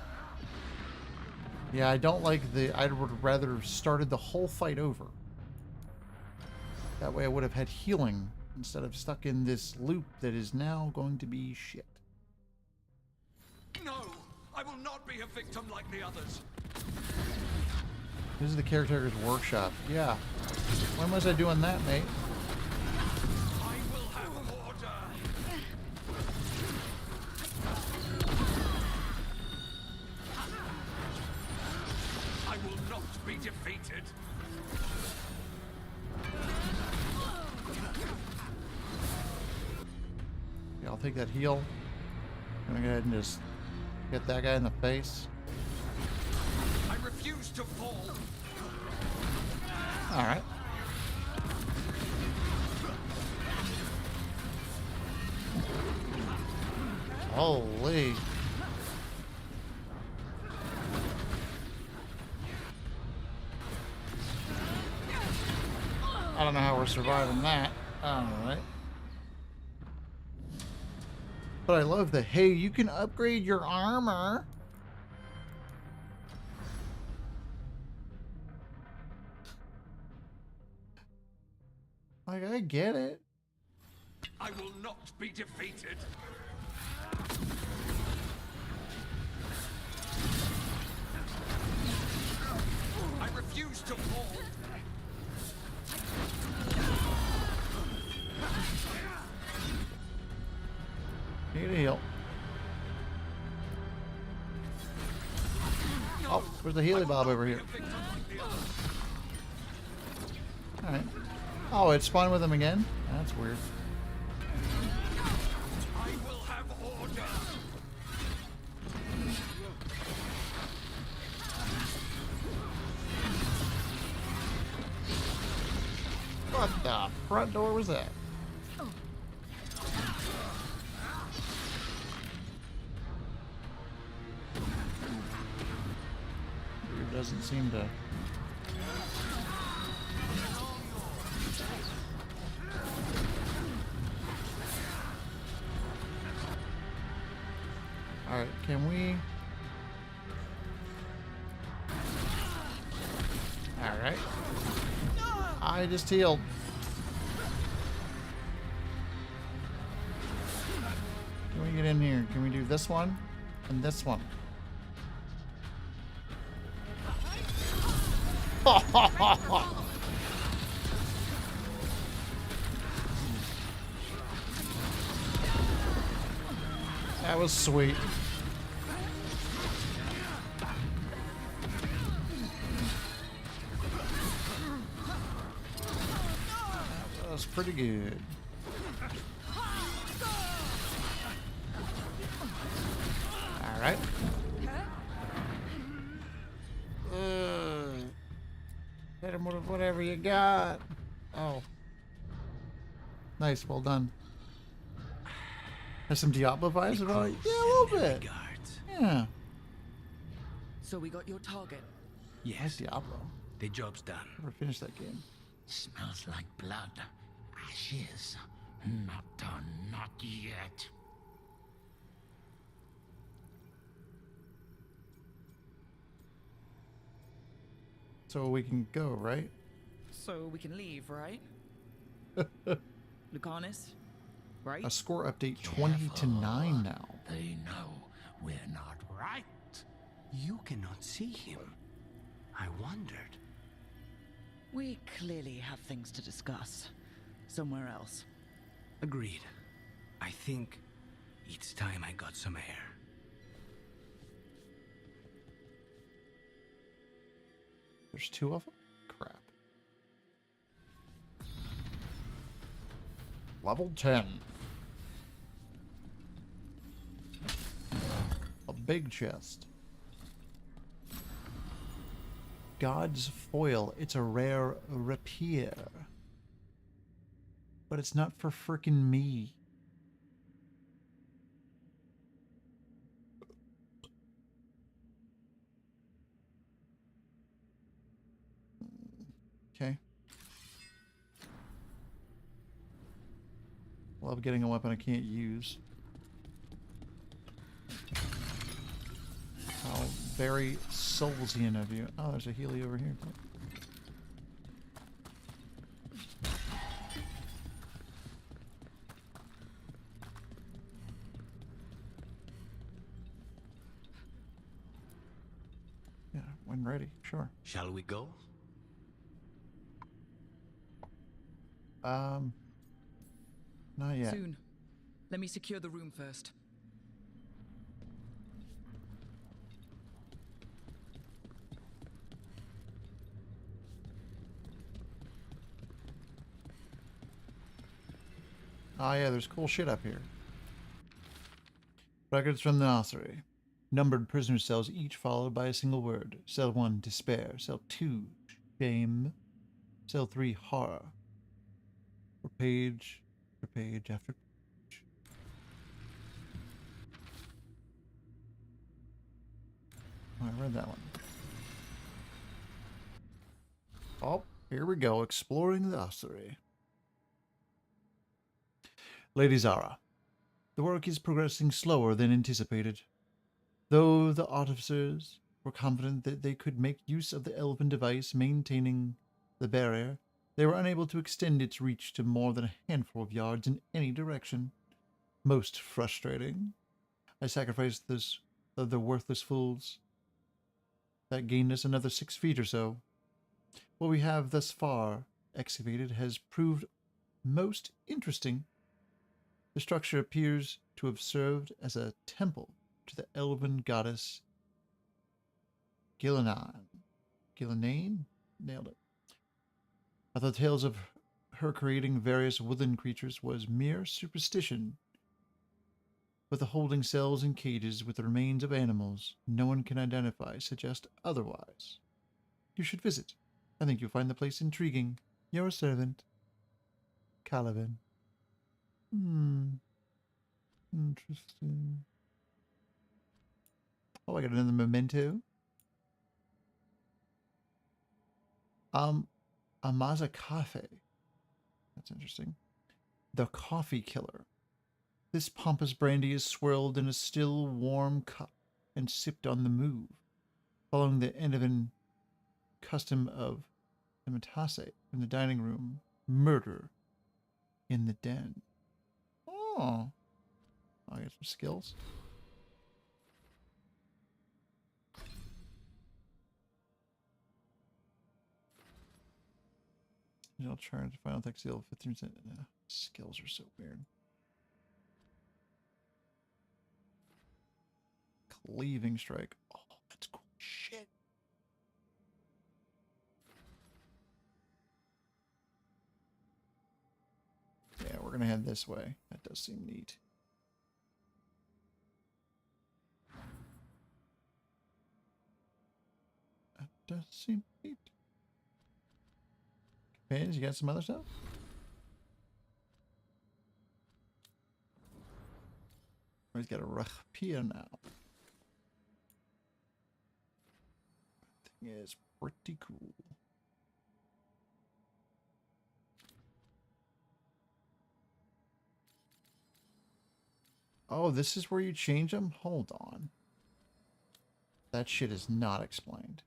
Yeah, I don't like the... I would rather have started the whole fight over. That way I would have had healing instead of stuck in this loop that is now going to be shit. No, I will not be a victim like the others. This is the caretaker's workshop. Yeah. When was I doing that, mate? I will have order. I will not be defeated. Yeah, I'll take that heal. I'm gonna go ahead and just hit that guy in the face. I refuse to fall. Alright. Holy. I don't know how we're surviving that. Alright. But I love the, hey, you can upgrade your armor. Like, I get it. I will not be defeated. I refuse to fall. Need a heal. Oh, where's the Healy Bob over here? Alright. Oh, it spawned with him again? That's weird. I will have order. What the front door was that? It doesn't seem to... Alright, can we... I just healed. Can we get in here? Can we do this one and this one? That was sweet. That was pretty good. All right. Hit him with whatever you got. Oh. Nice, well done. Has some Diablo vibes about it? Yeah, a little bit. Yeah. So we got your target. Yes, Diablo. The job's done. Never finished that game. Smells like blood. Ashes. Not done, not yet. So we can go, right? So we can leave, right? Lucanus, right? A score update 20 to 9 now. They know we're not right. You cannot see him. I wondered. We clearly have things to discuss. Somewhere else. Agreed. I think it's time I got some air. There's 2 of them? Crap. Level 10. A big chest. God's foil. It's a rare rapier. But it's not for frickin' me. Okay. Love getting a weapon I can't use. How very Soulsian of you. Oh, there's a Healy over here. Yeah, when ready, sure. Shall we go? Not yet. Soon. Let me secure the room first. Oh yeah, there's cool shit up here. Records from the ossuary. Numbered prisoner cells, each followed by a single word. Cell 1, despair. Cell 2, shame. Cell 3, horror. For page after page. Oh, I read that one. Oh, here we go, exploring the ossuary. Lady Zara, the work is progressing slower than anticipated. Though the artificers were confident that they could make use of the elven device maintaining the barrier, they were unable to extend its reach to more than a handful of yards in any direction. Most frustrating. I sacrificed the worthless fools. That gained us another 6 feet or so. What we have thus far excavated has proved most interesting. The structure appears to have served as a temple to the elven goddess Gillanane. Gillanane? Nailed it. I thought tales of her creating various woodland creatures was mere superstition. But the holding cells and cages with the remains of animals no one can identify suggest otherwise. You should visit. I think you'll find the place intriguing. Your servant, Caliban. Interesting. Oh, I got another memento. Amaza Cafe. That's interesting. The Coffee Killer. This pompous brandy is swirled in a still, warm cup and sipped on the move, following the end of an custom of imitase. in the dining room. Murder in the den. Oh. I'll get some skills. I'll charge final attack seal 15%. Skills are so weird. Cleaving strike. Oh, that's cool shit. Yeah, we're gonna head this way. That does seem neat. That does seem neat. Companions, you got some other stuff? Or he's got a rapier now. That thing is pretty cool. Oh, this is where you change them? Hold on. That shit is not explained.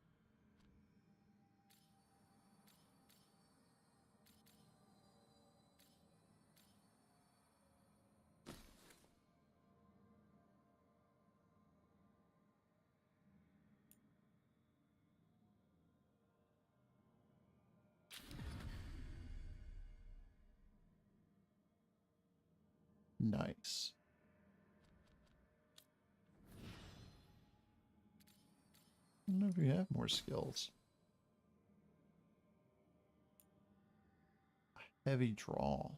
Nice. I don't know if we have more skills. Heavy draw.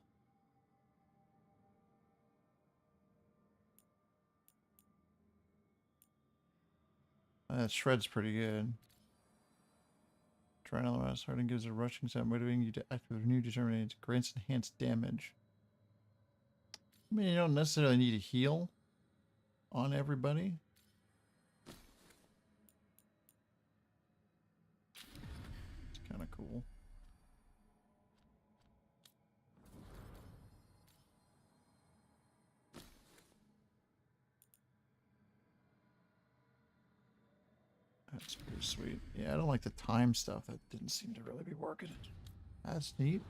That shred's pretty good. Try another mouse. Harden gives a rushing sound, motivating you to activate a new determination. Grants enhanced damage. I mean, you don't necessarily need to heal on everybody. It's kind of cool. That's pretty sweet. Yeah, I don't like the time stuff. That didn't seem to really be working. That's neat.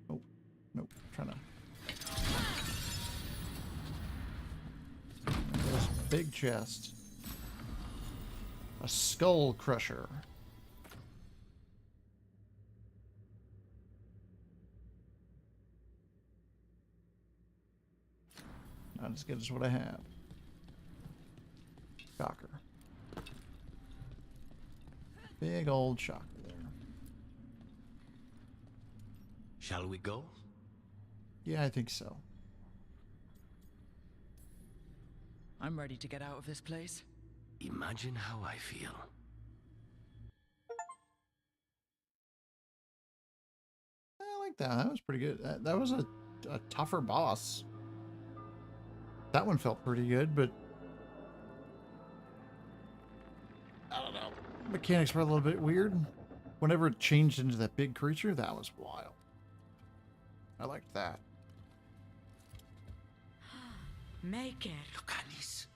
Oh, nope. I'm trying to. There's a big chest. A skull crusher. Not as good as what I have. Shocker. Big old shocker there. Shall we go? Yeah, I think so. I'm ready to get out of this place. Imagine how I feel. I like that. That was pretty good. That was a tougher boss. That one felt pretty good, but I don't know. Mechanics were a little bit weird. Whenever it changed into that big creature, that was wild. I liked that. Make it. Look, Alice.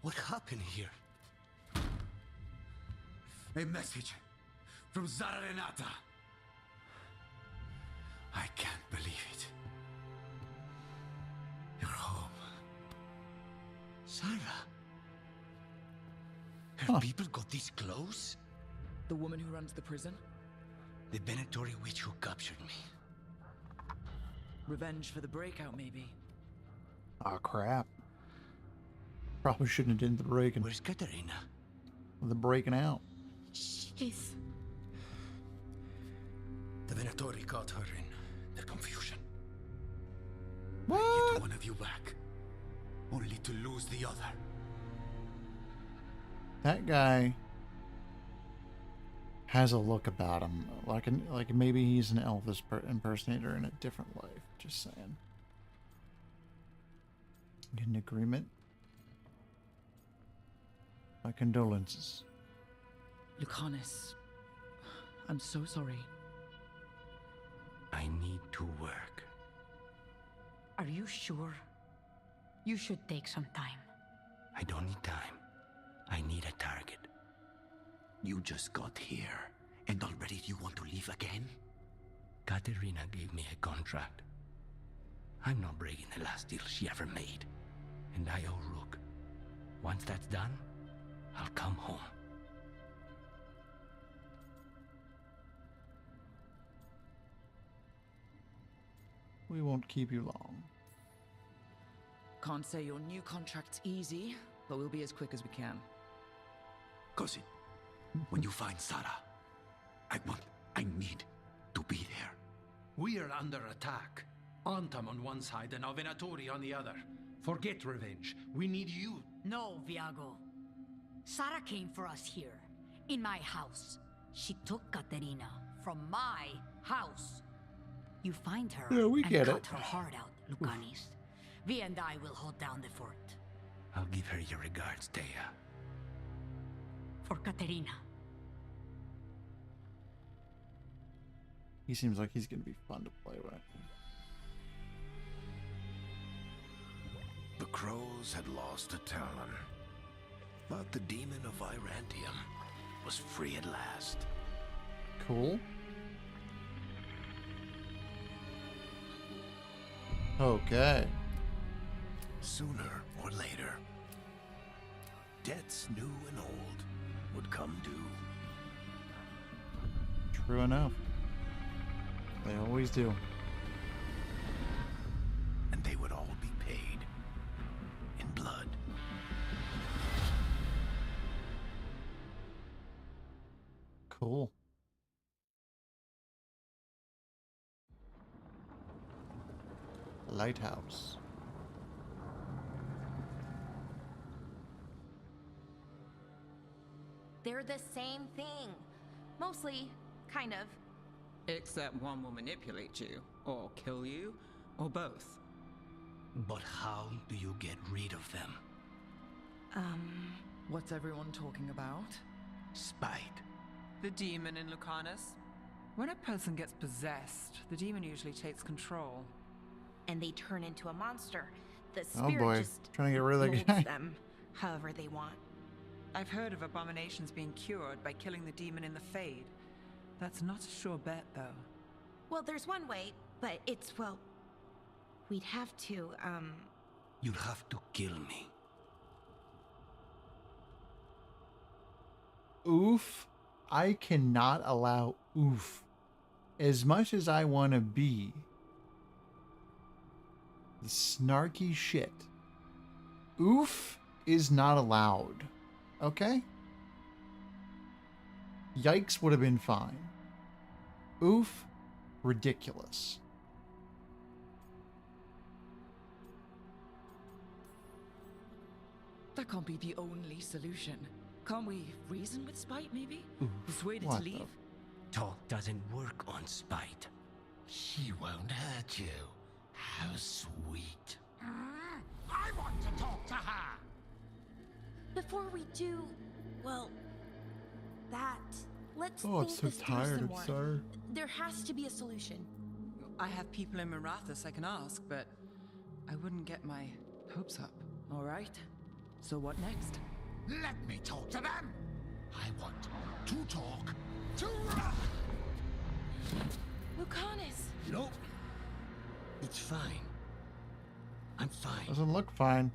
What happened here? A message from Zara Renata. I can't believe it. You're home. Sarah? Her people got this close? The woman who runs the prison? The Venatori witch who captured me. Revenge for the breakout, maybe. Oh, crap. Probably shouldn't have done the breaking. Where's Katerina? The breaking out. Jeez. The Venatori caught her in their confusion. What? I get one of you back, only to lose the other. That guy has a look about him, like maybe he's an Elvis impersonator in a different life. Just saying. Get an agreement. My condolences. Lucanis, I'm so sorry. I need to work. Are you sure? You should take some time. I don't need time. I need a target. You just got here, and already you want to leave again? Katerina gave me a contract. I'm not breaking the last deal she ever made. And I owe Rook. Once that's done, I'll come home. We won't keep you long. Can't say your new contract's easy, but we'll be as quick as we can. Cousin, when you find Sarah, I need to be there. We are under attack. Antam on one side and Avenatori on the other. Forget revenge. We need you. No, Viago. Sarah came for us here, in my house. She took Katerina from my house. You find her Yeah, we and get cut it. her heart out, Lucanis. Vi and I will hold down the fort. I'll give her your regards, Thea. For Katerina. He seems like he's going to be fun to play with. The crows had lost a Talon, but the demon of Irantium was free at last. Cool. Okay. Sooner or later, debts new and old would come due. True enough. They always do. And they would all be paid in blood. Cool. Lighthouse. They're the same thing. Mostly, kind of. Except one will manipulate you, or kill you, or both. But how do you get rid of them? What's everyone talking about? Spite. The demon in Lucanus. When a person gets possessed, the demon usually takes control. And they turn into a monster. The Oh spirit boy, just trying to get rid of the molds guy. them however they want. I've heard of abominations being cured by killing the demon in the Fade. That's not a sure bet, though. Well, there's one way, but it's, well, we'd have to, You'd have to kill me. Oof. I cannot allow oof. As much as I want to be the snarky shit, oof is not allowed. Okay? Yikes would have been fine. Oof, ridiculous. That can't be the only solution. Can't we reason with Spite, maybe? Oof, Persuade it what to the- leave? Talk doesn't work on Spite. She won't hurt you. How sweet. I want to talk to her! before we do, well, that, let's Oh, I'm think so this through tired, some I'm more. sorry. There has to be a solution. I have people in Marathas I can ask, but I wouldn't get my hopes up. All right. So what next? Let me talk to them! I want to talk to... Lucanus! Nope. It's fine. I'm fine. Doesn't look fine.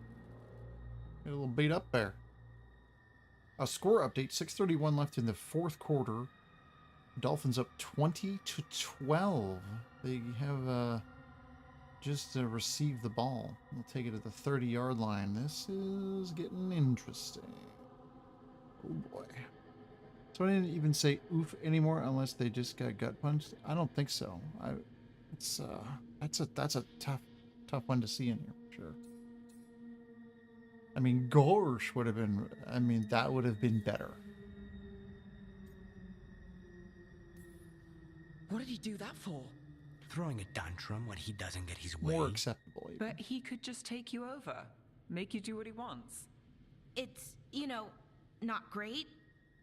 Get a little beat up there. A score update, 6:31 left in the fourth quarter. Dolphins up 20-12. They have just received the ball. They'll take it at the 30-yard line. This is getting interesting. Oh boy. So I didn't even say oof anymore unless they just got gut punched. I don't think so. That's a tough one to see in here for sure. I mean, Gorsh would have been, that would have been better. What did he do that for? Throwing a tantrum when he doesn't get his way. More acceptable. Even. But he could just take you over, make you do what he wants. It's, you know, not great,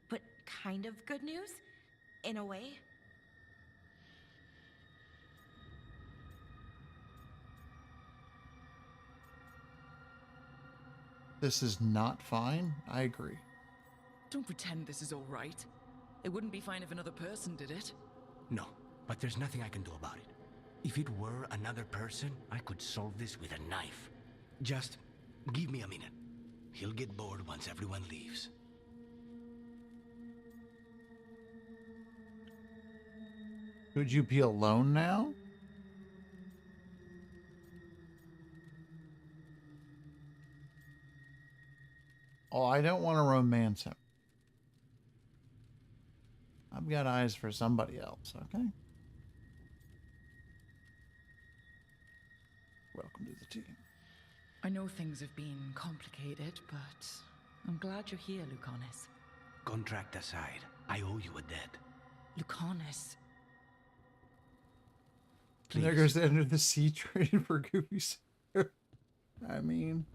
but kind of good news, in a way. This is not fine. I agree. Don't pretend this is all right. It wouldn't be fine if another person did it. No, but there's nothing I can do about it. If it were another person, I could solve this with a knife. Just give me a minute. He'll get bored once everyone leaves. Would you be alone now? Oh, I don't want to romance him. I've got eyes for somebody else, okay? Welcome to the team. I know things have been complicated, but I'm glad you're here, Lucanus. Contract aside, I owe you a debt. Lucanus. And there goes the end of the sea trade for Goofy. I mean,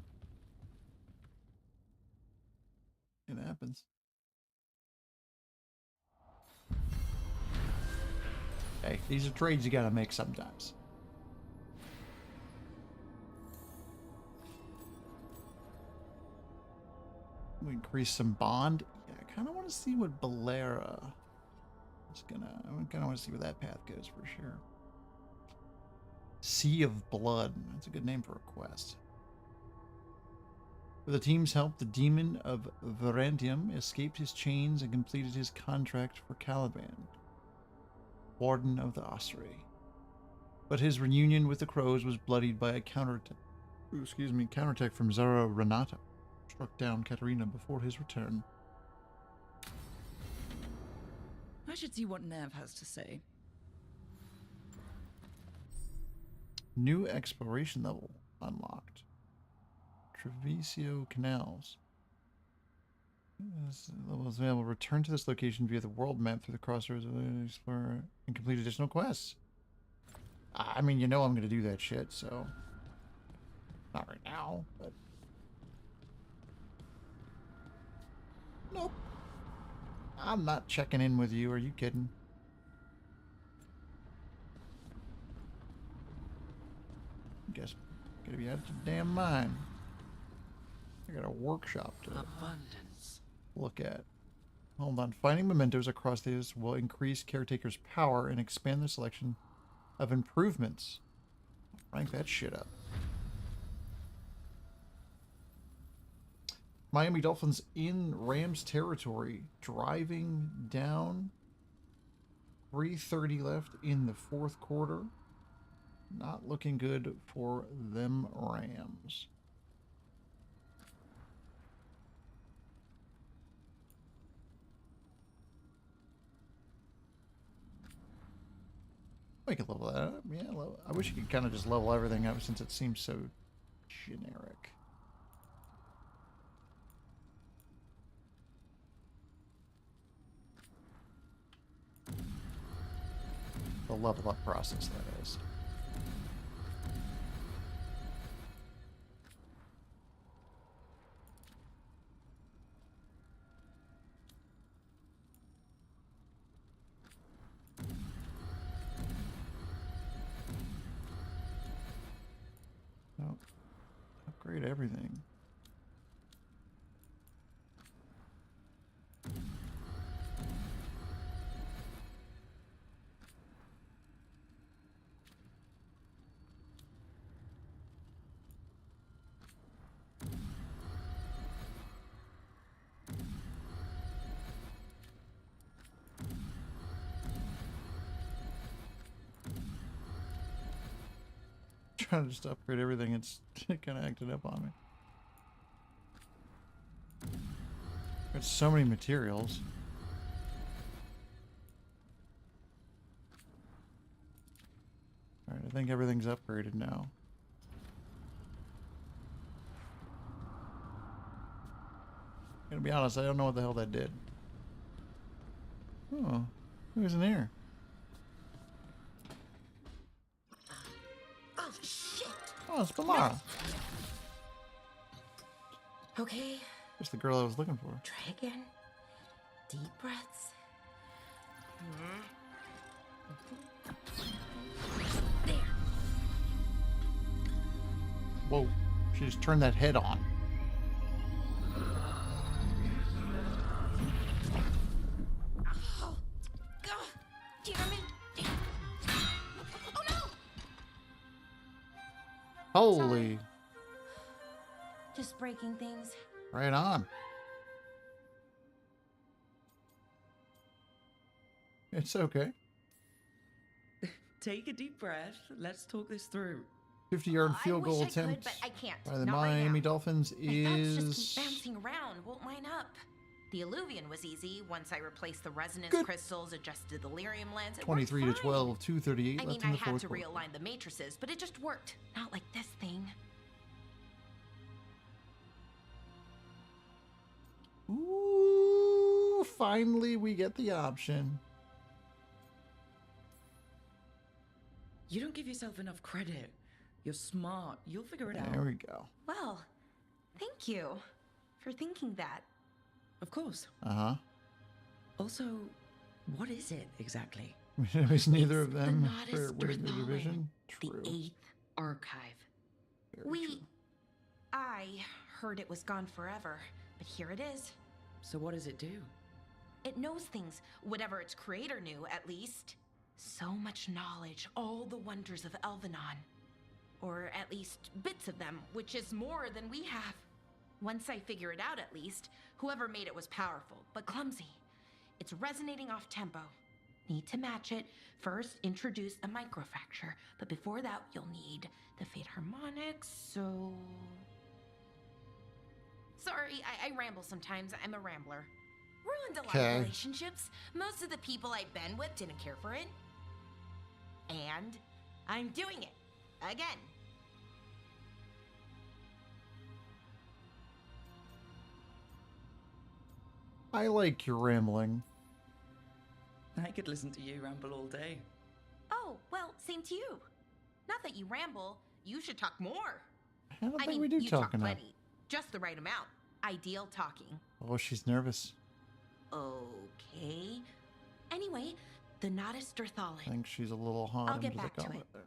it happens. Hey, these are trades you gotta make sometimes. We increase some bond. Yeah, I kind of want to see what Balera is gonna. I kind of want to see where that path goes for sure. Sea of Blood. That's a good name for a quest. With the team's help, the demon of Varantium escaped his chains and completed his contract for Caliban, Warden of the Ossuary. But his reunion with the Crows was bloodied by a counterattack from Zara Renata. Struck down Katerina before his return. I should see what Nev has to say. New exploration level unlocked. Treviso Canals. This level is available. Return to this location via the world map through the crossroads of the explorer and complete additional quests. I mean, you know I'm going to do that shit, so... Not right now, but... Nope. I'm not checking in with you. Are you kidding? Guess gotta be out of your damn mind. I got a workshop to look at. Hold on. Finding mementos across this will increase caretakers' power and expand the selection of improvements. Rank that shit up. Miami Dolphins in Rams territory, driving down. 3:30 left in the fourth quarter. Not looking good for them Rams. We could level that up. Yeah, I wish you could kind of just level everything up since it seems so generic. The level up process, that is. Oh, upgrade everything. Trying to just upgrade everything, it's kind of acted up on me. Got so many materials. Alright, I think everything's upgraded now. Gonna be honest, I don't know what the hell that did. Oh, who's in here? Oh, shit! Oh, it's Balara. Okay. Just the girl I was looking for. Try again. Deep breaths. There. Whoa, she just turned that head on. Oh. Holy. Just breaking things. Right on. It's okay. Take a deep breath. Let's talk this through. 50-yard field goal I wish I attempt could, but I can't. by the Not right Miami now. Dolphins My thoughts is just keep bouncing around, won't line up. The Illuvian was easy. Once I replaced the resonance Good. crystals, adjusted the lyrium lens, it 23 to worked fine. 12, 2:38 I left mean, in I the had fourth to quarter. realign the matrices, but it just worked. Not like this thing. Ooh, finally we get the option. You don't give yourself enough credit. You're smart. You'll figure it out. There we go. Well, thank you for thinking that. Of course. Uh-huh. Also, what is it exactly? It's neither of The them Nodus for winning the Terthallen, division. the True. 8th archive. Very true. I heard it was gone forever, but here it is. So what does it do? It knows things, whatever its creator knew, at least. So much knowledge, all the wonders of Elvenon. Or at least bits of them, which is more than we have. Once I figure it out, at least, whoever made it was powerful, but clumsy. It's resonating off tempo. Need to match it. First, introduce a microfracture, but before that, you'll need the Fate Harmonics, so... Sorry, I ramble sometimes. I'm a rambler. Ruined a lot Okay. of relationships. Most of the people I've been with didn't care for it. And I'm doing it. Again. I like your rambling. I could listen to you ramble all day. Oh, well, same to you. Not that you ramble. You should talk more. I don't I think mean, we do you talk talk enough. plenty. Just the right amount. Ideal talking. Oh, she's nervous. Okay. Anyway, the Nodus I Terthallen. think she's a little hot I'll under get the back to collar it. there.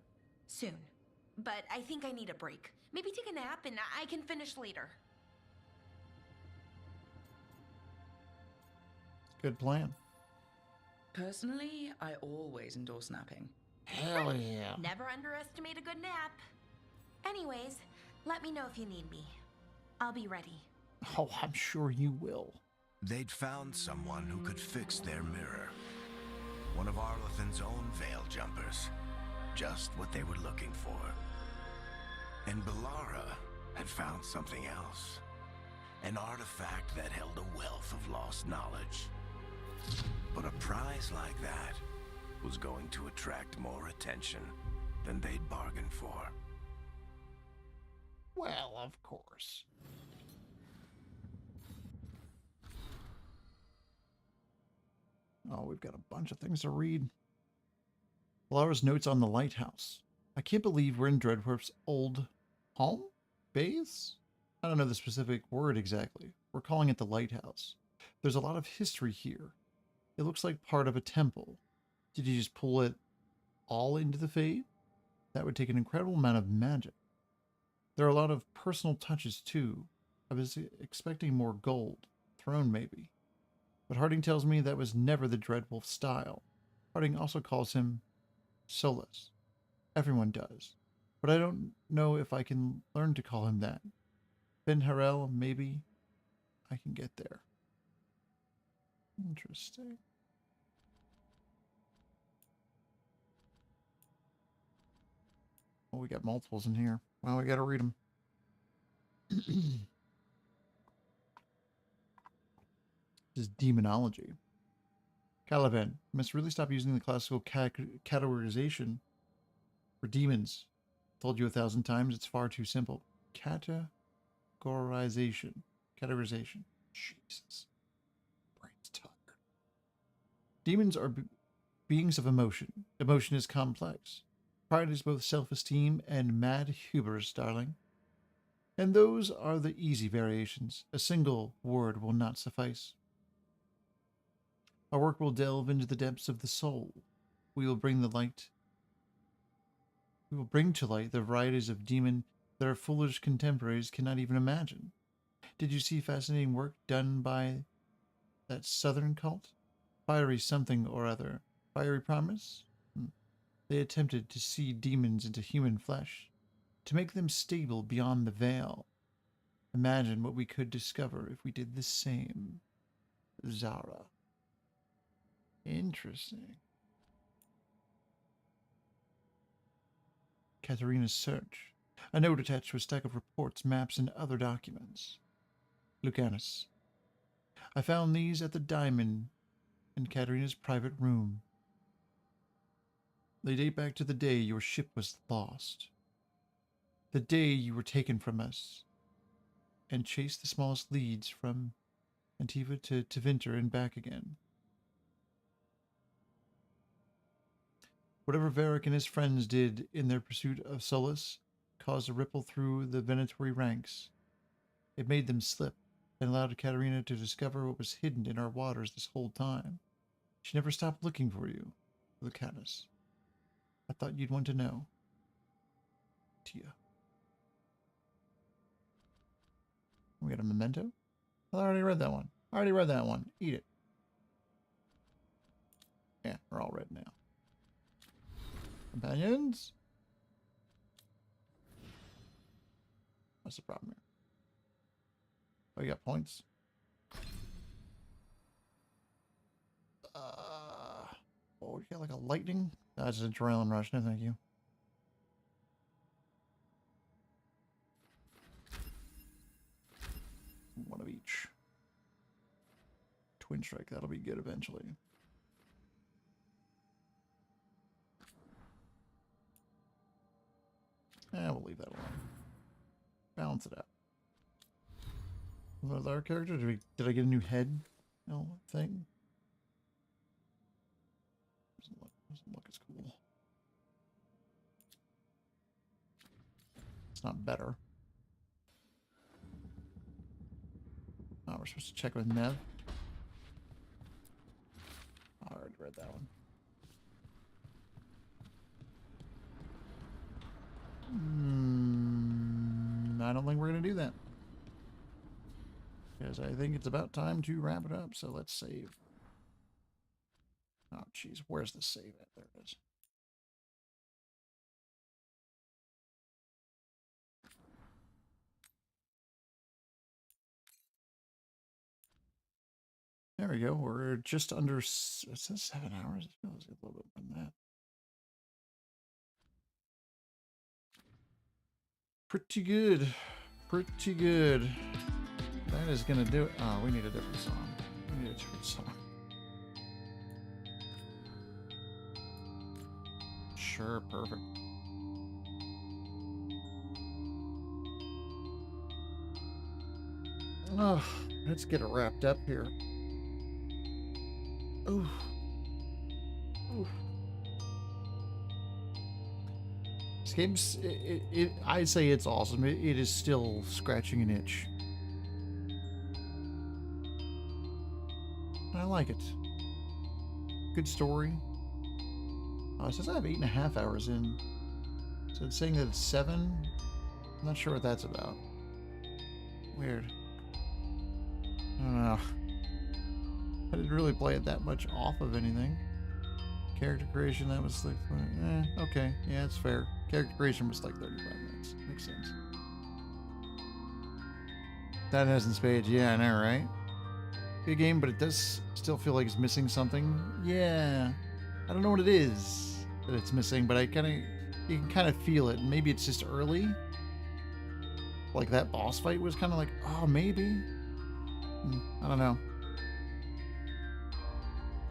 Soon. But I think I need a break. Maybe take a nap and I can finish later. Good plan. Personally, I always endorse napping. Hell yeah. Never underestimate a good nap. Anyways, let me know if you need me. I'll be ready. Oh, I'm sure you will. They'd found someone who could fix their mirror. One of Arlethan's own veil jumpers. Just what they were looking for. And Bellara had found something else. An artifact that held a wealth of lost knowledge. But a prize like that was going to attract more attention than they'd bargained for. Well, of course. Oh, we've got a bunch of things to read. Bellara's notes on the lighthouse. I can't believe we're in Dreadwarp's old home? Base? I don't know the specific word exactly. We're calling it the lighthouse. There's a lot of history here. It looks like part of a temple. Did you just pull it all into the Fade? That would take an incredible amount of magic. There are a lot of personal touches too. I was expecting more gold. Throne maybe. But Harding tells me that was never the Dreadwolf style. Harding also calls him Solus. Everyone does. But I don't know if I can learn to call him that. Ben Harel, maybe I can get there. Interesting. Oh, we got multiples in here. Well, we got to read them. This is demonology. Caliban, you must really stop using the classical categorization for demons. Told you 1,000 times, it's far too simple. Categorization. Categorization. Jesus. Brain's tired. Demons are beings of emotion. Emotion is complex. Pride is both self-esteem and mad hubris, darling. And those are the easy variations. A single word will not suffice. Our work will delve into the depths of the soul. We will bring to light the varieties of demon that our foolish contemporaries cannot even imagine. Did you see fascinating work done by that southern cult? Fiery something or other. Fiery promise? They attempted to seed demons into human flesh. to make them stable beyond the veil. Imagine what we could discover if we did the same. Zara. Interesting. Katerina's search. A note attached to a stack of reports, maps, and other documents. Lucanus. I found these at the diamond in Katerina's private room. They date back to the day your ship was lost. The day you were taken from us and chased the smallest leads from Antiva to Tevinter and back again. Whatever Varric and his friends did in their pursuit of solace caused a ripple through the Venatori ranks. It made them slip and allowed Katerina to discover what was hidden in our waters this whole time. She never stopped looking for you, Lucanus. I thought you'd want to know. Tia. We got a memento? I already read that one. Eat it. Yeah, we're all red now. Companions? What's the problem here? Oh, you got points? Oh, you got like a lightning? That's an adrenaline rush. No, thank you. One of each. Twin strike, that'll be good eventually. We'll leave that alone. Balance it out. With our character, did I get a new head? No thing. Doesn't look as cool. It's not better. Oh, we're supposed to check with Nev. I already read that one. I don't think we're going to do that. Because I think it's about time to wrap it up, so let's save. Oh, jeez, where's the save at? There it is. There we go. We're just under, it says 7 hours. It feels a little bit more than that. Pretty good. Pretty good. That is going to do it. Oh, we need a different song. We need a different song. Sure, perfect. Oh, let's get it wrapped up here. Ooh. Ooh. This game's, I'd say it's awesome. It is still scratching an itch. I like it. Good story. Oh, it says I have 8.5 hours in. So it's saying that it's 7. I'm not sure what that's about. Weird. I don't know. I didn't really play it that much off of anything. Character creation, that was like, okay, yeah, it's fair. Character creation was like 35 minutes. Makes sense. That hasn't spades, yeah, I know, right? Good game, but it does still feel like it's missing something. Yeah, I don't know what it is that it's missing, but you can kind of feel it. Maybe it's just early. Like that boss fight was kind of like, oh, maybe. I don't know.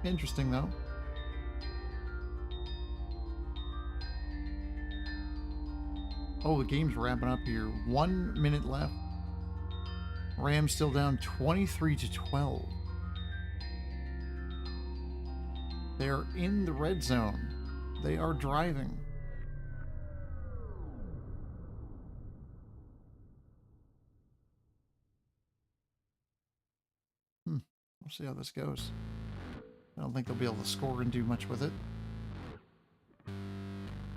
Interesting though. Oh, the game's wrapping up here. 1 minute left. Rams still down 23-12. They're in the red zone. They are driving. We'll see how this goes. I don't think they'll be able to score and do much with it.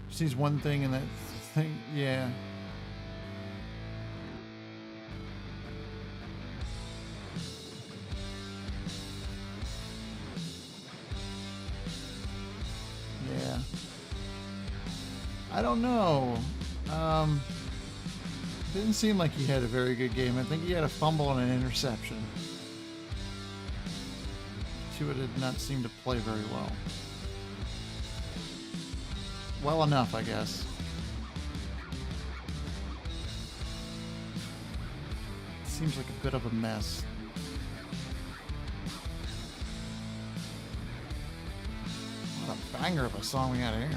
Sees one thing and that thing, yeah. Yeah. I don't know. Didn't seem like he had a very good game. I think he had a fumble and an interception. Tua did not seem to play very well. Well enough, I guess. Seems like a bit of a mess. What a banger of a song we got here.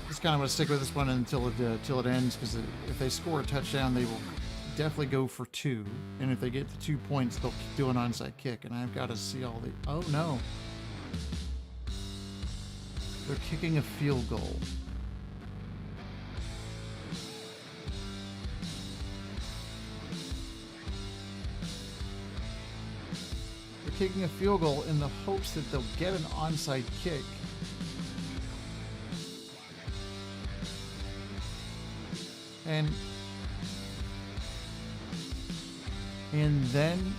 Just kind of want to stick with this one until it ends, because if they score a touchdown, they will definitely go for 2. And if they get to 2 points, they'll do an onside kick. And I've got to see all the... Oh, no. They're kicking a field goal. They're kicking a field goal in the hopes that they'll get an onside kick. And then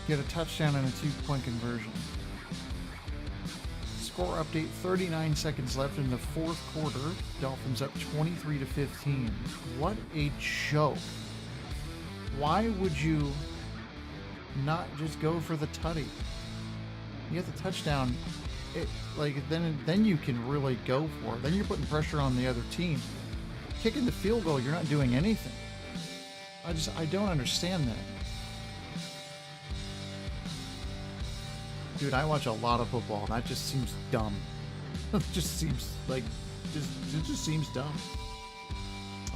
get a touchdown and a 2-point conversion. Score update, 39 seconds left in the fourth quarter. Dolphins up 23-15. What a joke. Why would you not just go for the tutty? You get the touchdown, then you can really go for it. Then you're putting pressure on the other team. Kicking the field goal, you're not doing anything. I don't understand that. Dude, I watch a lot of football, and that just seems dumb. It just seems dumb.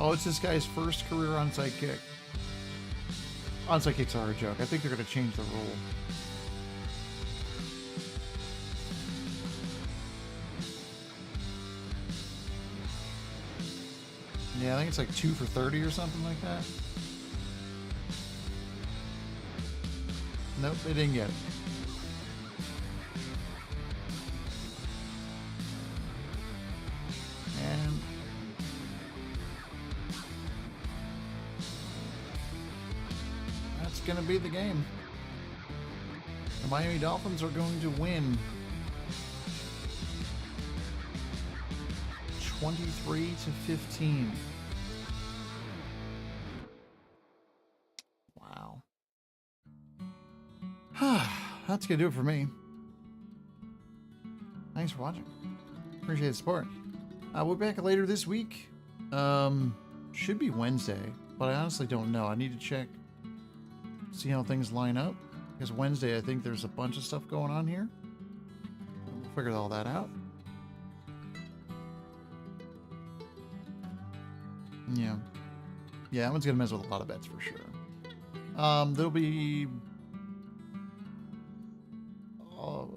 Oh, it's this guy's first career onside kick. Onside kicks are a joke. I think they're going to change the rule. Yeah, I think it's like 2 for 30 or something like that. Nope, they didn't get it. And that's going to be the game. The Miami Dolphins are going to win 23-15. Wow. That's going to do it for me. Thanks for watching. Appreciate the support. We'll be back later this week. Should be Wednesday, but I honestly don't know. I need to check, see how things line up. Because Wednesday, I think there's a bunch of stuff going on here. We'll figure all that out. Yeah. Yeah, that one's going to mess with a lot of bets for sure. There'll be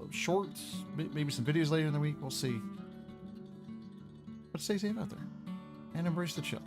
shorts, maybe some videos later in the week. We'll see. But stay safe out there and embrace the chill.